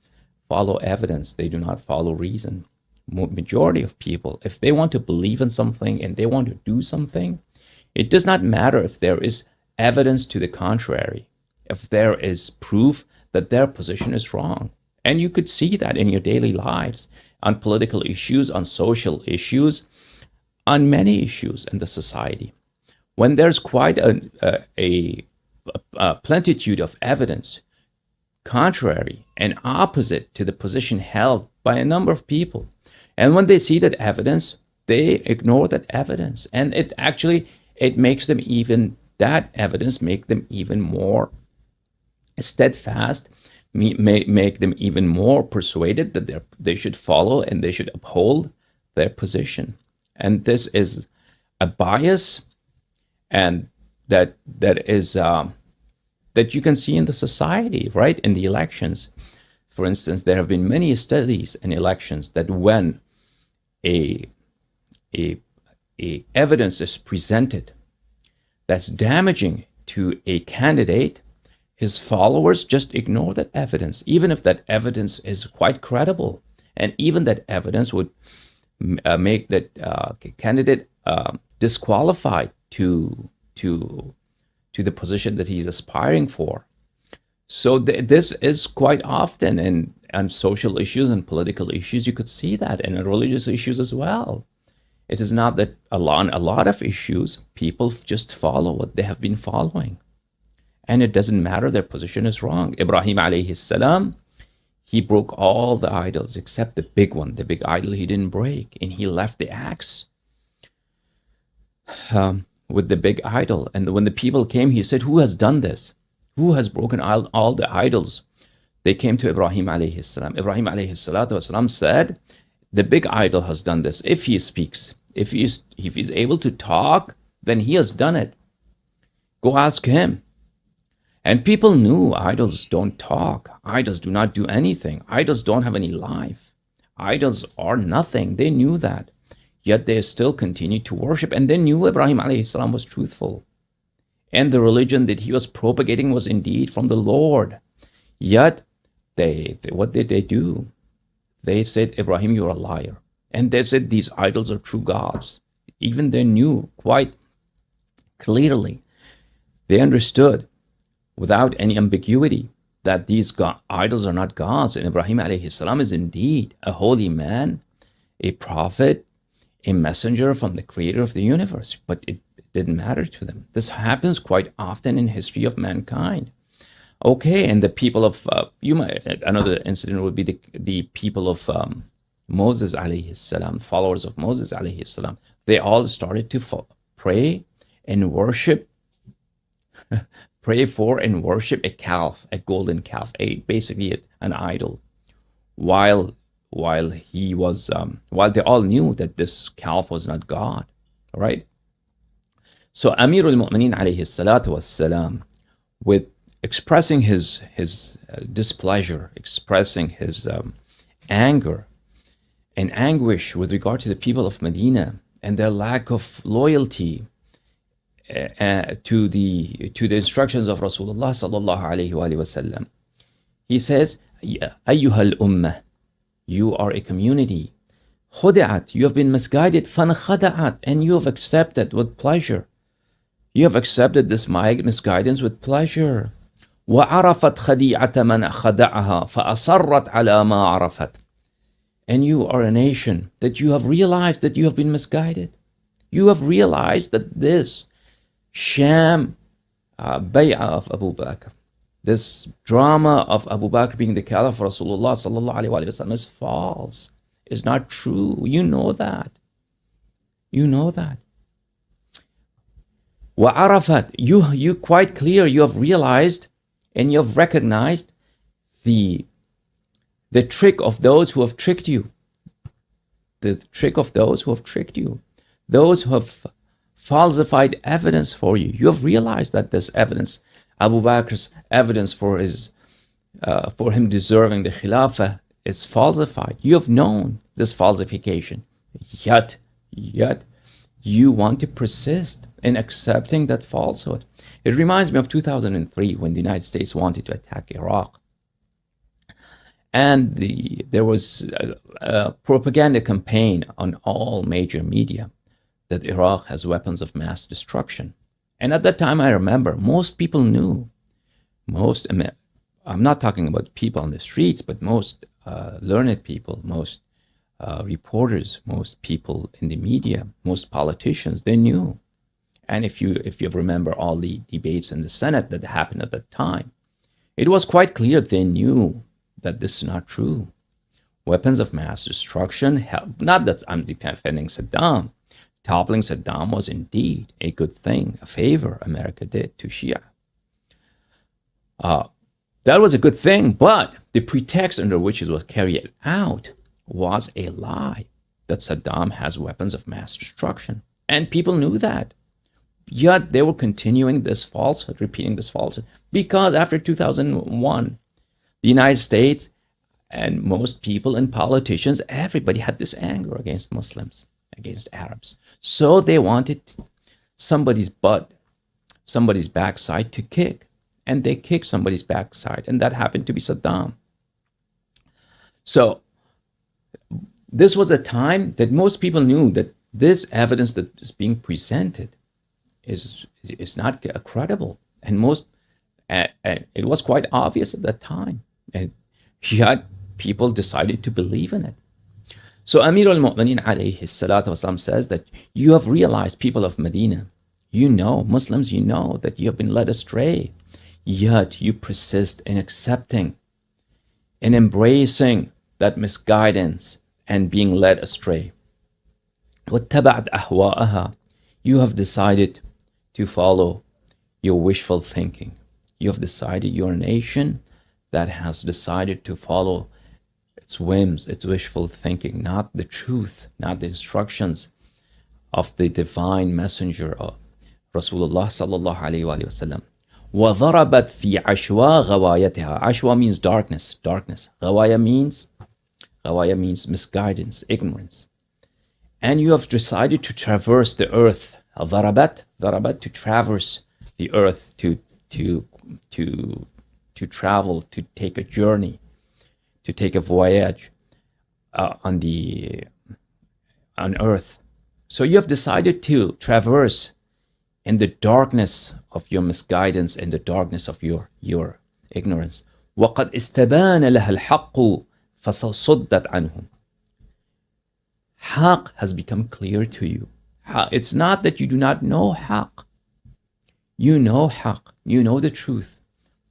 follow evidence, they do not follow reason. Majority of people, if they want to believe in something and they want to do something, it does not matter if there is evidence to the contrary, if there is proof that their position is wrong. And you could see that in your daily lives, on political issues, on social issues, on many issues in the society. When there's quite a plenitude of evidence contrary and opposite to the position held by a number of people, and when they see that evidence, they ignore that evidence, and it makes them even, that evidence make them even more steadfast, make them even more persuaded that they should follow and they should uphold their position. And this is a bias, and that you can see in the society, right? In the elections, for instance, there have been many studies in elections that when a evidence is presented that's damaging to a candidate, his followers just ignore that evidence, even if that evidence is quite credible, and even that evidence would make that candidate disqualified to the position that he's aspiring for. So this is quite often on social issues and political issues. You could see that, and in religious issues as well. It is not that on a lot of issues, people just follow what they have been following. And it doesn't matter, their position is wrong. Ibrahim alayhi salam, he broke all the idols except the big one. The big idol he didn't break, and he left the axe with the big idol. And when the people came, he said, who has done this? Who has broken all the idols? They came to Ibrahim alayhi salam. Ibrahim alayhi salatu wasalam said, the big idol has done this. If he speaks, if he's able to talk, then he has done it. Go ask him. And people knew idols don't talk. Idols do not do anything. Idols don't have any life. Idols are nothing. They knew that. Yet they still continued to worship. And they knew Ibrahim alayhi salam was truthful. And the religion that he was propagating was indeed from the Lord. Yet, what did they do? They said, Ibrahim, you're a liar. And they said, these idols are true gods. Even they knew quite clearly. They understood without any ambiguity that these idols are not gods. And Ibrahim alayhi salam is indeed a holy man, a prophet, a messenger from the creator of the universe. But it didn't matter to them. This happens quite often in history of mankind. Okay, and the people of, another incident would be the people of Moses alayhi salam, followers of Moses alayhi salam. They all started to pray and worship, pray for and worship a calf, a golden calf, basically an idol, while they all knew that this calf was not God, all right? So Amir al-Mu'mineen alayhi salatu wassalam, with expressing his displeasure, expressing his anger and anguish with regard to the people of Medina and their lack of loyalty to the instructions of Rasulullah sallallahu alaihi wasallam, he says, "Ayyuhal ummah, you are a community. Khudi'at, you have been misguided. Fankhada'at, and you have accepted with pleasure. You have accepted this misguidance with pleasure. وَعَرَفَتْ خَدِيعَةَ مَنْ خَدَعَهَا فَأَصَرَّتْ عَلَى مَا عَرَفَتْ. And you are a nation that you have realized that you have been misguided. You have realized that this sham bay'ah of Abu Bakr, this drama of Abu Bakr being the caliph of Rasulullah sallallahu alaihi wasallam is false, is not true. You know that. You know that. وَعَرَفَتْ, you quite clear, you have realized and you have recognized the trick of those who have tricked you. The trick of those who have tricked you. Those who have falsified evidence for you. You have realized that this evidence, Abu Bakr's evidence for him deserving the Khilafah, is falsified. You have known this falsification. Yet you want to persist in accepting that falsehood. It reminds me of 2003 when the United States wanted to attack Iraq. And there was a propaganda campaign on all major media that Iraq has weapons of mass destruction. And at that time, I remember most people knew, I'm not talking about people on the streets, but most learned people, most reporters, most people in the media, most politicians, they knew. And if you remember all the debates in the Senate that happened at that time, it was quite clear they knew that this is not true. Weapons of mass destruction, not that I'm defending Saddam. Toppling Saddam was indeed a good thing, a favor America did to Shia. That was a good thing, but the pretext under which it was carried out was a lie that Saddam has weapons of mass destruction. And people knew that. Yet they were continuing this falsehood, repeating this falsehood, because after 2001, the United States and most people and politicians, everybody had this anger against Muslims, against Arabs. So they wanted somebody's butt, somebody's backside to kick. And they kicked somebody's backside. And that happened to be Saddam. So this was a time that most people knew that this evidence that is being presented is not credible. And it was quite obvious at that time. And yet people decided to believe in it. So Amir al-Mu'mineen alayhi salatu wasalam says that you have realized, people of Medina, you know, Muslims, you know that you have been led astray. Yet you persist in accepting, in embracing that misguidance and being led astray. وَاتَّبَعْتْ أَهْوَاءَهَا, you have decided to follow your wishful thinking. You have decided, you're a nation that has decided to follow its whims, its wishful thinking, not the truth, not the instructions of the divine messenger of Rasulullah sallallahu alayhi wa sallam. وَضَرَبَتْ فِي عَشْوَى غَوَايَتِهَا. Ashwa means darkness. Ghawaya means misguidance, ignorance. And you have decided to traverse the earth. ضَرَبَت, to traverse the earth, to travel, to take a journey, to take a voyage on earth. So you have decided to traverse in the darkness of your misguidance, in the darkness of your ignorance. وَقَدْ اسْتَبَانَ لَهَا الْحَقُّ فَصَصُدَّتْ عَنْهُمْ. Haqq has become clear to you. It's not that you do not know Haqq. You know Haqq, you know the truth,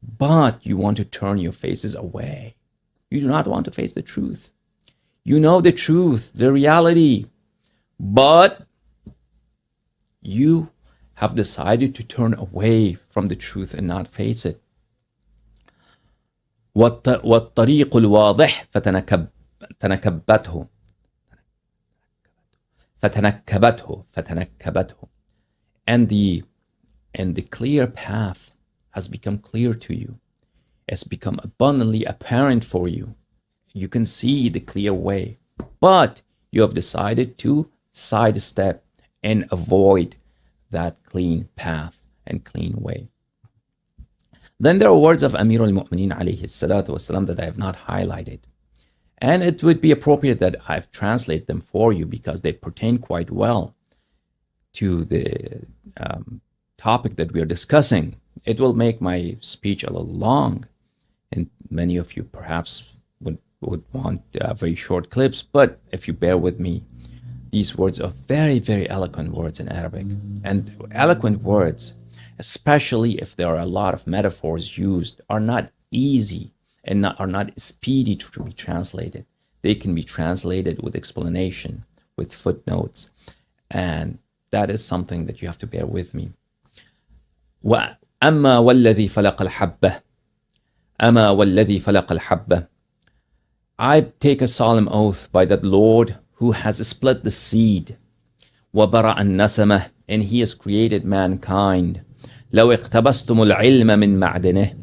but you want to turn your faces away. You do not want to face the truth. You know the truth, the reality, but you have decided to turn away from the truth and not face it. وَالطَّرِيقُ الْوَاضِحِ فَتَنَكَّبَتْهُ. And the clear path has become clear to you. It's become abundantly apparent for you. You can see the clear way, but you have decided to sidestep and avoid that clean path and clean way. Then there are words of Amir al-Mu'mineen alayhi salatu wasalam that I have not highlighted. And it would be appropriate that I've translated them for you because they pertain quite well to the topic that we are discussing. It will make my speech a little long, and many of you perhaps would want very short clips, but if you bear with me, these words are very, very eloquent words in Arabic. And eloquent words, especially if there are a lot of metaphors used, are not easy and are not speedy to be translated. They can be translated with explanation, with footnotes, And that is something that you have to bear with me. وَأَمَّا وَالَّذِي فَلَقَ الْحَبَّةِ أَمَا وَالَّذِي فَلَقَ الْحَبَّةِ I take a solemn oath by that Lord who has split the seed. وَبَرَأَ النَّسَمَةِ and He has created mankind. لَوْ اقْتَبَسْتُمُ الْعِلْمَ مِنْ مَعْدِنِهِ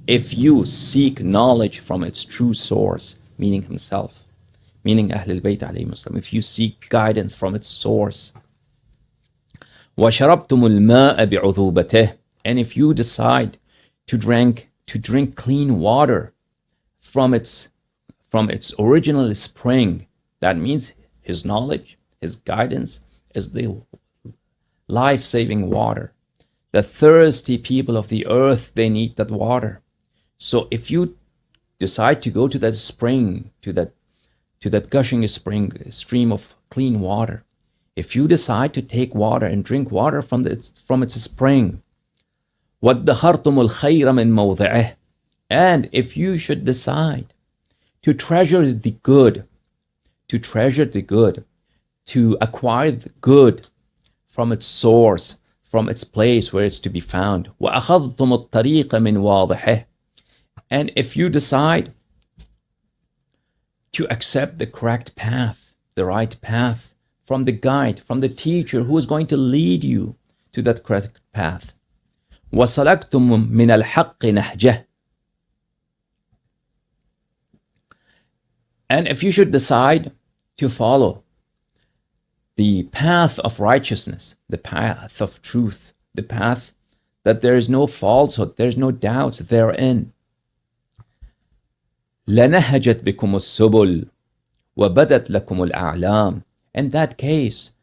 if you seek knowledge from its true source, meaning Himself, meaning Ahlul Bayt alayhi salam, if you seek guidance from its source, وَشَرَبْتُمُ الْمَاءَ بِعُذُوبَتِهِ and if you decide to drink clean water from its original spring, that means His knowledge, His guidance is the life-saving water. The thirsty people of the earth, they need that water. So if you decide to go to that spring, to that gushing stream of clean water, if you decide to take water and drink water from its spring, وَادَّخَرْتُمُ الْخَيْرَ مِنْ مَوْضِعِهِ and if you should decide to treasure the good, to acquire the good from its source, from its place where it's to be found, وَأَخَذْتُمُ الطَّرِيقَ مِنْ وَاضِحِهِ and if you decide to accept the correct path, the right path, from the guide, from the teacher who is going to lead you to that correct path, وَسَلَكْتُمْ مِنَ الْحَقِّ نَهْجَهِ and if you should decide to follow the path of righteousness, the path of truth, the path that there is no falsehood, there is no doubts therein, لَنَهَجَتْ بِكُمُ السُّبُلُ وَبَدَتْ لَكُمُ الْأَعْلَامِ in that case,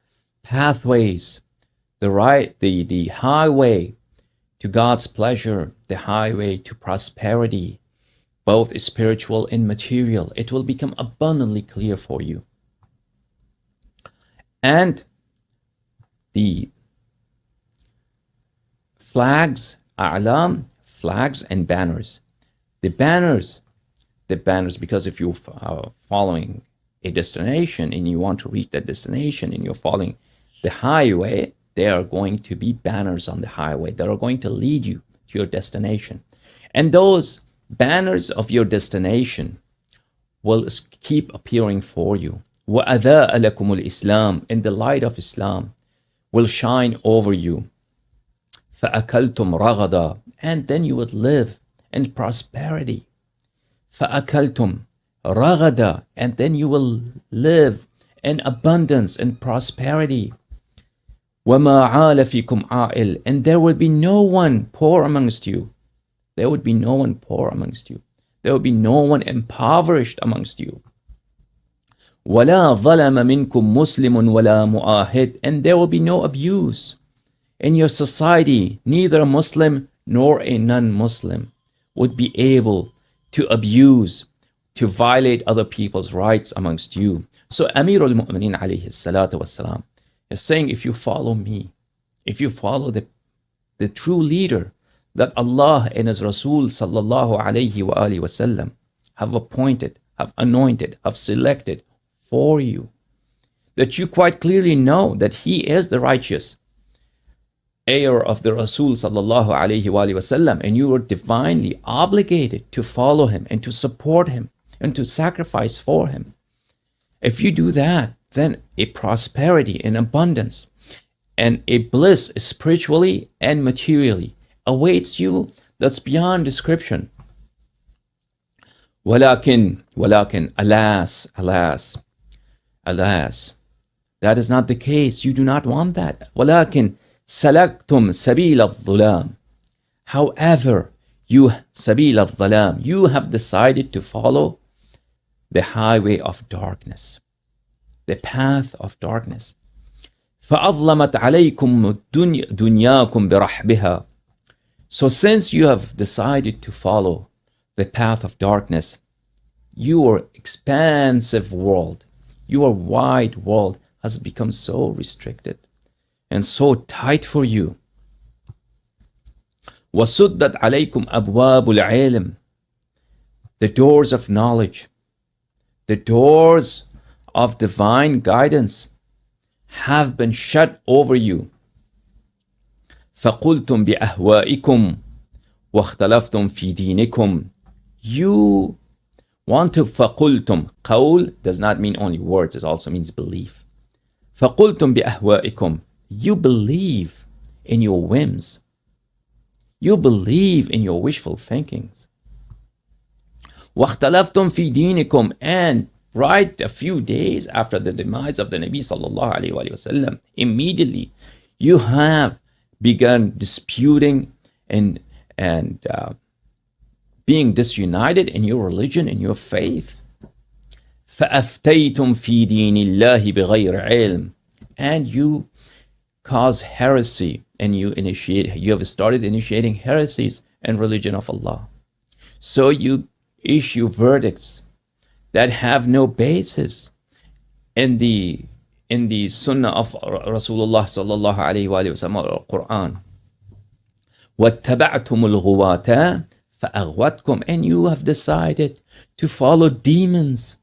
pathways, the highway to God's pleasure, the highway to prosperity, both spiritual and material, it will become abundantly clear for you. And the flags, a'lam, flags and banners. The banners, because if you are following a destination and you want to reach that destination and you're following the highway, there are going to be banners on the highway that are going to lead you to your destination. And those banners of your destination will keep appearing for you. وَأَذَاءَ لَكُمُ الْإِسْلَامِ and the light of Islam will shine over you. فَأَكَلْتُمْ رَغَدًا and then you would live in prosperity. فَأَكَلْتُمْ رَغَدًا and then you will live in abundance and prosperity. وَمَا عَالَ فِيكُمْ عَائِلٍ and there will be no one poor amongst you. There would be no one poor amongst you. There would be no one impoverished amongst you. وَلَا ظَلَمَ مِنْكُمْ مُسْلِمٌ وَلَا مُؤَاهِدٌ and there will be no abuse in your society. Neither a Muslim nor a non-Muslim would be able to abuse, to violate other people's rights amongst you. So Amir al-Mu'mineen alayhi salatu wassalam is saying, if you follow me, if you follow the true leader that Allah and His Rasul sallallahu alayhi wa alihi wasallam have appointed, have anointed, have selected for you, that you quite clearly know that He is the righteous heir of the Rasul sallallahu alayhi wa alihi wasallam, and you are divinely obligated to follow Him and to support Him and to sacrifice for Him. If you do that, then a prosperity and abundance and a bliss spiritually and materially awaits you that's beyond description. Walakin, alas, that is not the case. You do not want that. Walakin salaktum sabil al-dhulam. However, you have decided to follow the highway of darkness, the path of darkness. فَأَظْلَمَتْ عَلَيْكُمْ دُنْيَاكُمْ بِرَحْبِهَا. So since you have decided to follow the path of darkness, your expansive world, your wide world has become so restricted and so tight for you. وَسُدَّتْ عَلَيْكُمْ أَبْوَابُ الْعِلْمِ. The doors of knowledge, the doors of divine guidance have been shut over you. فَقُلْتُمْ بِأَهْوَائِكُمْ وَاخْتَلَفْتُمْ فِي دِينِكُمْ. You want to فَقُلْتُمْ. قَول does not mean only words, it also means belief. فَقُلْتُمْ بِأَهْوَائِكُمْ. You believe in your whims. You believe in your wishful thinkings. وَاخْتَلَفْتُمْ فِي دِينِكُمْ. And right a few days after the demise of the Nabi sallallahu alayhi wa sallam, immediately you have begun disputing and being disunited in your religion, in your faith. فَأَفْتَيْتُمْ فِي دِينِ اللَّهِ بِغَيْرِ عِلْمٍ. And you cause heresy, and you have started initiating heresies in religion of Allah. So you issue verdicts that have no basis in the sunnah of Rasulullah sallallahu alayhi wa sallam or Quran. وَاتَّبَعْتُمُ الْغُوَاةَ فَأَغْوَتْكُمْ. And you have decided to follow demons,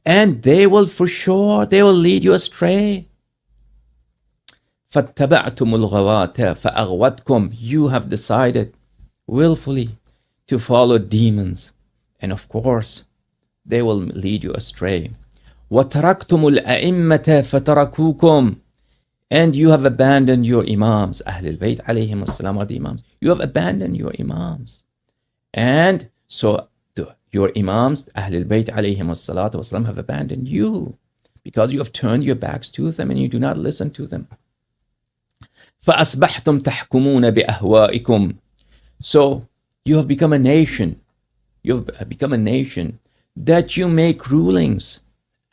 and they will lead you astray. فَاتَّبَعْتُمُ الْغُوَاةَ فَأَغْوَتْكُمْ. You have decided willfully to follow demons, and of course they will lead you astray. وَتَرَكْتُمُ الْأَئِمَّةَ فَتَرَكُوكُمْ. And you have abandoned your imams. Ahlul Bayt alayhim as-salam are the imams. You have abandoned your imams. And so your imams, Ahlul Bayt alayhim as-salatu was-salam, have abandoned you because you have turned your backs to them and you do not listen to them. فَأَصْبَحْتُمْ تَحْكُمُونَ بِأَهْوَائِكُمْ. So you have become a nation. You have become a nation that you make rulings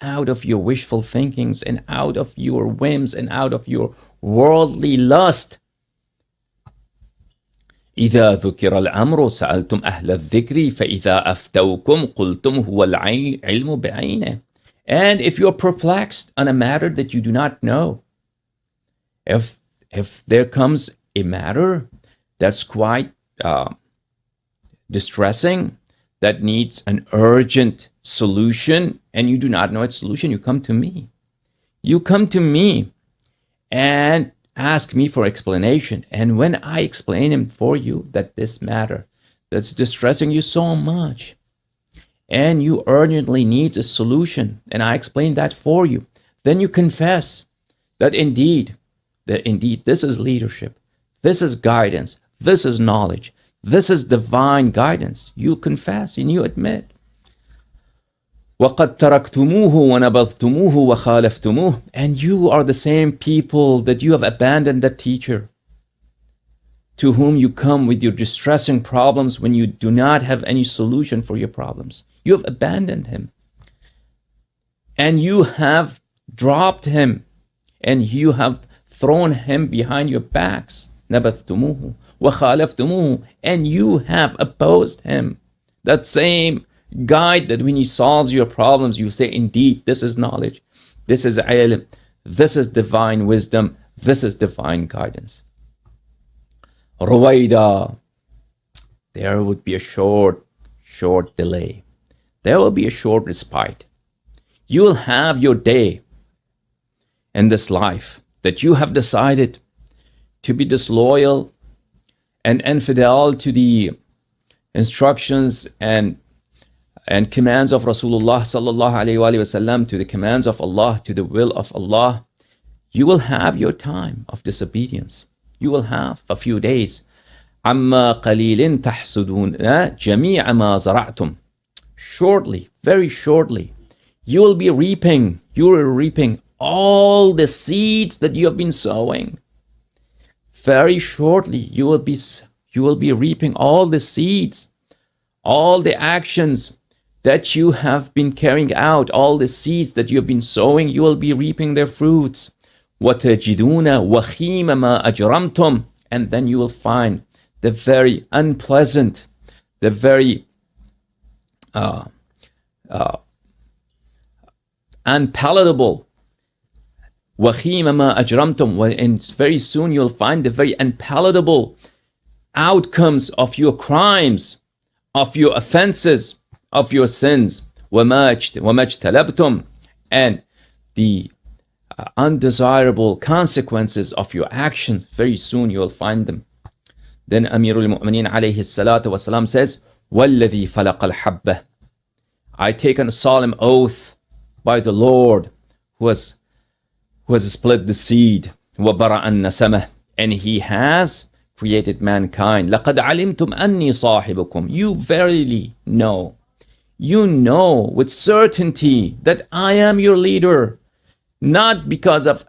out of your wishful thinkings and out of your whims and out of your worldly lust. إذا ذكر الأمر سألتم أهل الذكر فإذا أفتوكم قلتم هو العلم بعينه. And if you're perplexed on a matter that you do not know, if there comes a matter that's quite distressing, that needs an urgent solution, and you do not know its solution, you come to me. You come to me and ask me for explanation. And when I explain it for you, that this matter that's distressing you so much, and you urgently need a solution, and I explain that for you, then you confess that indeed this is leadership, this is guidance, this is knowledge, this is divine guidance. You confess and you admit. وَقَدْ تَرَكْتُمُوهُ وَنَبَذْتُمُوهُ وَخَالَفْتُمُوهُ. And you are the same people that you have abandoned that teacher to whom you come with your distressing problems when you do not have any solution for your problems. You have abandoned him. And you have dropped him. And you have thrown him behind your backs. نَبَذْتُمُوهُ وَخَالَفْتُمُوهُ. And you have opposed him. That same guide that when he solves your problems, you say, indeed, this is knowledge, this is ilm, this is divine wisdom, this is divine guidance. Ruwaida. There would be a short delay. There will be a short respite. You will have your day in this life that you have decided to be disloyal and infidel to the instructions and commands of Rasulullah sallallahu alayhi wa sallam, to the commands of Allah, to the will of Allah. You will have your time of disobedience. You will have a few days. عَمَّا قَلِيلٍ تَحْسُدُونَ جَمِيعَ مَا زَرَعْتُمْ. Shortly, very shortly, you will be reaping all the seeds that you have been sowing. Very shortly, you will be reaping all the seeds, all the actions that you have been carrying out, all the seeds that you have been sowing, you will be reaping their fruits. وَتَجِدُونَ وَخِيمَ مَا أَجْرَمْتُمْ. And then you will find the very unpleasant, the very unpalatable. وَخِيمَ مَا أَجْرَمْتُمْ. And very soon you'll find the very unpalatable outcomes of your crimes, of your offenses, of your sins. وَمَا اجْتَلَبْتُمْ. And the undesirable consequences of your actions. Very soon you will find them. Then Amirul Mu'mineen alayhi salatu wasalam says, وَالَّذِي فَلَقَ الْحَبَّةِ I take a solemn oath by the Lord who has split the seed, وَبَرَأَ النَّسَمَةِ and he has created mankind. لَقَدْ عَلِمْتُمْ أَنِّي صَاحِبُكُمْ you verily know, you know with certainty that I am your leader, not because of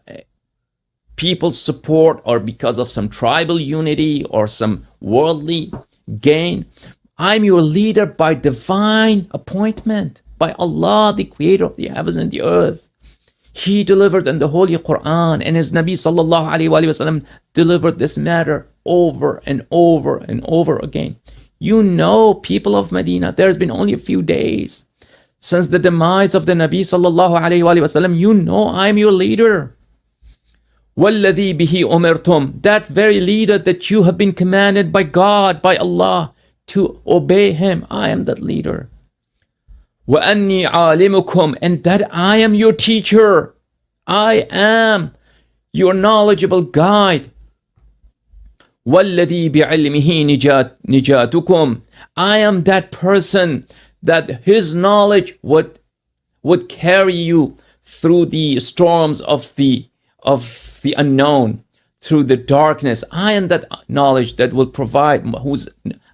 people's support or because of some tribal unity or some worldly gain. I'm your leader by divine appointment, by Allah, the creator of the heavens and the earth. He delivered in the Holy Quran, and his Nabi sallallahu alaihi wasallam delivered this matter over and over and over again. You know, people of Medina, there's been only a few days since the demise of the Nabi sallallahu alaihi wasallam. You know I'm your leader. وَالَّذِي بِهِ أُمِرْتُمْ that very leader that you have been commanded by God, by Allah, to obey him. I am that leader. وَأَنِّي عَالِمُكُمْ and that I am your teacher. I am your knowledgeable guide. وَالَّذِي بِعِلْمِهِ نِجَاتُكُمْ I am that person that his knowledge would carry you through the storms of the unknown, through the darkness. I am that knowledge that will provide,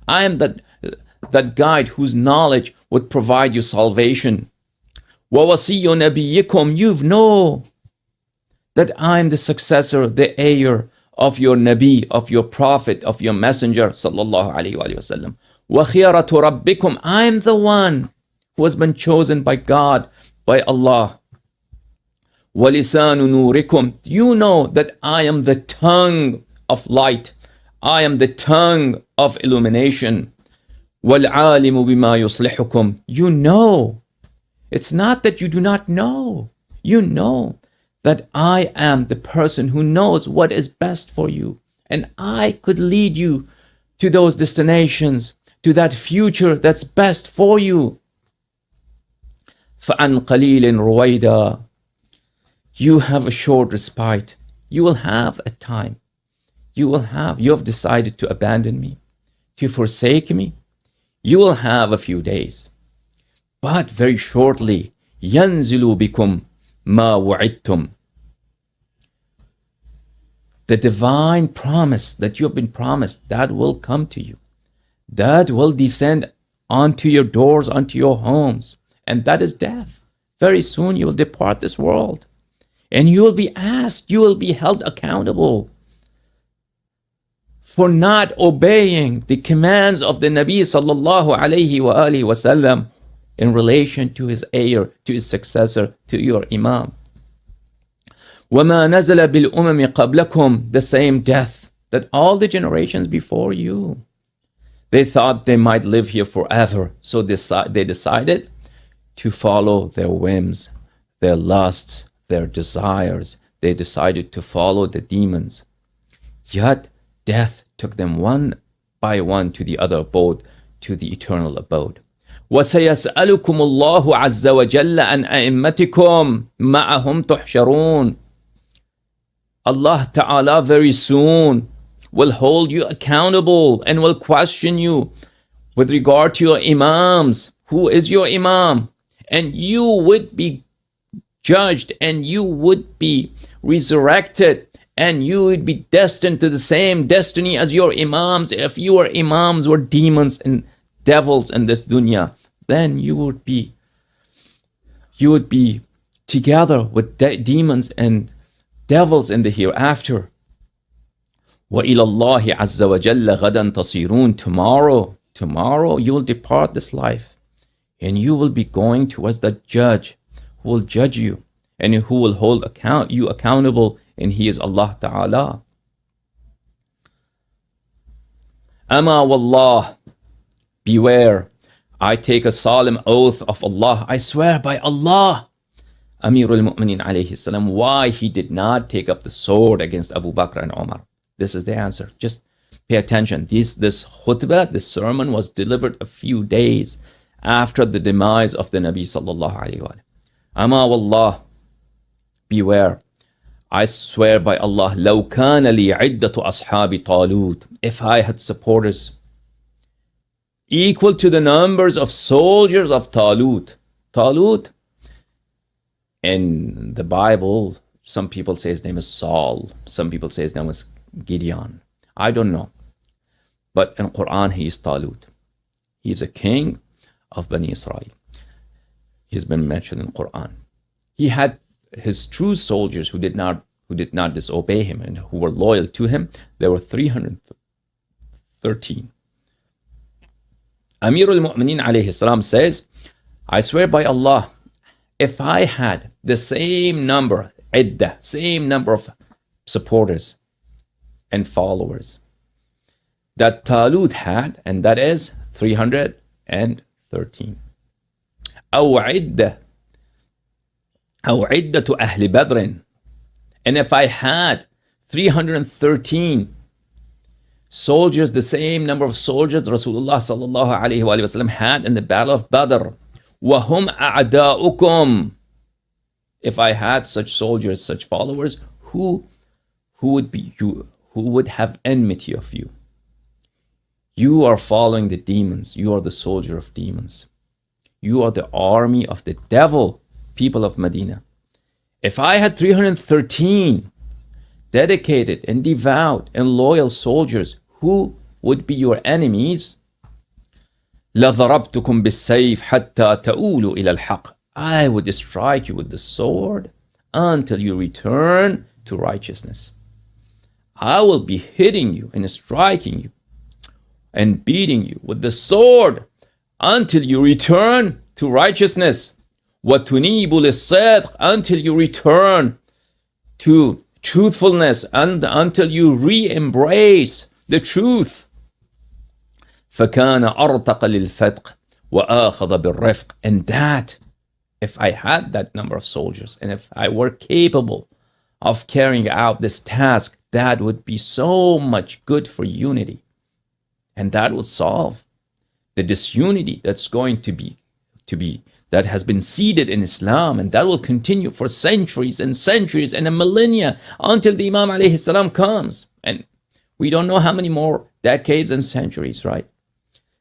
I am that guide whose knowledge would provide you salvation. وَوَصِيُّ نَبِيِّكُمْ you know that I am the successor, the heir of your Nabi, of your Prophet, of your Messenger sallallahu alaihi wasallam. وَخِيَرَةُ رَبِّكُمْ I am the one who has been chosen by God, by Allah. وَلِسَانُ نُورِكُمْ you know that I am the tongue of light. I am the tongue of illumination. وَالْعَالِمُ بِمَا يُصْلِحُكُمْ you know. It's not that you do not know. You know that I am the person who knows what is best for you. And I could lead you to those destinations, to that future that's best for you. فَعَنْ قَلِيلٍ رُوَيْدًا you have a short respite. You will have a time. You have decided to abandon me, to forsake me. You will have a few days. But very shortly, يَنْزِلُ بِكُمْ مَا وُعِدْتُمْ the divine promise that you have been promised, that will come to you. That will descend onto your doors, onto your homes. And that is death. Very soon you will depart this world. And you will be asked, you will be held accountable for not obeying the commands of the Nabi sallallahu alayhi wa alihi wasallam in relation to his heir, to his successor, to your Imam. وَمَا نَزَلَ بِالْأُمَمِ قَبْلَكُمْ the same death that all the generations before you. They thought they might live here forever. So they decided to follow their whims, their lusts, their desires. They decided to follow the demons. Yet death took them one by one to the other abode, to the eternal abode. وَسَيَسْأَلُكُمُ اللَّهُ عَزَّ وَجَلَّ عَنْ أَئِمَّتِكُمْ مَعَهُمْ تُحْشَرُونَ Allah Ta'ala very soon will hold you accountable and will question you with regard to your Imams. Who is your Imam? And you would be judged and you would be resurrected and you would be destined to the same destiny as your Imams. If your Imams were demons and devils in this dunya, then you would be together with demons and devils in the hereafter. وَإِلَى اللَّهِ عَزَّ وَجَلَّ غَدًا تَصِيرُونَ Tomorrow you will depart this life and you will be going towards the judge who will judge you and who will hold you accountable, and he is Allah Ta'ala. Ama wallah, beware, I take a solemn oath of Allah, I swear by Allah. Amirul Mu'mineen alayhi salam, why he did not take up the sword against Abu Bakr and Umar. This is the answer. Just pay attention. This khutbah, this sermon was delivered a few days after the demise of the Nabi sallallahu alayhi wa sallam. Ama wallah, beware, I swear by Allah, لو كان لي عدة أصحاب طالوت, if I had supporters equal to the numbers of soldiers of Talut. Talut, in the Bible, some people say his name is Saul. Some people say his name is Gideon. I don't know. But in Quran, he is Talut. He is a king of Bani Israel. He's been mentioned in Quran. He had his true soldiers who did not disobey him and who were loyal to him. There were 313. Amir al-Mu'mineen alayhi salam says, I swear by Allah, if I had the same number, iddah, same number of supporters and followers that Talut had, and that is 313. أو عدة أهل بدر, and if I had 313 soldiers, the same number of soldiers Rasulullah sallallahu alayhi wa sallam had in the battle of Badr, وَهُمْ أَعْدَاؤُكُمْ, if I had such soldiers, such followers, who would be you? Who would have enmity of you? You are following the demons. You are the soldier of demons. You are the army of the devil, people of Medina. If I had 313 dedicated and devout and loyal soldiers, who would be your enemies? لَضَرَبْتُكُمْ بِالسَّيْفِ حَتَّى تَؤُولُوا إِلَى الْحَقِّ, I would strike you with the sword until you return to righteousness. I will be hitting you and striking you and beating you with the sword until you return to righteousness. وَتُنِيبُ لِلصِّدْقِ, until you return to truthfulness and until you re-embrace the truth. فَكَانَ أَرْتَقَ لِلْفَتْقِ وَآخَذَ بِالرِّفْقِ, and that, if I had that number of soldiers and if I were capable of carrying out this task, that would be so much good for unity. And that will solve the disunity that's going to be that has been seeded in Islam, and that will continue for centuries and centuries and a millennia until the Imam alayhi salam comes. And we don't know how many more decades and centuries, right?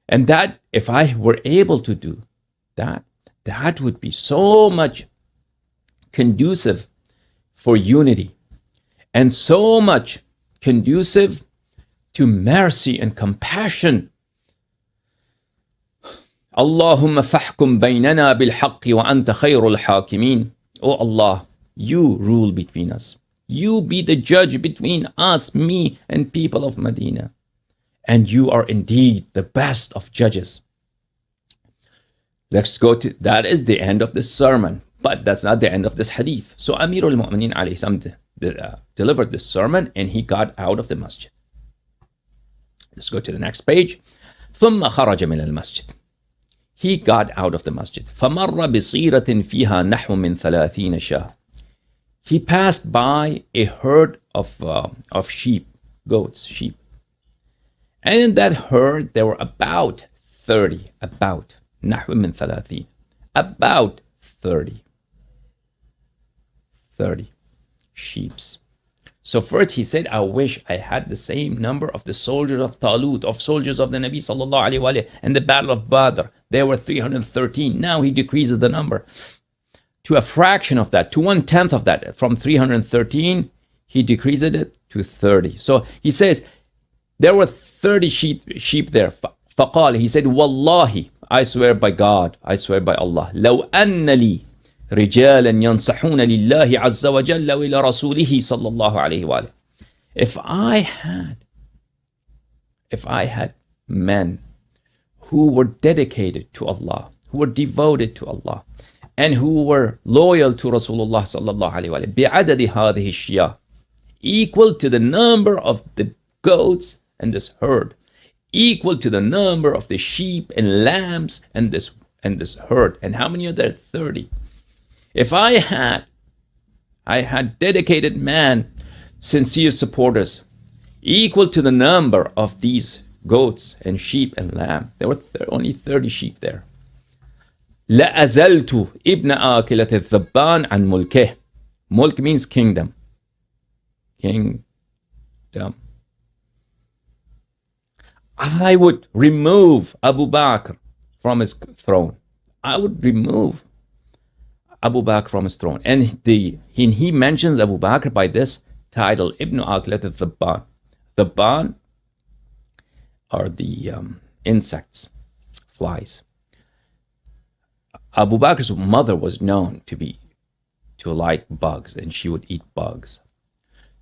And that, if I were able to do that, that would be so much conducive for unity and so much conducive to mercy and compassion. Allahumma fahkum baynana bil haqqi wa anta khayrul hakimin. Oh Allah, you rule between us. You be the judge between us, me and people of Medina. And you are indeed the best of judges. Let's go to, that is the end of this sermon. But that's not the end of this hadith. So Amir al-Mu'mineen alayhi salam delivered this sermon and he got out of the masjid. Let's go to the next page. ثم خرج من المسجد. He got out of the masjid. فمر بصيرة فيها نحو من 30 شاة. He passed by a herd of sheep, goats, sheep. And in that herd there were about 30, نحو من 30, about 30 sheeps. So first he said, I wish I had the same number of the soldiers of Talut, of soldiers of the Nabi sallallahu alayhi wa sallam, and the battle of Badr. There were 313. Now he decreases the number to a fraction of that, to 1/10 of that. From 313, he decreased it to 30. So he says, there were 30 sheep there. فقال, he said, Wallahi, I swear by God, I swear by Allah, لو أن لي رجالا ينصحون لله عز وجل وإلى رسوله صلى الله عليه وآله. If I had men who were dedicated to Allah, who were devoted to Allah, and who were loyal to Rasulullah صلى الله عليه وآله, بعدد هذه الشياه, equal to the number of the goats and this herd, equal to the number of the sheep and lambs and this herd. And how many are there? 30. If I had dedicated men, sincere supporters, equal to the number of these goats and sheep and lamb, there were only 30 sheep there. لَأَزَلْتُ إِبْنَ آكِلَةِ الذَّبَّانِ عَنْ مُلْكِهِ. Mulk means kingdom. kingdom. I would remove Abu Bakr from his throne. I would remove Abu Bakr from his throne. And he mentions Abu Bakr by this title, Ibn Aqlat al-Thabban. Thabban are the insects, flies. Abu Bakr's mother was known to like bugs, and she would eat bugs.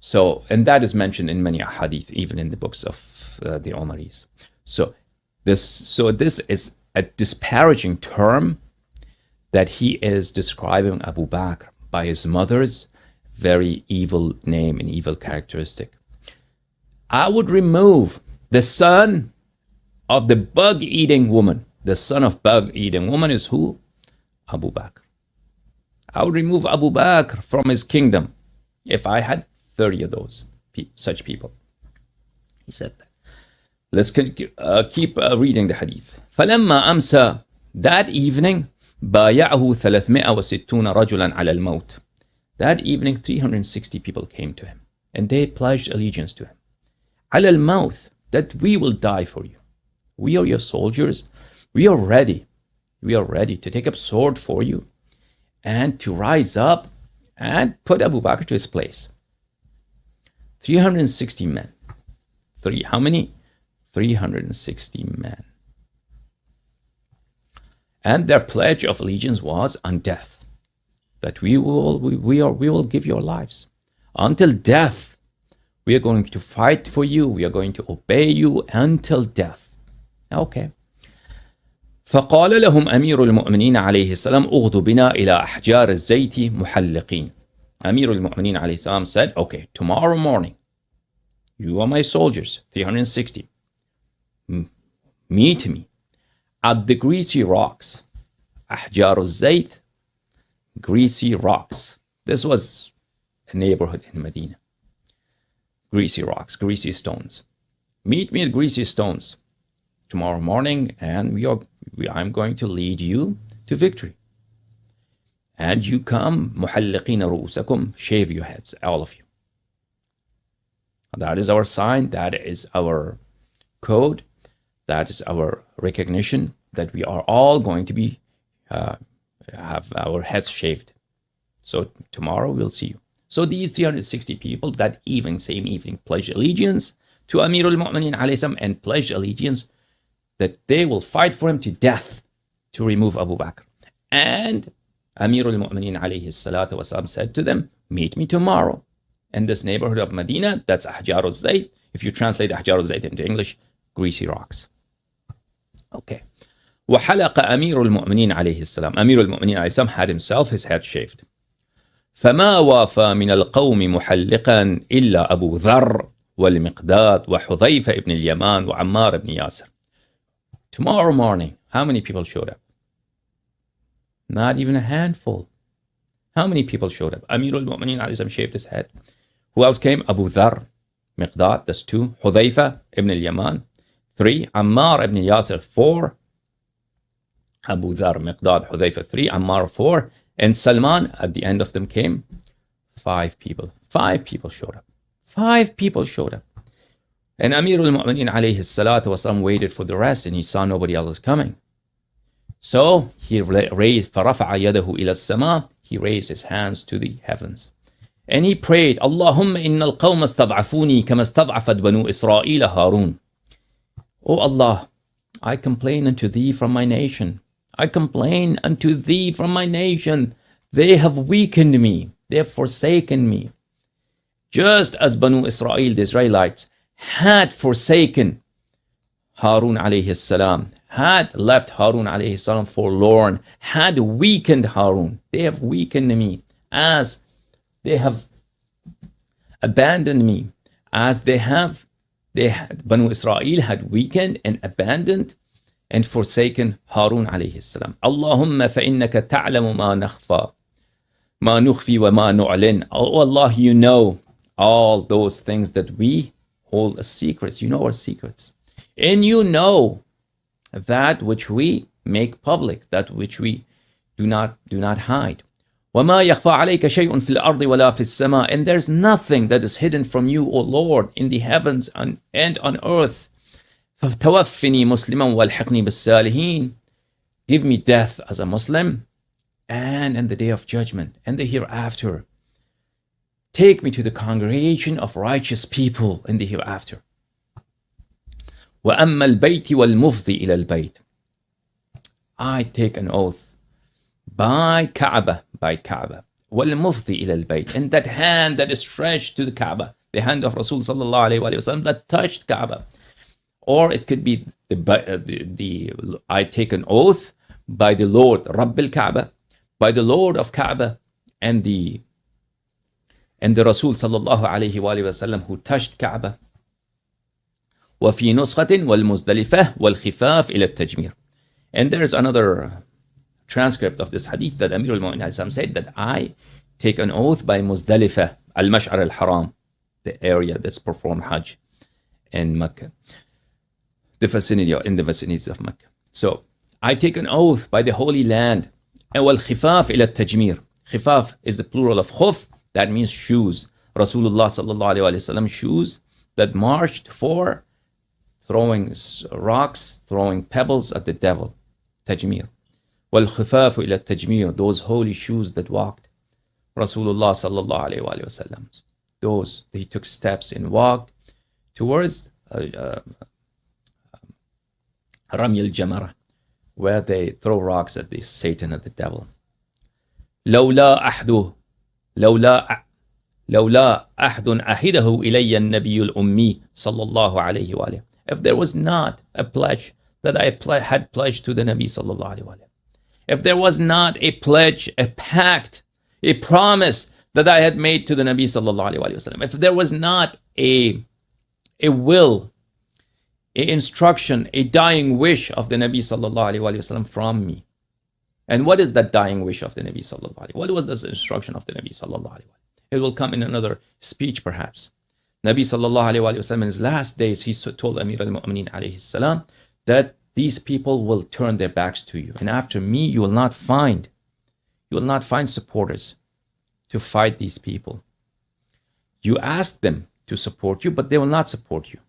So, and that is mentioned in many hadith, even in the books of the Omaris. So this is a disparaging term that he is describing Abu Bakr by his mother's very evil name and evil characteristic. I would remove the son of the bug-eating woman. The son of bug-eating woman is who? Abu Bakr. I would remove Abu Bakr from his kingdom if I had 30 of those, such people. He said that. Let's keep reading the hadith. فَلَمَّا أَمْسَى, that evening, بَايَعْهُ 360 رَجُلًا عَلَى الْمَوْتِ. That evening, 360 people came to him, and they pledged allegiance to him. عَلَى الْمَوْتِ, that we will die for you. We are your soldiers. We are ready. We are ready to take up sword for you and to rise up and put Abu Bakr to his place. 360 men. How many? 360 men. And their pledge of allegiance was on death, that we will give your lives. Until death, we are going to fight for you. We are going to obey you until death. Okay. فقال لهم أمير المؤمنين عليه السلام اغدوا بنا إلى أحجار الزيت محلقين. Amir al-Mu'mineen alayhi salam said, okay, tomorrow morning, you are my soldiers, 360. Meet me at the greasy rocks. Ahjar al-Zayt, greasy rocks. This was a neighborhood in Medina. Greasy rocks, greasy stones. Meet me at greasy stones tomorrow morning, and I'm going to lead you to victory. And you come, محلقين رؤوسكم, shave your heads, all of you. That is our sign, that is our code, that is our recognition that we are all going to be have our heads shaved. So tomorrow we'll see you. So these 360 people that same evening pledged allegiance to Amir al-Mu'mineen alayhi salam and pledged allegiance that they will fight for him to death to remove Abu Bakr. And Amir al-Mu'mineen alayhi salatu wasalam said to them, meet me tomorrow in this neighborhood of Medina. That's Ahjar al-Zayt. If you translate Ahjar al-Zayt into English, greasy rocks. Okay. وحلق أمير المؤمنين عليه السلام. Amir al-Mu'mineen alayhi salam had himself his head shaved. فما وافى من القوم محلقا إلا أبو ذر والمقداد وحذيفة ابن اليمان وعمار بن ياسر. Tomorrow morning, how many people showed up? Not even a handful. How many people showed up? Amir al-Mu'mineen alayhi salam shaved his head. Who else came? Abu Dhar, Miqdad, that's 2. Hudhayfa ibn al-Yaman, 3. Ammar ibn Yasir, 4. Abu Dhar, Miqdad, Hudhayfa, 3. Ammar, 4. And Salman, at the end of them came 5 people. 5 people showed up. 5 people showed up. And Amir al-Mu'mineen alayhi salatu wasalam waited for the rest, and he saw nobody else coming. So he raised, فَرَفَعَ يَدَهُ إِلَى السَّمَاءِ, he raised his hands to the heavens. And he prayed, اللهم إن القوم استضعفوني كما استضعفت بنو إسرائيل هارون. O Allah, I complain unto thee from my nation. I complain unto thee from my nation. They have weakened me. They have forsaken me. Just as Banu Israel, the Israelites, had forsaken Harun alayhi salam, had left Harun alayhi salam forlorn, had weakened Harun. They have weakened me as they have abandoned me, as Banu Israel had weakened and abandoned and forsaken Harun alayhi salam. Allahumma فَإِنَّكَ تَعْلَمُ مَا نَخْفَى مَا نُخْفِي وَمَا نُعْلِنْ. Oh Allah, you know all those things that we hold as secrets. You know our secrets. And you know that which we make public, that which we do not hide. وَمَا يَخْفَى عَلَيْكَ شَيْءٌ فِي الْأَرْضِ وَلَا فِي السَّمَاءِ. And there's nothing that is hidden from you, O Lord, in the heavens and on earth. فَتَوَفِّنِي مُسْلِمًا وَالْحِقْنِي بِالصَّالِحِينَ. Give me death as a Muslim, and in the day of judgment, and the hereafter. Take me to the congregation of righteous people in the hereafter. وَأَمَّا الْبَيْتِ وَالْمُفْضِي إِلَى الْبَيْتِ. I take an oath by Kaaba, وَالْمُفْضِي إِلَى الْبَيْتِ, and that hand that is stretched to the Kaaba, the hand of Rasul sallallahu alayhi wa sallam that touched Kaaba. Or it could be I take an oath by the Lord, Rabbil Kaaba, by the Lord of Kaaba, and the Rasul sallallahu alayhi wa sallam who touched Kaaba. وَفِي نُسْخَةٍ وَالْمُزْدَلِفَةِ وَالْخِفَافِ إِلَى التَّجْمِيرِ. And there's another transcript of this hadith that Amir al-Mu'minin said that I take an oath by Muzdalifah, al-Mash'ar al-Haram, the area that's performed Hajj in Mecca, in the vicinity of Mecca. So I take an oath by the Holy Land. And wal-khifaf ila tajmir. Khifaf is the plural of khuf, that means shoes. Rasulullah sallallahu alayhi wa sallam shoes that marched for throwing rocks, throwing pebbles at the devil. Tajmir. وَالْخِفَافُ إِلَى التَّجْمِيرِ. Those holy shoes that walked. Rasulullah sallallahu alayhi wa sallam. Those, he took steps and walked towards Ramy al-Jamara, where they throw rocks at the Satan, at the devil. لولا أحد أحده إلي النبي الأمي صلى الله عليه وآله. If there was not a pledge that I had pledged to the Nabi sallallahu alayhi wa sallam, if there was not a pledge, a pact, a promise that I had made to the Nabi sallallahu alayhi wa sallam, if there was not a will, a instruction, a dying wish of the Nabi sallallahu alayhi wa sallam from me. And what is that dying wish of the Nabi sallallahu alayhi wa sallam? What was this instruction of the Nabi sallallahu alayhi wa sallam? It will come in another speech perhaps. Nabi sallallahu alayhi wa sallam in his last days, he told Amir al-Mu'minin alayhi salam that these people will turn their backs to you. And after me, you will not find supporters to fight these people. You ask them to support you, but they will not support you.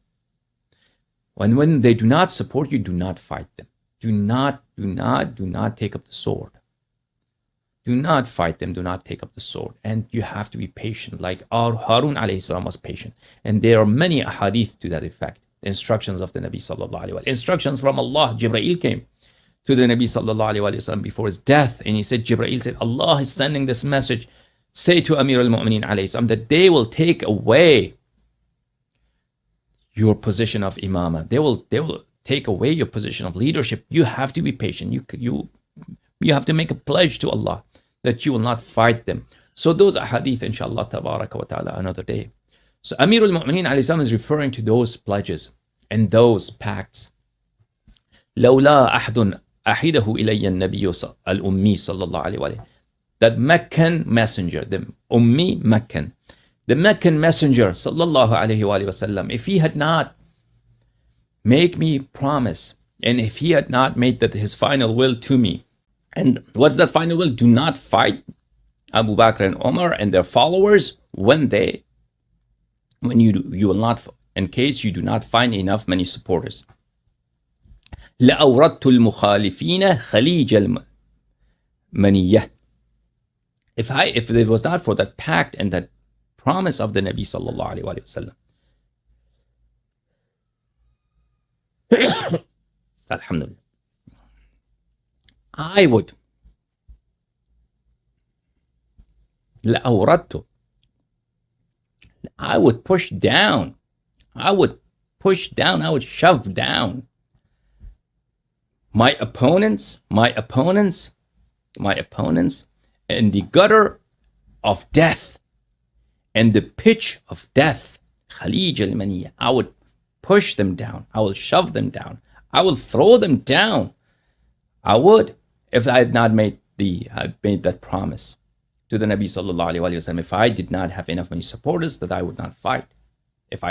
When they do not support you, do not fight them. Do not take up the sword. Do not fight them, do not take up the sword. And you have to be patient, like Harun alayhi salam was patient. And there are many ahadith to that effect. The instructions of the Nabi sallallahu alayhi wa sallam. Instructions from Allah. Jibreel came to the Nabi sallallahu alayhi wa sallam before his death. And he said, Jibreel said, Allah is sending this message. Say to Amir al-Mu'minin alayhi salam that they will take away your position of imamah. They will take away your position of leadership. You have to be patient. You have to make a pledge to Allah that you will not fight them. So those ahadith, inshallah, tabaraka wa ta'ala, another day. So Amir al-Mu'minin alayhi salam is referring to those pledges and those pacts. لولا أحد أحده إلي النبي الأمي صلى الله عليه وآله. That Meccan messenger, the Ummi Meccan, the Meccan messenger sallallahu alayhi wa sallam, if he had not made me promise, and if he had not made that his final will to me, and what's that final will? Do not fight Abu Bakr and Umar and their followers when you will not, in case you do not find enough many supporters. لأوردت المخالفين خليج المنية. If it was not for that pact and that promise of the Nabi sallallahu alayhi wa sallam, alhamdulillah, I would push down, I would shove down my opponents in the gutter of death and the pitch of death. Khalij al-Maniyah. I would push them down. I will shove them down. I will throw them down. I would, if I had not made that promise to the Nabi sallallahu alayhi wa sallam. If I did not have enough many supporters, that I would not fight. If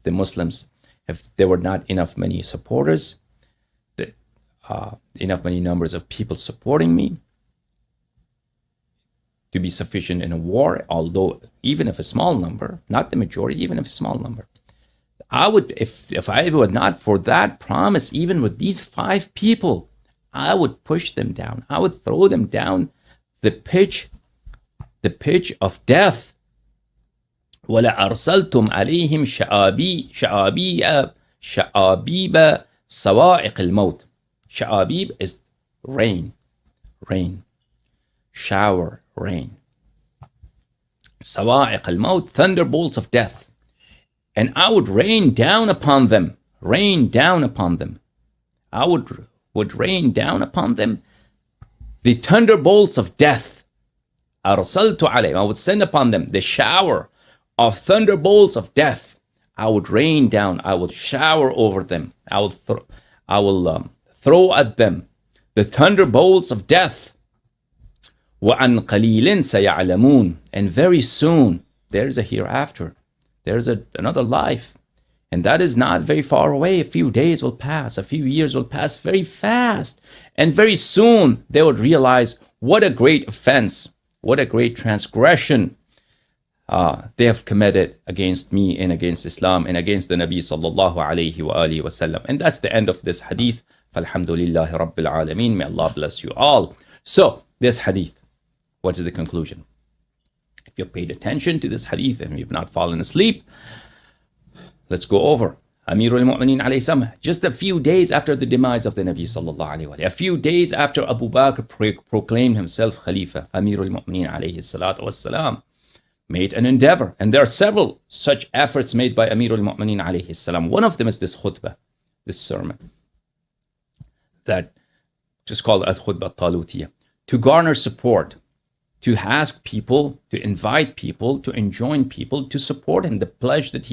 the Muslims, if there were not enough many supporters, enough many numbers of people supporting me, to be sufficient in a war, although even if a small number, not the majority, even if a small number. I would, if I were not for that promise, even with these 5 people, I would push them down. I would throw them down the pitch of death. وَلَأَرْسَلْتُمْ عَلَيْهِمْ شَعَابِيبَ صَوَاعِقِ الْمَوْتِ. Sha'abib is rain. Shower, rain. Sawa'iq al-maut, thunderbolts of death. And I would rain down upon them. I would rain down upon them the thunderbolts of death. أَرْسَلْتُ عَلَيْهِمْ, I would send upon them the shower of thunderbolts of death. I would rain down, I would shower over them. I will throw at them the thunderbolts of death. وَعَنْ قَلِيلٍ سَيَعْلَمُونَ, and very soon there's a hereafter. There's another life. And that is not very far away. A few days will pass, a few years will pass very fast. And very soon they would realize what a great offense, what a great transgression they have committed against me and against Islam and against the Nabi sallallahu alayhi wa alihi wa sallam. And that's the end of this hadith. Falhamdulillahi Rabbil Alameen. May Allah bless you all. So, this hadith, what is the conclusion? If you paid attention to this hadith and you've not fallen asleep, let's go over. Amirul Mu'mineen alayhi salam, just a few days after the demise of the Nabi sallallahu alayhi wa sallam, a few days after Abu Bakr proclaimed himself Khalifa, Amirul Mu'mineen alayhi salatu wassalam, made an endeavor. And there are several such efforts made by Amirul Mu'mineen alayhi salam. One of them is this khutbah, this sermon, that just called al-khutbah talutiyah, to garner support, to ask people, to invite people, to enjoin people to support him, the pledge that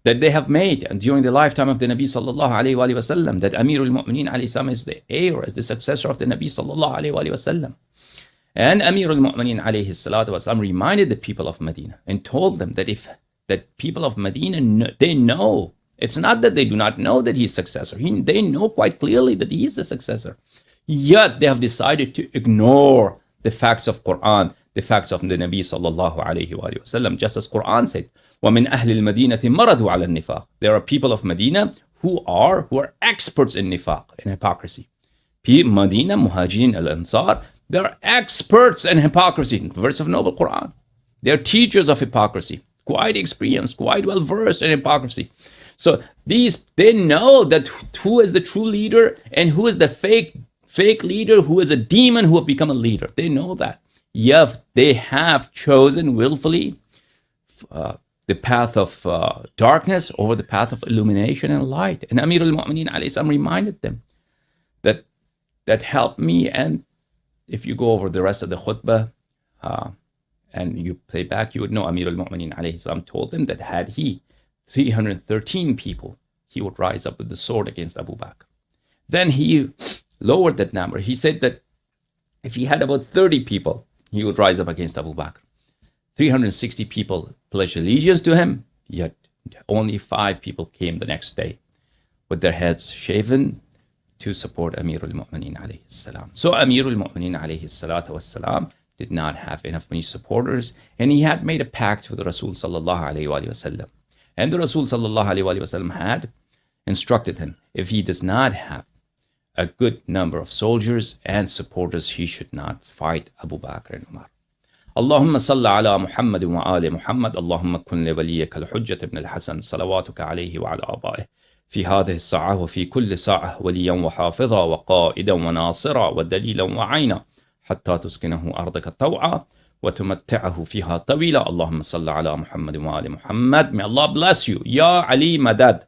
they have made and during the lifetime of the Nabi sallallahu alayhi wa sallam, that Amirul Mu'mineen alayhi salam is the heir, as the successor of the Nabi sallallahu alayhi wa sallam. And Amirul Mu'mineen alayhi salatu wasalam reminded the people of Medina and told them that people of Medina, they know. It's not that they do not know that he's successor. They know quite clearly that he is the successor. Yet they have decided to ignore the facts of Quran, the facts of the Nabi sallallahu alayhi wa sallam. Just as Quran said, وَمِنْ أَهْلِ الْمَدِينَةِ مَرَضُوا عَلَى النِّفَاقِ. There are people of Medina who are experts in nifaq, in hypocrisy. Medina, Muhajirin, al-Ansar, they're experts in hypocrisy. Verse of noble Quran. They're teachers of hypocrisy, quite experienced, quite well versed in hypocrisy. So they know that who is the true leader and who is the fake leader, who is a demon who have become a leader. They know that. Yet they have chosen willfully the path of darkness over the path of illumination and light. And Amir al-Mu'mineen alayhi salam reminded them that help me. And if you go over the rest of the khutbah and you play back, you would know Amir al-Mu'mineen alayhi salam told them that had he 313 people, he would rise up with the sword against Abu Bakr. Then he lowered that number. He said that if he had about 30 people, he would rise up against Abu Bakr. 360 people pledged allegiance to him, yet only 5 people came the next day with their heads shaven to support Amir al-Mu'mineen alayhi salam. So Amir al-Mu'mineen alayhi salatu wassalam did not have enough many supporters, and he had made a pact with Rasul sallallahu alayhi wa sallam. And the Rasul sallallahu alayhi wa sallam had instructed him, if he does not have a good number of soldiers and supporters, he should not fight Abu Bakr and Umar. اللهم صل على محمد وآل محمد اللهم كن لوليك الحجة بن الحسن صلواتك عليه وعلى آبائه في هذه الساعة وفي كل ساعة وليا وحافظا وقائدا وناصرا ودليلا وعينا حتى تسكنه أرضك طوعا وتمتعه فيها طويلا اللهم صل على محمد وآل محمد. May Allah bless you. Ya Ali Madad.